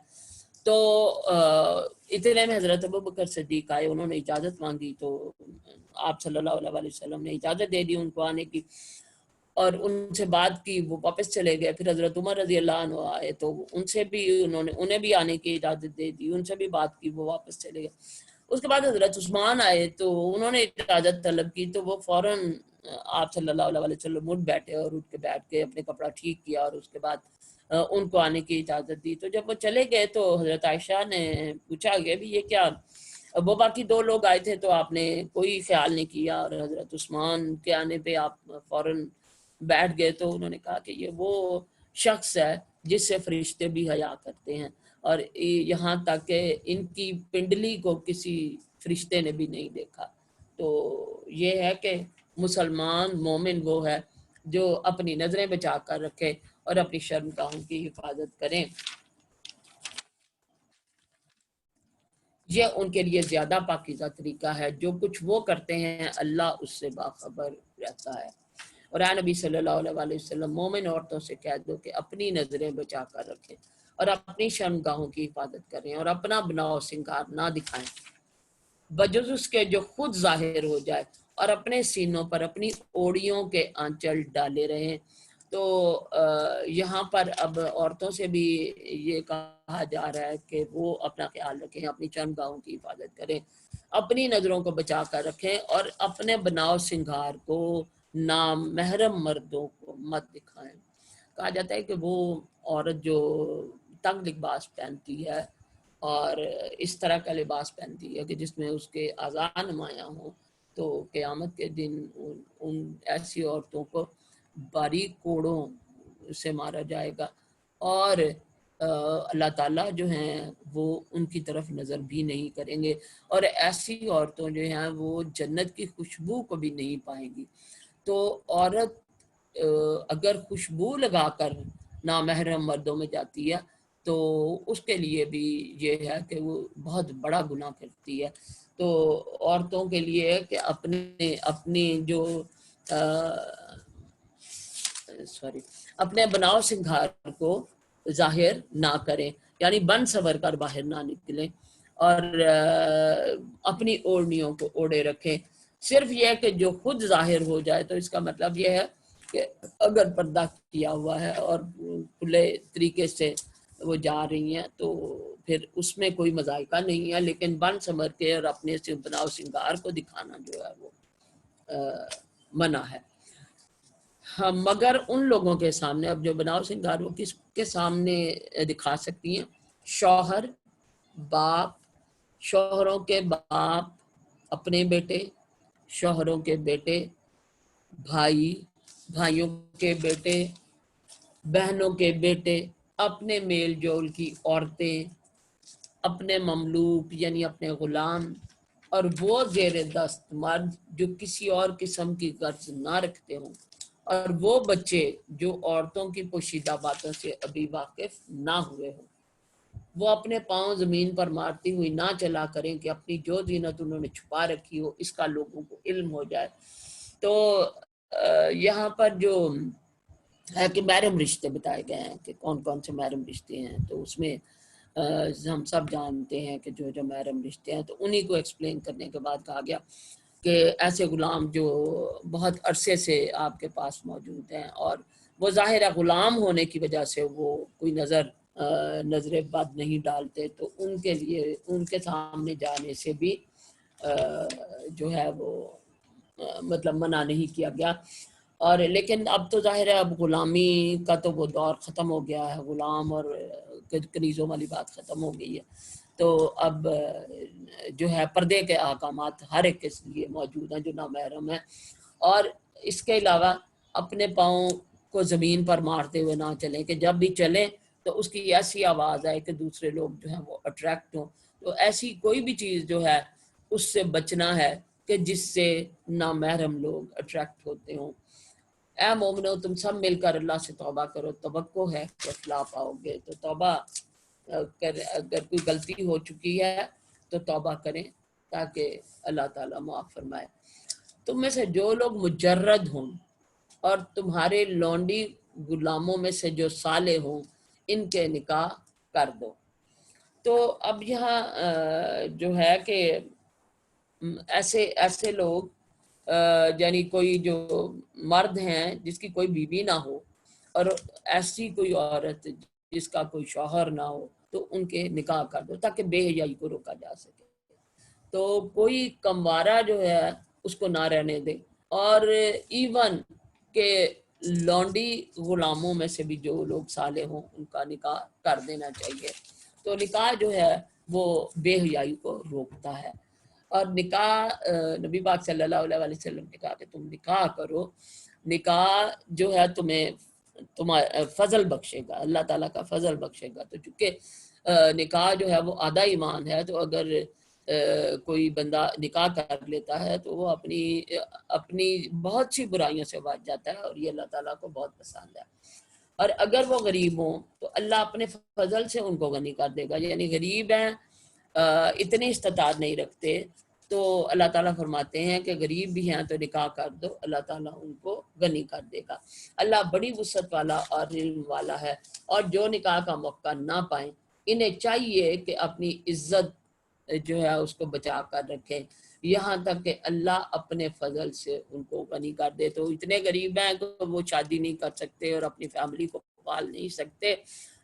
تو اتنے میں حضرت ابوبکر صدیق آئے، انہوں نے اجازت مانگی تو آپ صلی اللہ علیہ وسلم نے اجازت دے دی ان کو آنے کی، اور ان سے بات کی، وہ واپس چلے گئے۔ پھر حضرت عمر رضی اللہ عنہ آئے تو ان سے بھی انہیں بھی آنے کی اجازت دے دی، ان سے بھی بات کی، وہ واپس چلے گئے۔ اس کے بعد حضرت عثمان آئے تو انہوں نے اجازت طلب کی تو وہ فوراً آپ صلی اللہ علیہ وسلم اٹھ بیٹھے، اور اٹھ کے بیٹھ کے اپنے کپڑا ٹھیک کیا اور اس کے بعد ان کو آنے کی اجازت دی۔ تو جب وہ چلے گئے تو حضرت عائشہ نے پوچھا کہ بھی یہ کیا، وہ باقی دو لوگ آئے تھے تو آپ نے کوئی خیال نہیں کیا، اور حضرت عثمان کے آنے پہ آپ فوراً بیٹھ گئے۔ تو انہوں نے کہا کہ یہ وہ شخص ہے جس سے فرشتے بھی حیا کرتے ہیں، اور یہاں تک کہ ان کی پنڈلی کو کسی فرشتے نے بھی نہیں دیکھا۔ تو یہ ہے کہ مسلمان مومن وہ ہے جو اپنی نظریں بچا کر رکھے اور اپنی شرمگاہوں کی حفاظت کریں، یہ ان کے لیے زیادہ پاکیزہ طریقہ ہے۔ جو کچھ وہ کرتے ہیں اللہ اس سے باخبر رہتا ہے۔ اور اے نبی صلی اللہ علیہ وسلم، مومن عورتوں سے کہہ دو کہ اپنی نظریں بچا کر رکھیں اور اپنی شرمگاہوں کی حفاظت کریں اور اپنا بناؤ سنگار نہ دکھائیں بجز اس کے جو خود ظاہر ہو جائے، اور اپنے سینوں پر اپنی اوڑیوں کے آنچل ڈالے رہیں۔ تو یہاں پر اب عورتوں سے بھی یہ کہا جا رہا ہے کہ وہ اپنا خیال رکھیں، اپنی شرمگاہوں کی حفاظت کریں، اپنی نظروں کو بچا کر رکھیں اور اپنے بناؤ سنگار کو نامحرم مردوں کو مت دکھائیں۔ کہا جاتا ہے کہ وہ عورت جو تنگ لباس پہنتی ہے اور اس طرح کا لباس پہنتی ہے کہ جس میں اس کے اعضاء نمایاں ہوں، تو قیامت کے دن ان ایسی عورتوں کو باریک کوڑوں سے مارا جائے گا، اور اللہ تعالیٰ جو ہیں وہ ان کی طرف نظر بھی نہیں کریں گے، اور ایسی عورتوں جو ہیں وہ جنت کی خوشبو کو بھی نہیں پائیں گی۔ تو عورت اگر خوشبو لگا کر نامحرم مردوں میں جاتی ہے تو اس کے لیے بھی یہ ہے کہ وہ بہت بڑا گناہ کرتی ہے۔ تو عورتوں کے لیے کہ اپنی جو اپنے بناؤ سنگھار کو ظاہر نہ کریں، یعنی بن سور کر باہر نہ نکلیں، اور اپنی اوڑھنیوں کو اوڑھے رکھیں. صرف یہ ہے کہ جو خود ظاہر ہو جائے تو اس کا مطلب یہ ہے کہ اگر پردہ کیا ہوا ہے اور کھلے طریقے سے وہ جا رہی ہیں تو پھر اس میں کوئی مذائقہ نہیں ہے، لیکن بن سمر کے اور اپنے سے بناؤ سنگار کو دکھانا جو ہے وہ منع ہے. ہاں، مگر ان لوگوں کے سامنے، اب جو بناؤ سنگار وہ کس کے سامنے دکھا سکتی ہیں؟ شوہر، باپ، شوہروں کے باپ اپنے بیٹے، شوہروں کے بیٹے، بھائی، بھائیوں کے بیٹے، بہنوں کے بیٹے، اپنے میل جول کی عورتیں، اپنے مملوک یعنی اپنے غلام، اور وہ زیر دست مرد جو کسی اور قسم کی غرض نہ رکھتے ہوں، اور وہ بچے جو عورتوں کی پوشیدہ باتوں سے ابھی واقف نہ ہوئے ہوں. وہ اپنے پاؤں زمین پر مارتی ہوئی نہ چلا کریں کہ اپنی جو زینت انہوں نے چھپا رکھی ہو اس کا لوگوں کو علم ہو جائے. تو یہاں پر جو ہے کہ محرم رشتے بتائے گئے ہیں کہ کون کون سے محرم رشتے ہیں، تو اس میں ہم سب جانتے ہیں کہ جو محرم رشتے ہیں تو انہی کو ایکسپلین کرنے کے بعد کہا گیا کہ ایسے غلام جو بہت عرصے سے آپ کے پاس موجود ہیں اور وہ ظاہر غلام ہونے کی وجہ سے وہ کوئی نظر بد نہیں ڈالتے، تو ان کے لیے ان کے سامنے جانے سے بھی جو ہے وہ مطلب منع نہیں کیا گیا. اور لیکن اب تو ظاہر ہے اب غلامی کا تو وہ دور ختم ہو گیا ہے، غلام اور کنیزوں والی بات ختم ہو گئی ہے. تو اب جو ہے پردے کے احکامات ہر ایک کے لیے موجود ہیں جو نامحرم ہے. اور اس کے علاوہ اپنے پاؤں کو زمین پر مارتے ہوئے نہ چلیں کہ جب بھی چلیں تو اس کی ایسی آواز آئے کہ دوسرے لوگ جو ہیں وہ اٹریکٹ ہوں. تو ایسی کوئی بھی چیز جو ہے اس سے بچنا ہے کہ جس سے نامحرم لوگ اٹریکٹ ہوتے ہوں. اے مومنو، تم سب مل کر اللہ سے توبہ کرو، توقع ہے کہ اصلاح پاؤ گے. تو توبہ اگر کوئی غلطی ہو چکی ہے تو توبہ کریں تاکہ اللہ تعالیٰ معاف فرمائے. تم میں سے جو لوگ مجرد ہوں اور تمہارے لونڈی غلاموں میں سے جو صالح ہوں ان کے نکاح کر دو. تو اب یہاں جو ہے کہ ایسے لوگ یعنی کوئی جو مرد ہیں جس کی کوئی بیوی نہ ہو اور ایسی کوئی عورت جس کا کوئی شوہر نہ ہو تو ان کے نکاح کر دو تاکہ بے حیائی کو روکا جا سکے. تو کوئی کموارہ جو ہے اس کو نہ رہنے دے، اور ایون کہ لونڈی غلاموں میں سے بھی جو لوگ صالح ہوں ان کا نکاح کر دینا چاہیے. تو نکاح جو ہے وہ بے حیائی کو روکتا ہے. اور نکاح نبی پاک صلی اللہ علیہ وسلم نے کہا کہ تم نکاح کرو، نکاح جو ہے تمہیں فضل بخشے گا، اللہ تعالیٰ کا فضل بخشے گا. تو چونکہ نکاح جو ہے وہ آدھا ایمان ہے، تو اگر کوئی بندہ نکاح کر لیتا ہے تو وہ اپنی بہت سی برائیوں سے بچ جاتا ہے، اور یہ اللہ تعالیٰ کو بہت پسند ہے. اور اگر وہ غریب ہوں تو اللہ اپنے فضل سے ان کو غنی کر دے گا. یعنی غریب ہیں، اتنی استطاعت نہیں رکھتے، تو اللہ تعالیٰ فرماتے ہیں کہ غریب بھی ہیں تو نکاح کر دو، اللہ تعالیٰ ان کو غنی کر دے گا. اللہ بڑی وسعت والا اور علم والا ہے. اور جو نکاح کا موقع نہ پائیں انہیں چاہیے کہ اپنی عزت جو ہے اس کو بچا کر رکھیں یہاں تک کہ اللہ اپنے فضل سے ان کو غنی کر دے. تو اتنے غریب ہیں کہ وہ شادی نہیں کر سکتے اور اپنی فیملی کو پال نہیں سکتے،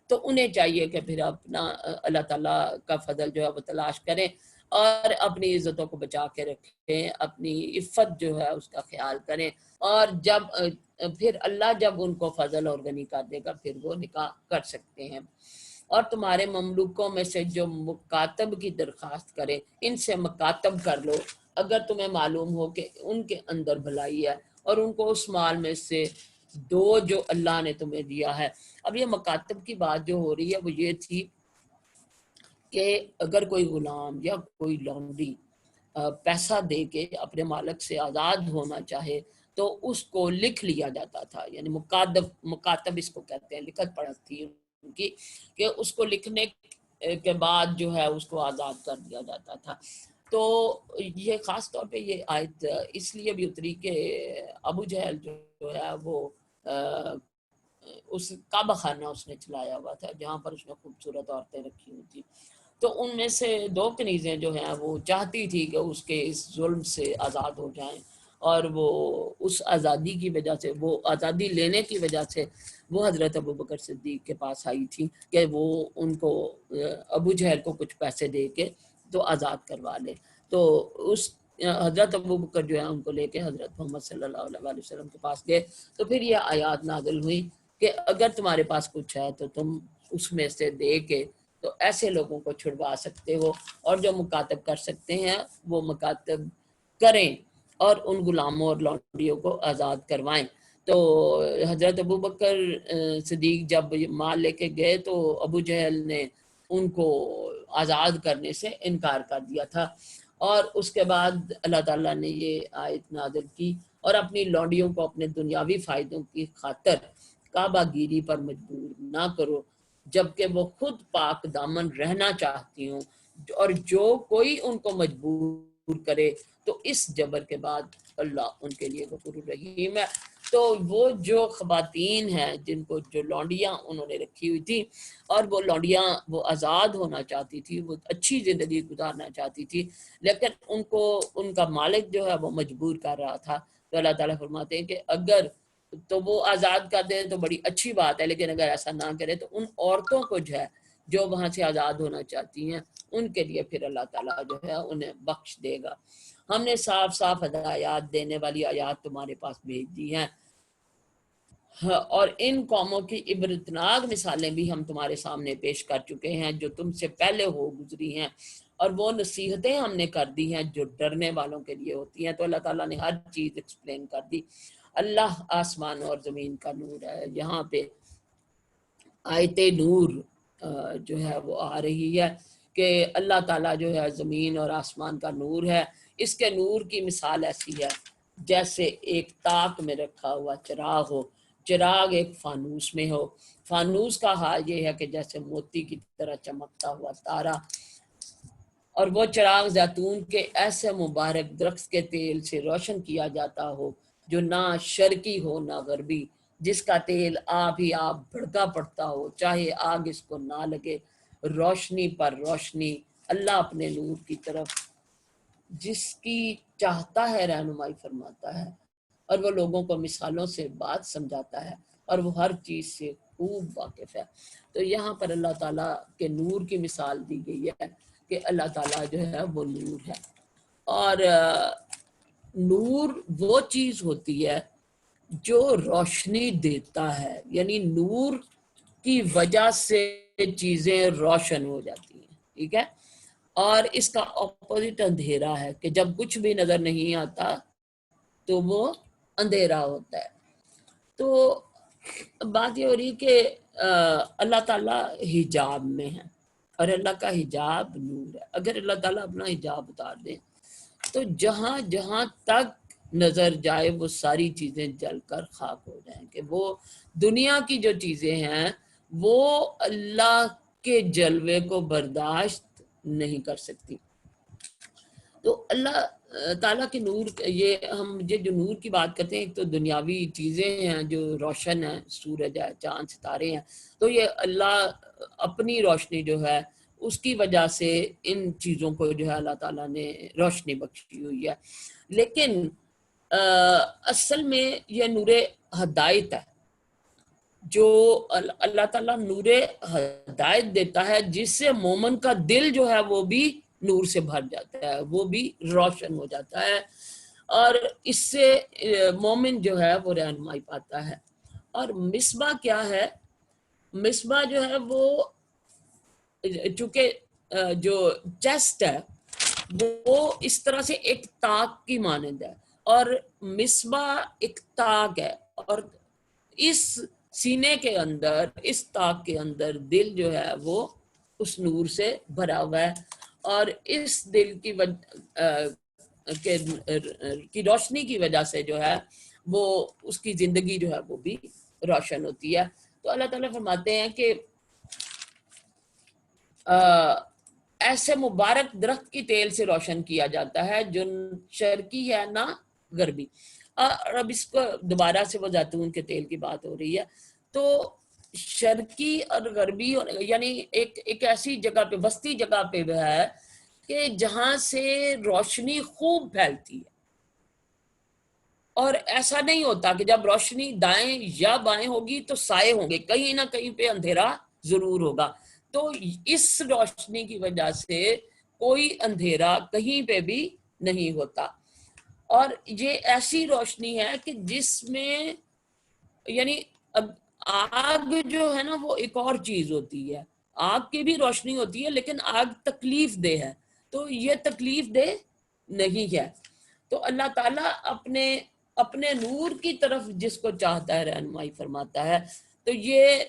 تو انہیں چاہیے کہ پھر اپنا اللہ تعالیٰ کا فضل جو ہے وہ تلاش کریں اور اپنی عزتوں کو بچا کے رکھیں، اپنی عفت جو ہے اس کا خیال کریں. اور پھر اللہ جب ان کو فضل اور غنی کر دے گا پھر وہ نکاح کر سکتے ہیں. اور تمہارے مملوکوں میں سے جو مکاتب کی درخواست کرے ان سے مکاتب کر لو اگر تمہیں معلوم ہو کہ ان کے اندر بھلائی ہے، اور ان کو اس مال میں سے دو جو اللہ نے تمہیں دیا ہے. اب یہ مکاتب کی بات جو ہو رہی ہے وہ یہ تھی کہ اگر کوئی غلام یا کوئی لونڈی پیسہ دے کے اپنے مالک سے آزاد ہونا چاہے تو اس کو لکھ لیا جاتا تھا. یعنی مکاتب اس کو کہتے ہیں، لکھت پڑھت تھی ان کی، کہ اس کو لکھنے کے بعد جو ہے اس کو آزاد کر دیا جاتا تھا. تو یہ خاص طور پہ یہ آیت اس لیے بھی اتری کہ ابو جہل جو ہے وہ اس کعبہ خانہ اس نے چلایا ہوا تھا جہاں پر اس نے خوبصورت عورتیں رکھی ہوئی تھی. تو ان میں سے 2 کنیزیں جو ہیں وہ چاہتی تھی کہ اس کے اس ظلم سے آزاد ہو جائیں، اور وہ اس آزادی کی وجہ سے، وہ آزادی لینے کی وجہ سے وہ حضرت ابوبکر صدیق کے پاس آئی تھی کہ وہ ان کو ابو جہل کو کچھ پیسے دے کے تو آزاد کروا لے۔ تو اس حضرت ابوبکر جو ہے ان کو لے کے حضرت محمد صلی اللہ علیہ وسلم کے پاس گئے، تو پھر یہ آیات نازل ہوئی کہ اگر تمہارے پاس کچھ ہے تو تم اس میں سے دے کے تو ایسے لوگوں کو چھڑوا سکتے ہو، اور جو مکاتب کر سکتے ہیں وہ مکاتب کریں اور ان غلاموں اور لونڈیوں کو آزاد کروائیں۔ تو حضرت ابوبکر صدیق جب مال لے کے گئے تو ابو جہل نے ان کو آزاد کرنے سے انکار کر دیا تھا، اور اس کے بعد اللہ تعالیٰ نے یہ آیت نازل کی، اور اپنی لونڈیوں کو اپنے دنیاوی فائدوں کی خاطر کعبہ گیری پر مجبور نہ کرو، جبکہ وہ خود پاک دامن رہنا چاہتی ہوں، اور جو کوئی ان کو مجبور کرے تو اس جبر کے بعد اللہ ان کے لیے غفور الرحیم ہے۔ تو وہ جو خواتین ہیں جن کو جو لونڈیاں انہوں نے رکھی ہوئی تھی، اور وہ لونڈیاں وہ آزاد ہونا چاہتی تھی، وہ اچھی زندگی گزارنا چاہتی تھی، لیکن ان کو ان کا مالک جو ہے وہ مجبور کر رہا تھا، تو اللہ تعالیٰ فرماتے ہیں کہ اگر تو وہ آزاد کر دیں تو بڑی اچھی بات ہے، لیکن اگر ایسا نہ کرے تو ان عورتوں کو جو ہے جو وہاں سے آزاد ہونا چاہتی ہیں ان کے لیے پھر اللہ تعالیٰ جو ہے انہیں بخش دے گا۔ ہم نے صاف صاف ہدایات دینے والی آیات تمہارے پاس بھیج دی ہیں، اور ان قوموں کی عبرتناک مثالیں بھی ہم تمہارے سامنے پیش کر چکے ہیں جو تم سے پہلے ہو گزری ہیں، اور وہ نصیحتیں ہم نے کر دی ہیں جو ڈرنے والوں کے لیے ہوتی ہیں۔ تو اللہ تعالیٰ نے ہر چیز ایکسپلین کر دی۔ اللہ آسمان اور زمین کا نور ہے، یہاں پہ آیت نور جو ہے وہ آ رہی ہے کہ اللہ تعالیٰ جو ہے زمین اور آسمان کا نور ہے۔ اس کے نور کی مثال ایسی ہے جیسے ایک تاک میں رکھا ہوا چراغ ہو، چراغ ایک فانوس میں ہو، فانوس کا حال یہ ہے کہ جیسے موتی کی طرح چمکتا ہوا تارا، اور وہ چراغ زیتون کے ایسے مبارک درخت کے تیل سے روشن کیا جاتا ہو جو نہ شرقی ہو نہ غربی، جس کا تیل آپ ہی آپ بھڑکا پڑتا ہو، چاہے آگ اس کو نہ لگے، روشنی پر روشنی، اللہ اپنے نور کی طرف جس کی چاہتا ہے رہنمائی فرماتا ہے، اور وہ لوگوں کو مثالوں سے بات سمجھاتا ہے، اور وہ ہر چیز سے خوب واقف ہے۔ تو یہاں پر اللہ تعالیٰ کے نور کی مثال دی گئی ہے کہ اللہ تعالیٰ جو ہے وہ نور ہے، اور نور وہ چیز ہوتی ہے جو روشنی دیتا ہے، یعنی نور کی وجہ سے چیزیں روشن ہو جاتی ہیں، ٹھیک ہے، اور اس کا اپوزٹ اندھیرا ہے کہ جب کچھ بھی نظر نہیں آتا تو وہ اندھیرا ہوتا ہے۔ تو بات یہ ہو رہی کہ اللہ تعالیٰ حجاب میں ہے، اور اللہ کا حجاب نور ہے۔ اگر اللہ تعالیٰ اپنا حجاب اتار دیں تو جہاں جہاں تک نظر جائے وہ ساری چیزیں جل کر خاک ہو جائیں، کہ وہ دنیا کی جو چیزیں ہیں وہ اللہ کے جلوے کو برداشت نہیں کر سکتی۔ تو اللہ تعالیٰ کے نور، یہ ہم جو نور کی بات کرتے ہیں، ایک تو دنیاوی چیزیں ہیں جو روشن ہیں، سورج ہے، چاند، ستارے ہیں، تو یہ اللہ اپنی روشنی جو ہے اس کی وجہ سے ان چیزوں کو جو ہے اللہ تعالیٰ نے روشنی بخشی ہوئی ہے، لیکن اصل میں یہ نور ہدایت ہے، جو اللہ تعالیٰ نور ہدایت دیتا ہے، جس سے مومن کا دل جو ہے وہ بھی نور سے بھر جاتا ہے، وہ بھی روشن ہو جاتا ہے، اور اس سے مومن جو ہے وہ رہنمائی پاتا ہے۔ اور مصباح کیا ہے؟ مصباح جو ہے وہ چونکہ جو چیسٹ ہے وہ اس طرح سے ایک تاک کی مانند ہے، اور مصباح ایک تاک ہے، اور اس سینے کے اندر، اس تاک کے اندر دل جو ہے وہ اس نور سے بھرا ہوا ہے، اور اس دل کی روشنی کی وجہ سے جو ہے وہ اس کی زندگی جو ہے وہ بھی روشن ہوتی ہے۔ تو اللہ تعالیٰ فرماتے ہیں کہ ایسے مبارک درخت کی تیل سے روشن کیا جاتا ہے جو شرقی ہے نہ غربی۔ اور اب اس کو دوبارہ سے وہ زیتون کے تیل کی بات ہو رہی ہے، تو شرقی اور غربی یعنی ایک ایسی جگہ پہ، وسطی جگہ پہ ہے کہ جہاں سے روشنی خوب پھیلتی ہے، اور ایسا نہیں ہوتا کہ جب روشنی دائیں یا بائیں ہوگی تو سائے ہوں گے، کہیں نہ کہیں پہ اندھیرا ضرور ہوگا۔ تو اس روشنی کی وجہ سے کوئی اندھیرا کہیں پہ بھی نہیں ہوتا، اور یہ ایسی روشنی ہے کہ جس میں یعنی اب آگ جو ہے نا وہ ایک اور چیز ہوتی ہے، آگ کی بھی روشنی ہوتی ہے لیکن آگ تکلیف دہ ہے، تو یہ تکلیف دہ نہیں ہے۔ تو اللہ تعالیٰ اپنے نور کی طرف جس کو چاہتا ہے رہنمائی فرماتا ہے۔ تو یہ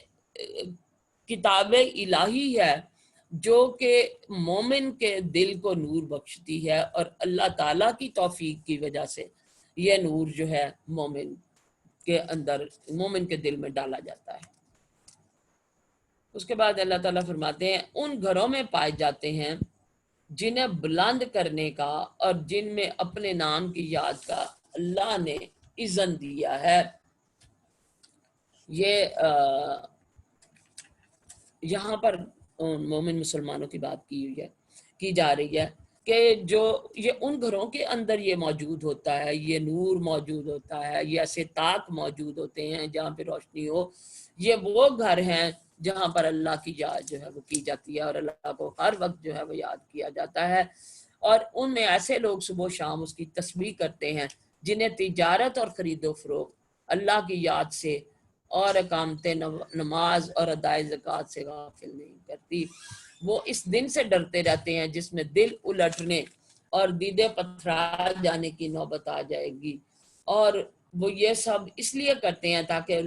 کتاب الہی ہے جو کہ مومن کے دل کو نور بخشتی ہے، اور اللہ تعالیٰ کی توفیق کی وجہ سے یہ نور جو ہے مومن کے اندر، مومن کے دل میں ڈالا جاتا ہے۔ اس کے بعد اللہ تعالیٰ فرماتے ہیں ان گھروں میں پائے جاتے ہیں جنہیں بلند کرنے کا اور جن میں اپنے نام کی یاد کا اللہ نے اذن دیا ہے۔ یہ یہاں پر مومن مسلمانوں کی بات کی جا رہی ہے کہ جو یہ ان گھروں کے اندر یہ موجود ہوتا ہے، یہ نور موجود ہوتا ہے، یہ ایسے طاق موجود ہوتے ہیں جہاں پہ روشنی ہو، یہ وہ گھر ہیں جہاں پر اللہ کی یاد جو ہے وہ کی جاتی ہے، اور اللہ کو ہر وقت جو ہے وہ یاد کیا جاتا ہے، اور ان میں ایسے لوگ صبح و شام اس کی تسبیح کرتے ہیں جنہیں تجارت اور خرید و فروخت اللہ کی یاد سے اور اقامت نماز اور ادائے زکوٰۃ سے غافل نہیں کرتی۔ وہ اس دن سے ڈرتے رہتے ہیں جس میں دل الٹنے اور دیدے پتھرا جانے کی نوبت آ جائے گی، اور وہ یہ سب اس لیے کرتے ہیں تاکہ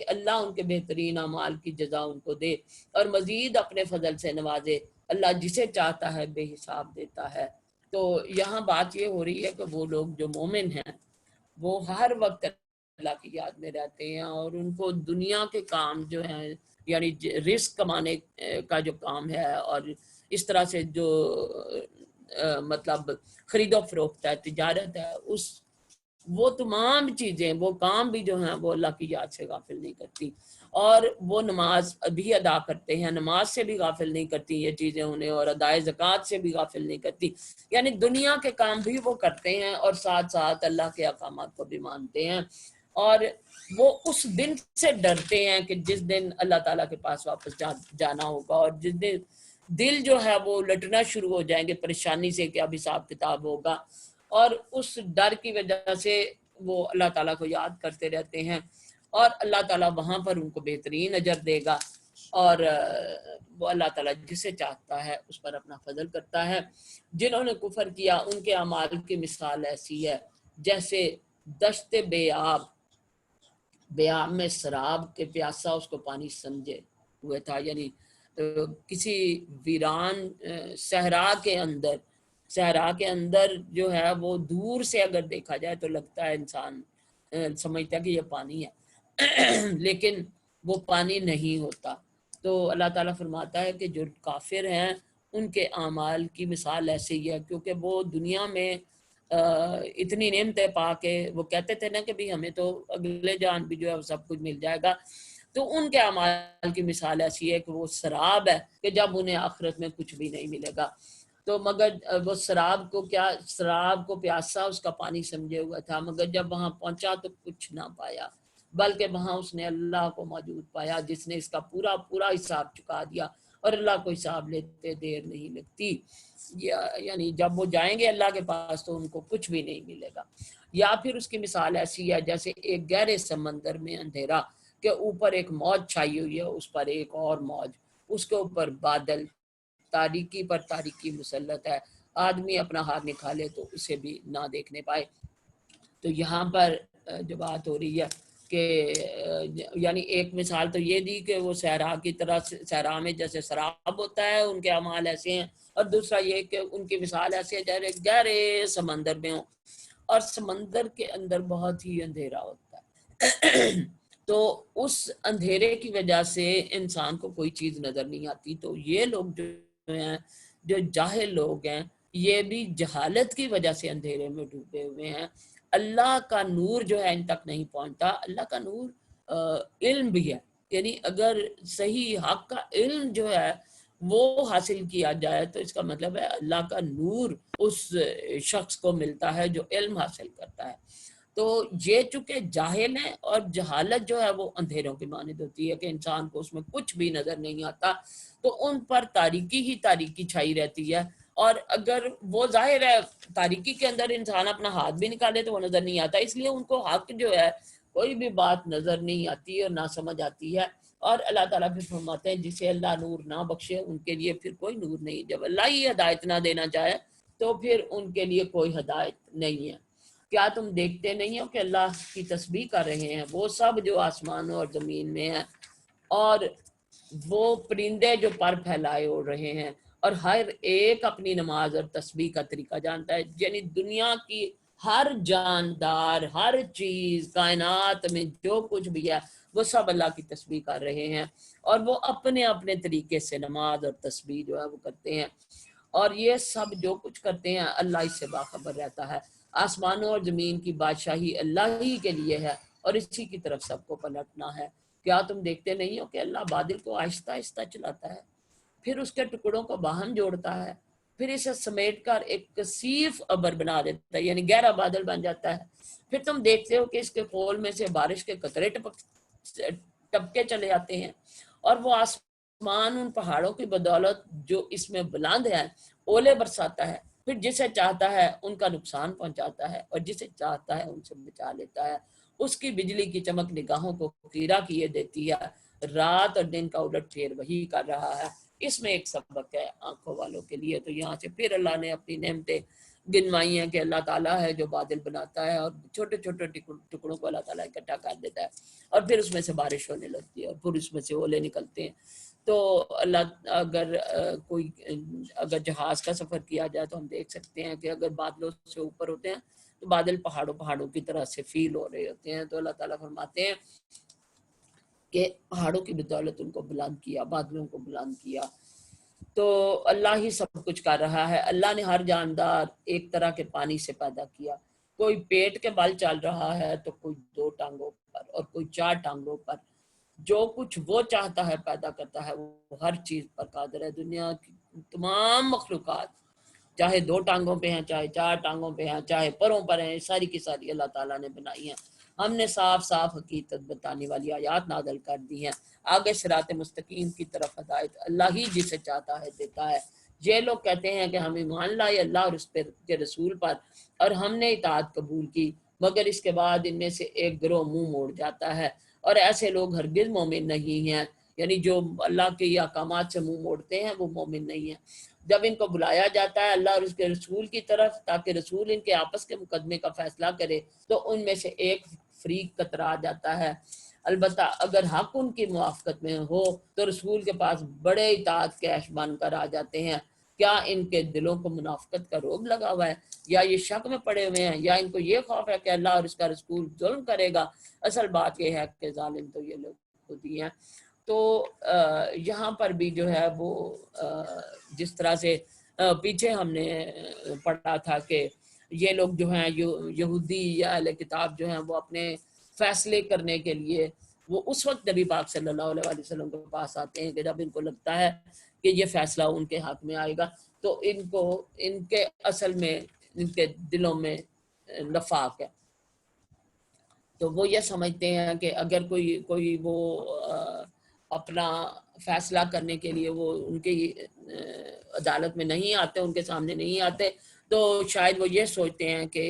اللہ ان کے بہترین اعمال کی جزا ان کو دے اور مزید اپنے فضل سے نوازے۔ اللہ جسے چاہتا ہے بے حساب دیتا ہے۔ تو یہاں بات یہ ہو رہی ہے کہ وہ لوگ جو مومن ہیں وہ ہر وقت اللہ کی یاد میں رہتے ہیں، اور ان کو دنیا کے کام جو ہیں یعنی رزق کمانے کا جو کام ہے اور اس طرح سے جو مطلب خرید و فروخت ہے، تجارت ہے، وہ تمام چیزیں، وہ کام بھی جو ہیں وہ اللہ کی یاد سے غافل نہیں کرتی، اور وہ نماز بھی ادا کرتے ہیں، نماز سے بھی غافل نہیں کرتی یہ چیزیں انہیں، اور ادائے زکوٰۃ سے بھی غافل نہیں کرتی، یعنی دنیا کے کام بھی وہ کرتے ہیں اور ساتھ ساتھ اللہ کے احکامات کو بھی مانتے ہیں، اور وہ اس دن سے ڈرتے ہیں کہ جس دن اللہ تعالیٰ کے پاس واپس جانا ہوگا، اور جس دن دل جو ہے وہ لٹنا شروع ہو جائیں گے پریشانی سے کہ اب حساب کتاب ہوگا، اور اس ڈر کی وجہ سے وہ اللہ تعالیٰ کو یاد کرتے رہتے ہیں، اور اللہ تعالیٰ وہاں پر ان کو بہترین اجر دے گا، اور وہ اللہ تعالیٰ جسے چاہتا ہے اس پر اپنا فضل کرتا ہے۔ جنہوں نے کفر کیا ان کے اعمال کی مثال ایسی ہے جیسے دشت بے آب میں سراب کے پیاسا اس کو پانی سمجھے ہوئے تھا، یعنی کسی ویران صحرا کے اندر جو ہے وہ دور سے اگر دیکھا جائے تو لگتا ہے انسان سمجھتا ہے کہ یہ پانی ہے لیکن وہ پانی نہیں ہوتا۔ تو اللہ تعالیٰ فرماتا ہے کہ جو کافر ہیں ان کے اعمال کی مثال ایسے ہی ہے، کیونکہ وہ دنیا میں اتنی نعمتیں پا کے وہ کہتے تھے نا کہ بھی ہمیں تو اگلے جان بھی جو ہے سب کچھ مل جائے گا، تو ان کے اعمال کی مثال ایسی ہے کہ وہ سراب ہے کہ جب انہیں آخرت میں کچھ بھی نہیں ملے گا، تو مگر وہ سراب کو پیاسا اس کا پانی سمجھے ہوا تھا، مگر جب وہاں پہنچا تو کچھ نہ پایا، بلکہ وہاں اس نے اللہ کو موجود پایا جس نے اس کا پورا حساب چکا دیا، اور اللہ کو حساب لیتے دیر نہیں لگتی، یعنی جب وہ جائیں گے اللہ کے پاس تو ان کو کچھ بھی نہیں ملے گا۔ یا پھر اس کی مثال ایسی ہے جیسے ایک گہرے سمندر میں اندھیرا کہ اوپر ایک موج چھائی ہوئی ہے، اس پر ایک اور موج، اس کے اوپر بادل، تاریکی پر تاریکی مسلط ہے، آدمی اپنا ہاتھ نکالے تو اسے بھی نہ دیکھنے پائے۔ تو یہاں پر جو بات ہو رہی ہے کہ یعنی ایک مثال تو یہ دی کہ وہ صحرا کی طرح، صحرا میں جیسے سراب ہوتا ہے ان کے اعمال ایسے ہیں، اور دوسرا یہ کہ ان کی مثال ایسے ہے جیسے گہرے سمندر میں ہوں اور سمندر کے اندر بہت ہی اندھیرا ہوتا ہے تو اس اندھیرے کی وجہ سے انسان کو کوئی چیز نظر نہیں آتی۔ تو یہ لوگ جو ہیں، جو جاہل لوگ ہیں، یہ بھی جہالت کی وجہ سے اندھیرے میں ڈوبے ہوئے ہیں، اللہ کا نور جو ہے ان تک نہیں پہنچتا۔ اللہ کا نور علم بھی ہے، یعنی اگر صحیح حق کا علم جو ہے وہ حاصل کیا جائے تو اس کا مطلب ہے اللہ کا نور اس شخص کو ملتا ہے جو علم حاصل کرتا ہے۔ تو یہ چونکہ جاہل ہیں، اور جہالت جو ہے وہ اندھیروں کی مانند ہوتی ہے کہ انسان کو اس میں کچھ بھی نظر نہیں آتا، تو ان پر تاریکی ہی تاریکی چھائی رہتی ہے۔ اور اگر وہ ظاہر ہے تاریکی کے اندر انسان اپنا ہاتھ بھی نکالے تو وہ نظر نہیں آتا، اس لیے ان کو حق جو ہے کوئی بھی بات نظر نہیں آتی اور نہ سمجھ آتی ہے۔ اور اللہ تعالیٰ پھر فرماتے ہیں جسے اللہ نور نہ بخشے ان کے لیے پھر کوئی نور نہیں، جب اللہ ہی ہدایت نہ دینا چاہے تو پھر ان کے لیے کوئی ہدایت نہیں ہے۔ کیا تم دیکھتے نہیں ہو کہ اللہ کی تسبیح کر رہے ہیں وہ سب جو آسمانوں اور زمین میں ہیں، اور وہ پرندے جو پر پھیلائے اڑ رہے ہیں، اور ہر ایک اپنی نماز اور تسبیح کا طریقہ جانتا ہے۔ یعنی دنیا کی ہر جاندار، ہر چیز کائنات میں جو کچھ بھی ہے وہ سب اللہ کی تسبیح کر رہے ہیں، اور وہ اپنے اپنے طریقے سے نماز اور تسبیح جو ہے وہ کرتے ہیں، اور یہ سب جو کچھ کرتے ہیں اللہ اس سے باخبر رہتا ہے۔ آسمانوں اور زمین کی بادشاہی اللہ ہی کے لیے ہے، اور اسی کی طرف سب کو پلٹنا ہے۔ کیا تم دیکھتے نہیں ہو کہ اللہ بادل کو آہستہ آہستہ چلاتا ہے، پھر اس کے ٹکڑوں کو باہم جوڑتا ہے، پھر اسے سمیٹ کر ایک کثیف ابر بنا دیتا ہے، یعنی گہرا بادل بن جاتا ہے۔ پھر تم دیکھتے ہو کہ اس کے پھول میں سے بارش کے قطرے ٹپکے چلے آتے ہیں، اور وہ آسمان ان پہاڑوں کی بدولت جو اس میں بلند ہے اولے برساتا ہے، پھر جسے چاہتا ہے ان کا نقصان پہنچاتا ہے، اور جسے چاہتا ہے ان سے بچا لیتا ہے۔ اس کی بجلی کی چمک نگاہوں کو خیرہ کیے دیتی ہے، رات اور دن کا الٹ پھیر وہی کر رہا ہے۔ اس میں ایک سبق ہے آنکھوں والوں کے لیے۔ تو یہاں سے پھر اللہ نے اپنی نعمتیں گنوائی ہیں کہ اللہ تعالیٰ ہے جو بادل بناتا ہے، اور چھوٹے چھوٹے ٹکڑوں کو اللہ تعالیٰ اکٹھا کر دیتا ہے، اور پھر اس میں سے بارش ہونے لگتی ہے، اور پھر اس میں سے اولے نکلتے ہیں۔ تو اللہ اگر جہاز کا سفر کیا جائے تو ہم دیکھ سکتے ہیں کہ اگر بادلوں سے اوپر ہوتے ہیں تو بادل پہاڑوں کی طرح سے فیل ہو رہے ہوتے ہیں، تو اللہ تعالیٰ فرماتے ہیں کہ پہاڑوں کی بدولت ان کو بلند کیا، بادلوں کو بلند کیا۔ تو اللہ ہی سب کچھ کر رہا ہے۔ اللہ نے ہر جاندار ایک طرح کے پانی سے پیدا کیا، کوئی پیٹ کے بل چل رہا ہے تو کوئی 2 ٹانگوں پر اور کوئی 4 ٹانگوں پر، جو کچھ وہ چاہتا ہے پیدا کرتا ہے، وہ ہر چیز پر قادر ہے۔ دنیا کی تمام مخلوقات چاہے 2 ٹانگوں پہ ہیں، چاہے 4 ٹانگوں پہ ہیں، چاہے پروں پر ہیں، ساری کی ساری اللہ تعالیٰ نے بنائی ہیں۔ ہم نے صاف صاف حقیقت بتانے والی آیات نازل کر دی ہیں، آگے صراط مستقیم کی طرف ہدایت اللہ ہی جسے چاہتا ہے دیتا ہے۔ یہ لوگ کہتے ہیں کہ ہم ایمان لائے اللہ اور اس کے رسول پر، اور ہم نے اطاعت قبول کی، مگر اس کے بعد ان میں سے ایک گروہ منہ موڑ جاتا ہے، اور ایسے لوگ ہرگز مومن نہیں ہیں۔ یعنی جو اللہ کے احکامات سے منہ موڑتے ہیں وہ مومن نہیں ہیں۔ جب ان کو بلایا جاتا ہے اللہ اور اس کے رسول کی طرف تاکہ رسول ان کے آپس کے مقدمے کا فیصلہ کرے، تو ان میں سے ایک فریق کترا جاتا ہے۔ البتہ اگر حق ان کی موافقت میں ہو تو رسول کے پاس بڑے اطاعت کیش بن کر آ جاتے ہیں۔ کیا ان کے دلوں کو منافقت کا روگ لگا ہوا ہے، یا یہ شک میں پڑے ہوئے ہیں، یا ان کو یہ خوف ہے کہ اللہ اور اس کا رسول ظلم کرے گا؟ اصل بات یہ ہے کہ ظالم تو یہ لوگ خود ہی ہیں۔ تو یہاں پر بھی جو ہے وہ جس طرح سے پیچھے ہم نے پڑھا تھا کہ یہ لوگ جو ہیں یہودی یا اہل کتاب جو ہیں وہ اپنے فیصلے کرنے کے لیے وہ اس وقت نبی پاک صلی اللہ علیہ وسلم کے پاس آتے ہیں کہ جب ان کو لگتا ہے کہ یہ فیصلہ ان کے حق میں آئے گا، تو ان کے اصل میں ان کے دلوں میں نفاق ہے۔ تو وہ یہ سمجھتے ہیں کہ اگر کوئی وہ اپنا فیصلہ کرنے کے لیے وہ ان کی عدالت میں نہیں آتے، ان کے سامنے نہیں آتے، تو شاید وہ یہ سوچتے ہیں کہ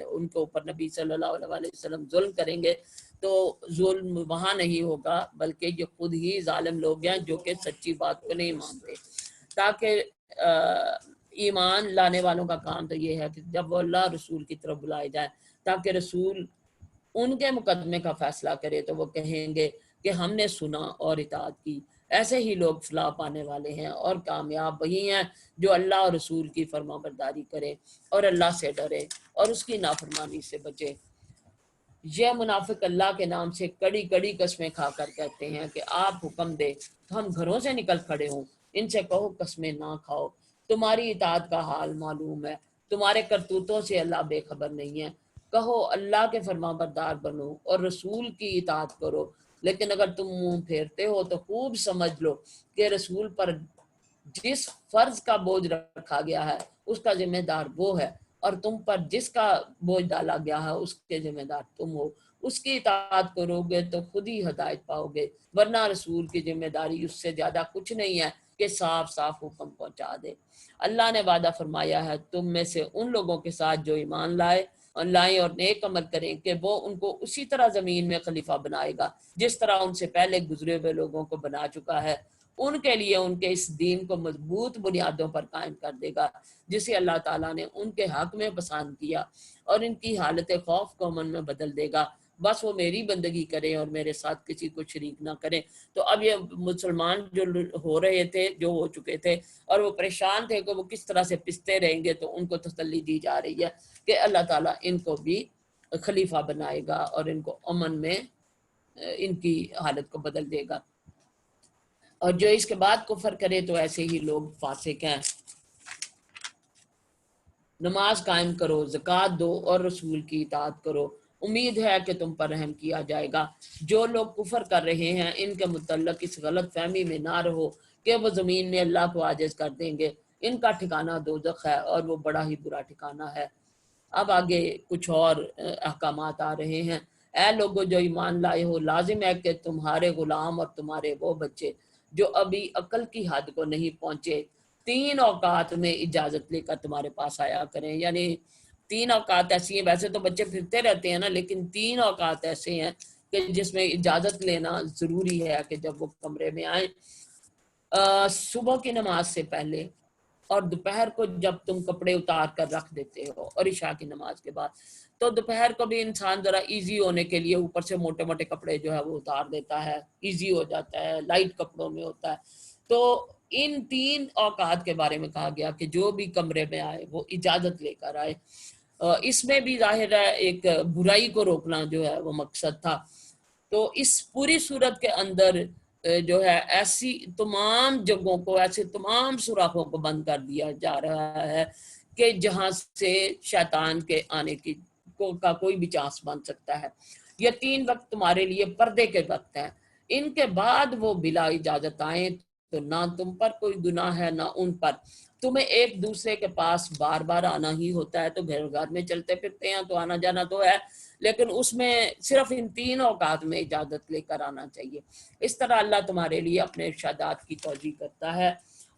ان کے اوپر نبی صلی اللہ علیہ وسلم ظلم کریں گے، تو ظلم وہاں نہیں ہوگا، بلکہ یہ خود ہی ظالم لوگ ہیں جو کہ سچی بات کو نہیں مانتے۔ تاکہ ایمان لانے والوں کا کام تو یہ ہے کہ جب وہ اللہ رسول کی طرف بلائے جائیں تاکہ رسول ان کے مقدمے کا فیصلہ کرے، تو وہ کہیں گے کہ ہم نے سنا اور اطاعت کی۔ ایسے ہی لوگ فلاح پانے والے ہیں، اور کامیاب وہی ہیں جو اللہ اور رسول کی فرما برداری کرے اور اللہ سے ڈرے اور اس کی نافرمانی سے بچے۔ یہ منافق اللہ کے نام سے کڑی کڑی قسمیں کھا کر کہتے ہیں کہ آپ حکم دے تو ہم گھروں سے نکل کھڑے ہوں، ان سے کہو قسمیں نہ کھاؤ، تمہاری اطاعت کا حال معلوم ہے، تمہارے کرتوتوں سے اللہ بے خبر نہیں ہے۔ کہو اللہ کے فرما بردار بنو اور رسول کی اطاعت کرو، لیکن اگر تم منہ پھیرتے ہو تو خوب سمجھ لو کہ رسول پر جس فرض کا بوجھ رکھا گیا ہے اس کا ذمہ دار وہ ہے، اور تم پر جس کا بوجھ ڈالا گیا ہے اس کے ذمہ دار تم ہو۔ اس کی اطاعت کرو گے تو خود ہی ہدایت پاؤ گے، ورنہ رسول کی ذمہ داری اس سے زیادہ کچھ نہیں ہے کہ صاف صاف حکم پہنچا دے۔ اللہ نے وعدہ فرمایا ہے تم میں سے ان لوگوں کے ساتھ جو ایمان لائیں اور نیک عمل کریں کہ وہ ان کو اسی طرح زمین میں خلیفہ بنائے گا جس طرح ان سے پہلے گزرے ہوئے لوگوں کو بنا چکا ہے۔ ان کے لیے ان کے اس دین کو مضبوط بنیادوں پر قائم کر دے گا جسے اللہ تعالیٰ نے ان کے حق میں پسند کیا، اور ان کی حالت خوف کو امن میں بدل دے گا، بس وہ میری بندگی کریں اور میرے ساتھ کسی کو شریک نہ کریں۔ تو اب یہ مسلمان جو ہو رہے تھے، جو ہو چکے تھے اور وہ پریشان تھے کہ وہ کس طرح سے پستے رہیں گے، تو ان کو تسلی دی جا رہی ہے کہ اللہ تعالیٰ ان کو بھی خلیفہ بنائے گا اور ان کو امن میں ان کی حالت کو بدل دے گا۔ اور جو اس کے بعد کفر کرے تو ایسے ہی لوگ فاسق ہیں۔ نماز قائم کرو، زکوٰۃ دو اور رسول کی اطاعت کرو، امید ہے کہ تم پر رحم کیا جائے گا۔ جو لوگ کفر کر رہے ہیں ان کے متعلق اس غلط فہمی میں نہ رہو کہ وہ زمین میں اللہ کو عاجز کر دیں گے، ان کا ٹھکانہ دوزخ ہے اور وہ بڑا ہی برا ٹھکانہ ہے۔ اب آگے کچھ اور احکامات آ رہے ہیں۔ اے لوگو جو ایمان لائے ہو، لازم ہے کہ تمہارے غلام اور تمہارے وہ بچے جو ابھی عقل کی حد کو نہیں پہنچے 3 اوقات میں اجازت لے کر تمہارے پاس آیا کریں۔ یعنی 3 اوقات ایسی ہیں، ویسے تو بچے پھرتے رہتے ہیں نا، لیکن 3 اوقات ایسے ہیں کہ جس میں اجازت لینا ضروری ہے کہ جب وہ کمرے میں آئیں، صبح کی نماز سے پہلے، اور دوپہر کو جب تم کپڑے اتار کر رکھ دیتے ہو، اور عشاء کی نماز کے بعد۔ تو دوپہر کو بھی انسان ذرا ایزی ہونے کے لیے اوپر سے موٹے موٹے کپڑے جو ہے وہ اتار دیتا ہے، ایزی ہو جاتا ہے، لائٹ کپڑوں میں ہوتا ہے۔ تو ان 3 اوقات کے بارے میں کہا گیا کہ جو بھی کمرے میں آئے وہ اجازت لے کر آئے۔ اس میں بھی ظاہر ہے ایک برائی کو روکنا جو ہے وہ مقصد تھا۔ تو اس پوری صورت کے اندر جو ہے ایسی تمام جگہوں کو، ایسے تمام سوراخوں کو بند کر دیا جا رہا ہے کہ جہاں سے شیطان کے آنے کا کوئی بھی چانس بن سکتا ہے۔ یہ 3 وقت تمہارے لیے پردے کے وقت ہیں، ان کے بعد وہ بلا اجازت آئیں تو نہ تم پر کوئی گناہ ہے نہ ان پر۔ تمہیں ایک دوسرے کے پاس بار بار آنا ہی ہوتا ہے، تو گھر گھر میں چلتے پھرتے ہیں تو آنا جانا تو ہے، لیکن اس میں صرف ان 3 اوقات میں اجازت لے کر آنا چاہیے۔ اس طرح اللہ تمہارے لیے اپنے ارشادات کی توجیہ کرتا ہے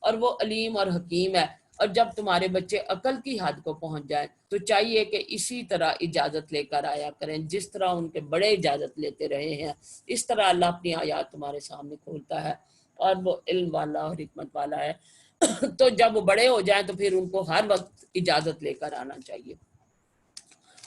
اور وہ علیم اور حکیم ہے۔ اور جب تمہارے بچے عقل کی حد کو پہنچ جائیں تو چاہیے کہ اسی طرح اجازت لے کر آیا کریں جس طرح ان کے بڑے اجازت لیتے رہے ہیں۔ اس طرح اللہ اپنی آیات تمہارے سامنے کھولتا ہے اور وہ علم والا اور حکمت والا ہے۔ تو جب وہ بڑے ہو جائیں تو پھر ان کو ہر وقت اجازت لے کر آنا چاہیے۔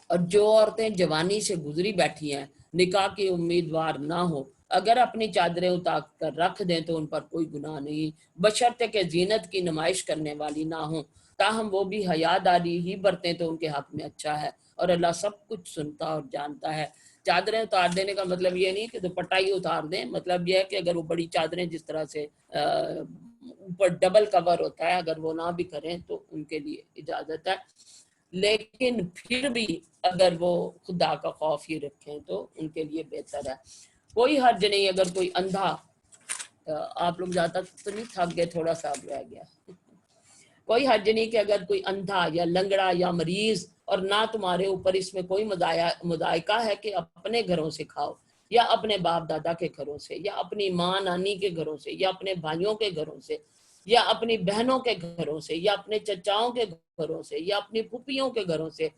اور جو عورتیں جوانی سے گزری بیٹھی ہیں، نکاح کی امیدوار نہ ہو، اگر اپنی چادریں اتار کر رکھ دیں تو ان پر کوئی گناہ نہیں، بشرطے کہ زینت کی نمائش کرنے والی نہ ہوں، تاہم وہ بھی حیاداری ہی برتیں تو ان کے حق میں اچھا ہے، اور اللہ سب کچھ سنتا اور جانتا ہے۔ چادریں اتار دینے کا مطلب یہ نہیں کہ دوپٹہ ہی اتار دیں، مطلب یہ ہے کہ اگر وہ بڑی چادریں جس طرح سے اوپر ڈبل کور ہوتا ہے اگر وہ نہ بھی کریں تو ان کے لیے اجازت ہے، لیکن پھر بھی اگر وہ خدا کا خوف ہی رکھیں تو ان کے لیے بہتر ہے۔ کوئی حرج نہیں اگر کوئی اندھا، آپ لوگ زیادہ تو نہیں تھک گئے، تھوڑا سا رہ گیا، کوئی حرج نہیں کہ اگر کوئی اندھا یا لنگڑا یا مریض، اور نہ تمہارے اوپر اس میں کوئی مضائقہ ہے کہ اپنے گھروں سے کھاؤ یا اپنے باپ دادا کے گھروں سے یا اپنی ماں نانی کے گھروں سے یا اپنے بھائیوں کے گھروں سے یا اپنی بہنوں کے گھروں سے یا اپنے چچاؤں کے گھروں سے یا اپنی پھوپھیوں کے گھروں سے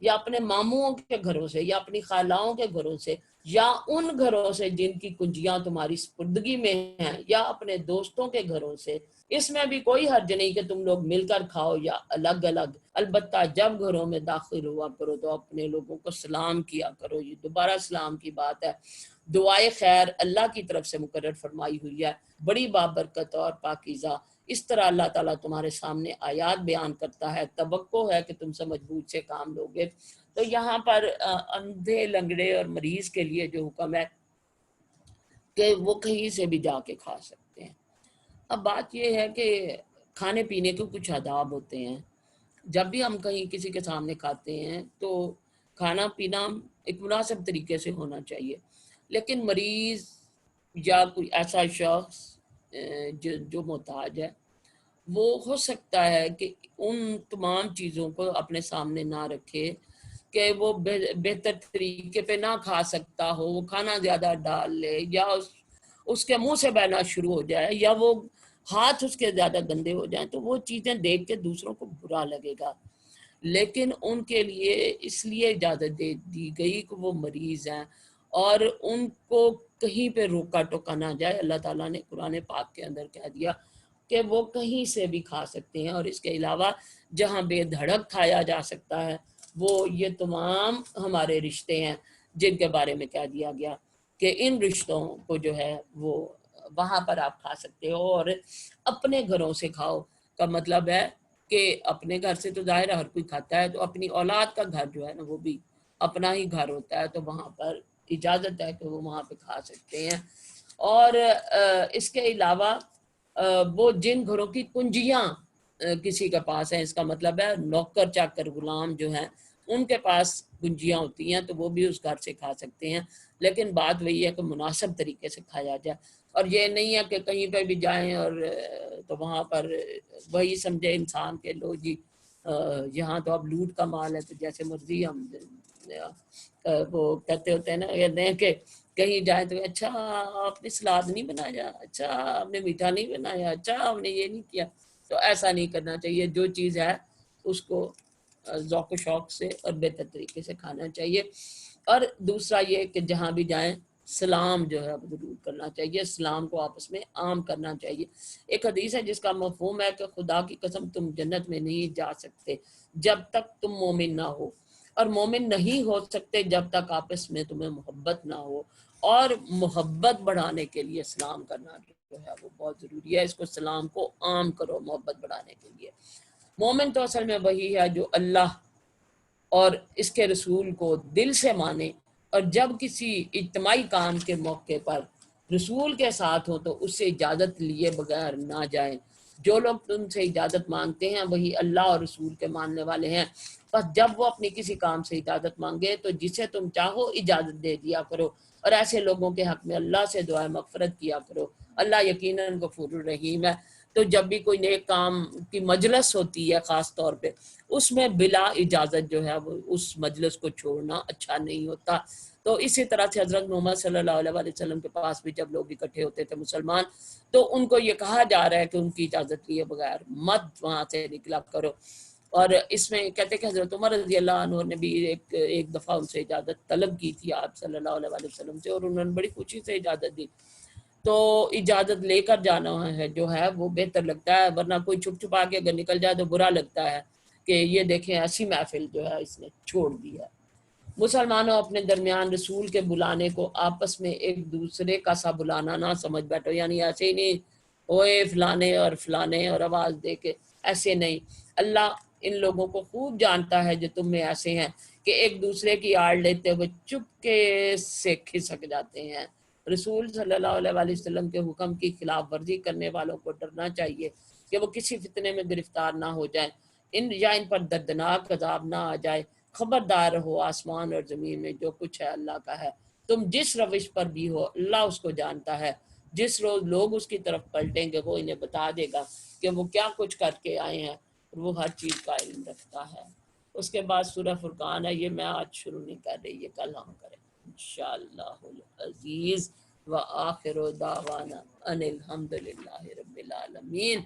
یا اپنے ماموں کے گھروں سے یا اپنی خالاؤں کے گھروں سے یا ان گھروں سے جن کی کنجیاں تمہاری سپردگی میں ہیں یا اپنے دوستوں کے گھروں سے۔ اس میں بھی کوئی حرج نہیں کہ تم لوگ مل کر کھاؤ یا الگ الگ، البتہ جب گھروں میں داخل ہوا کرو تو اپنے لوگوں کو سلام کیا کرو۔ یہ دوبارہ سلام کی بات ہے۔ دعائے خیر اللہ کی طرف سے مقرر فرمائی ہوئی ہے، بڑی بابرکت اور پاکیزہ۔ اس طرح اللہ تعالیٰ تمہارے سامنے آیات بیان کرتا ہے، توقع ہے کہ تم سمجھ بوجھ سے کام لوگے۔ تو یہاں پر اندھے لنگڑے اور مریض کے لیے جو حکم ہے کہ وہ کہیں سے بھی جا کے کھا سکتے ہیں۔ اب بات یہ ہے کہ کھانے پینے کے کچھ آداب ہوتے ہیں۔ جب بھی ہم کہیں کسی کے سامنے کھاتے ہیں تو کھانا پینا ایک مناسب طریقے سے ہونا چاہیے، لیکن مریض یا کوئی ایسا شخص جو محتاج ہے، وہ ہو سکتا ہے کہ ان تمام چیزوں کو اپنے سامنے نہ رکھے کہ وہ بہتر طریقے پہ نہ کھا سکتا ہو، وہ کھانا زیادہ ڈال لے، یا اس کے منہ سے بہنا شروع ہو جائے، یا وہ ہاتھ اس کے زیادہ گندے ہو جائیں، تو وہ چیزیں دیکھ کے دوسروں کو برا لگے گا۔ لیکن ان کے لیے اس لیے اجازت دے دی گئی کہ وہ مریض ہیں اور ان کو کہیں پہ روکا ٹوکا نہ جائے۔ اللہ تعالیٰ نے قرآن پاک کے اندر کہہ دیا کہ وہ کہیں سے بھی کھا سکتے ہیں، اور اس کے علاوہ جہاں بے دھڑک کھایا جا سکتا ہے وہ یہ تمام ہمارے رشتے ہیں جن کے بارے میں کہہ دیا گیا کہ ان رشتوں کو جو ہے وہ وہاں پر آپ کھا سکتے ہو، اور اپنے گھروں سے کھاؤ کا مطلب ہے کہ اپنے گھر سے تو ظاہر ہے ہر کوئی کھاتا ہے، تو اپنی اولاد کا گھر جو ہے نا وہ بھی اپنا ہی گھر ہوتا ہے، تو وہاں پر اجازت ہے کہ وہ وہاں پہ کھا سکتے ہیں۔ اور اس کے علاوہ وہ جن گھروں کی کنجیاں کسی کے پاس ہیں، اس کا مطلب ہے نوکر چاکر غلام جو ہیں ان کے پاس کنجیاں ہوتی ہیں، تو وہ بھی اس گھر سے کھا سکتے ہیں، لیکن بات وہی ہے کہ مناسب طریقے سے کھایا جائے۔ اور یہ نہیں ہے کہ کہیں پہ بھی جائیں اور تو وہاں پر وہی سمجھے انسان کے لو جی یہاں تو اب لوٹ کا مال ہے تو جیسے مرضی ہم وہ کہتے ہوتے ہیں نا، کہتے ہیں کہ کہیں جائیں تو اچھا آپ نے سلاد نہیں بنایا، اچھا آپ نے میٹھا نہیں بنایا، اچھا آپ نے یہ نہیں کیا۔ تو ایسا نہیں کرنا چاہیے، جو چیز ہے اس کو ذوق و شوق سے اور بہتر طریقے سے کھانا چاہیے۔ اور دوسرا یہ کہ جہاں بھی جائیں سلام جو ہے ضرور کرنا چاہیے، سلام کو آپس میں عام کرنا چاہیے۔ ایک حدیث ہے جس کا مفہوم ہے کہ خدا کی قسم تم جنت میں نہیں جا سکتے جب تک تم مومن نہ ہو، اور مومن نہیں ہو سکتے جب تک آپس میں تمہیں محبت نہ ہو، اور محبت بڑھانے کے لیے سلام کرنا جو ہے وہ بہت ضروری ہے۔ اس کو سلام کو عام کرو محبت بڑھانے کے لیے۔ مومن تو اصل میں وہی ہے جو اللہ اور اس کے رسول کو دل سے مانے، اور جب کسی اجتماعی کام کے موقع پر رسول کے ساتھ ہو تو اس سے اجازت لیے بغیر نہ جائیں۔ جو لوگ تم سے اجازت مانگتے ہیں وہی اللہ اور رسول کے ماننے والے ہیں، بس جب وہ اپنی کسی کام سے اجازت مانگے تو جسے تم چاہو اجازت دے دیا کرو، اور ایسے لوگوں کے حق میں اللہ سے دعائے مغفرت کیا کرو، اللہ یقیناً غفور الرحیم ہے۔ تو جب بھی کوئی نیک کام کی مجلس ہوتی ہے خاص طور پہ، اس میں بلا اجازت جو ہے وہ اس مجلس کو چھوڑنا اچھا نہیں ہوتا۔ تو اسی طرح سے حضرت محمد صلی اللہ علیہ وسلم کے پاس بھی جب لوگ اکٹھے ہوتے تھے مسلمان، تو ان کو یہ کہا جا رہا ہے کہ ان کی اجازت لیے بغیر مت وہاں سے نکلا کرو۔ اور اس میں کہتے کہ حضرت عمر رضی اللہ عنہ نے بھی ایک دفعہ ان سے اجازت طلب کی تھی آپ صلی اللہ علیہ وسلم سے، اور انہوں نے بڑی خوشی سے اجازت دی۔ تو اجازت لے کر جانا ہے جو ہے وہ بہتر لگتا ہے، ورنہ کوئی چھپ چھپا کے اگر نکل جائے تو برا لگتا ہے کہ یہ دیکھیں ایسی محفل جو ہے اس نے چھوڑ دی ہے۔ مسلمانوں اپنے درمیان رسول کے بلانے کو آپس میں ایک دوسرے کا سا بلانا نہ سمجھ بیٹھو، یعنی ایسے ہی نہیں اوئے فلانے اور فلانے اور آواز دے کے، ایسے نہیں۔ اللہ ان لوگوں کو خوب جانتا ہے جو تم میں ایسے ہیں کہ ایک دوسرے کی آڑ لیتے ہوئے چپکے سے کھسک جاتے ہیں۔ رسول صلی اللہ علیہ وسلم کے حکم کی خلاف ورزی کرنے والوں کو ڈرنا چاہیے کہ وہ کسی فتنے میں گرفتار نہ ہو جائیں، ان پر دردناک عذاب نہ آ جائے۔ خبردار ہو، آسمان اور زمین میں جو کچھ ہے اللہ کا ہے، تم جس روش پر بھی ہو اللہ اس کو جانتا ہے۔ جس روز لوگ اس کی طرف پلٹیں گے وہ انہیں بتا دے گا کہ وہ کیا کچھ کر کے آئے ہیں، اور وہ ہر چیز کا علم رکھتا ہے۔ اس کے بعد سورہ فرقان ہے، یہ میں آج شروع نہیں کر رہی، یہ کل ہم کریں انشاءاللہ العزیز۔ وآخر دعوانا ان الحمد للہ رب العالمین۔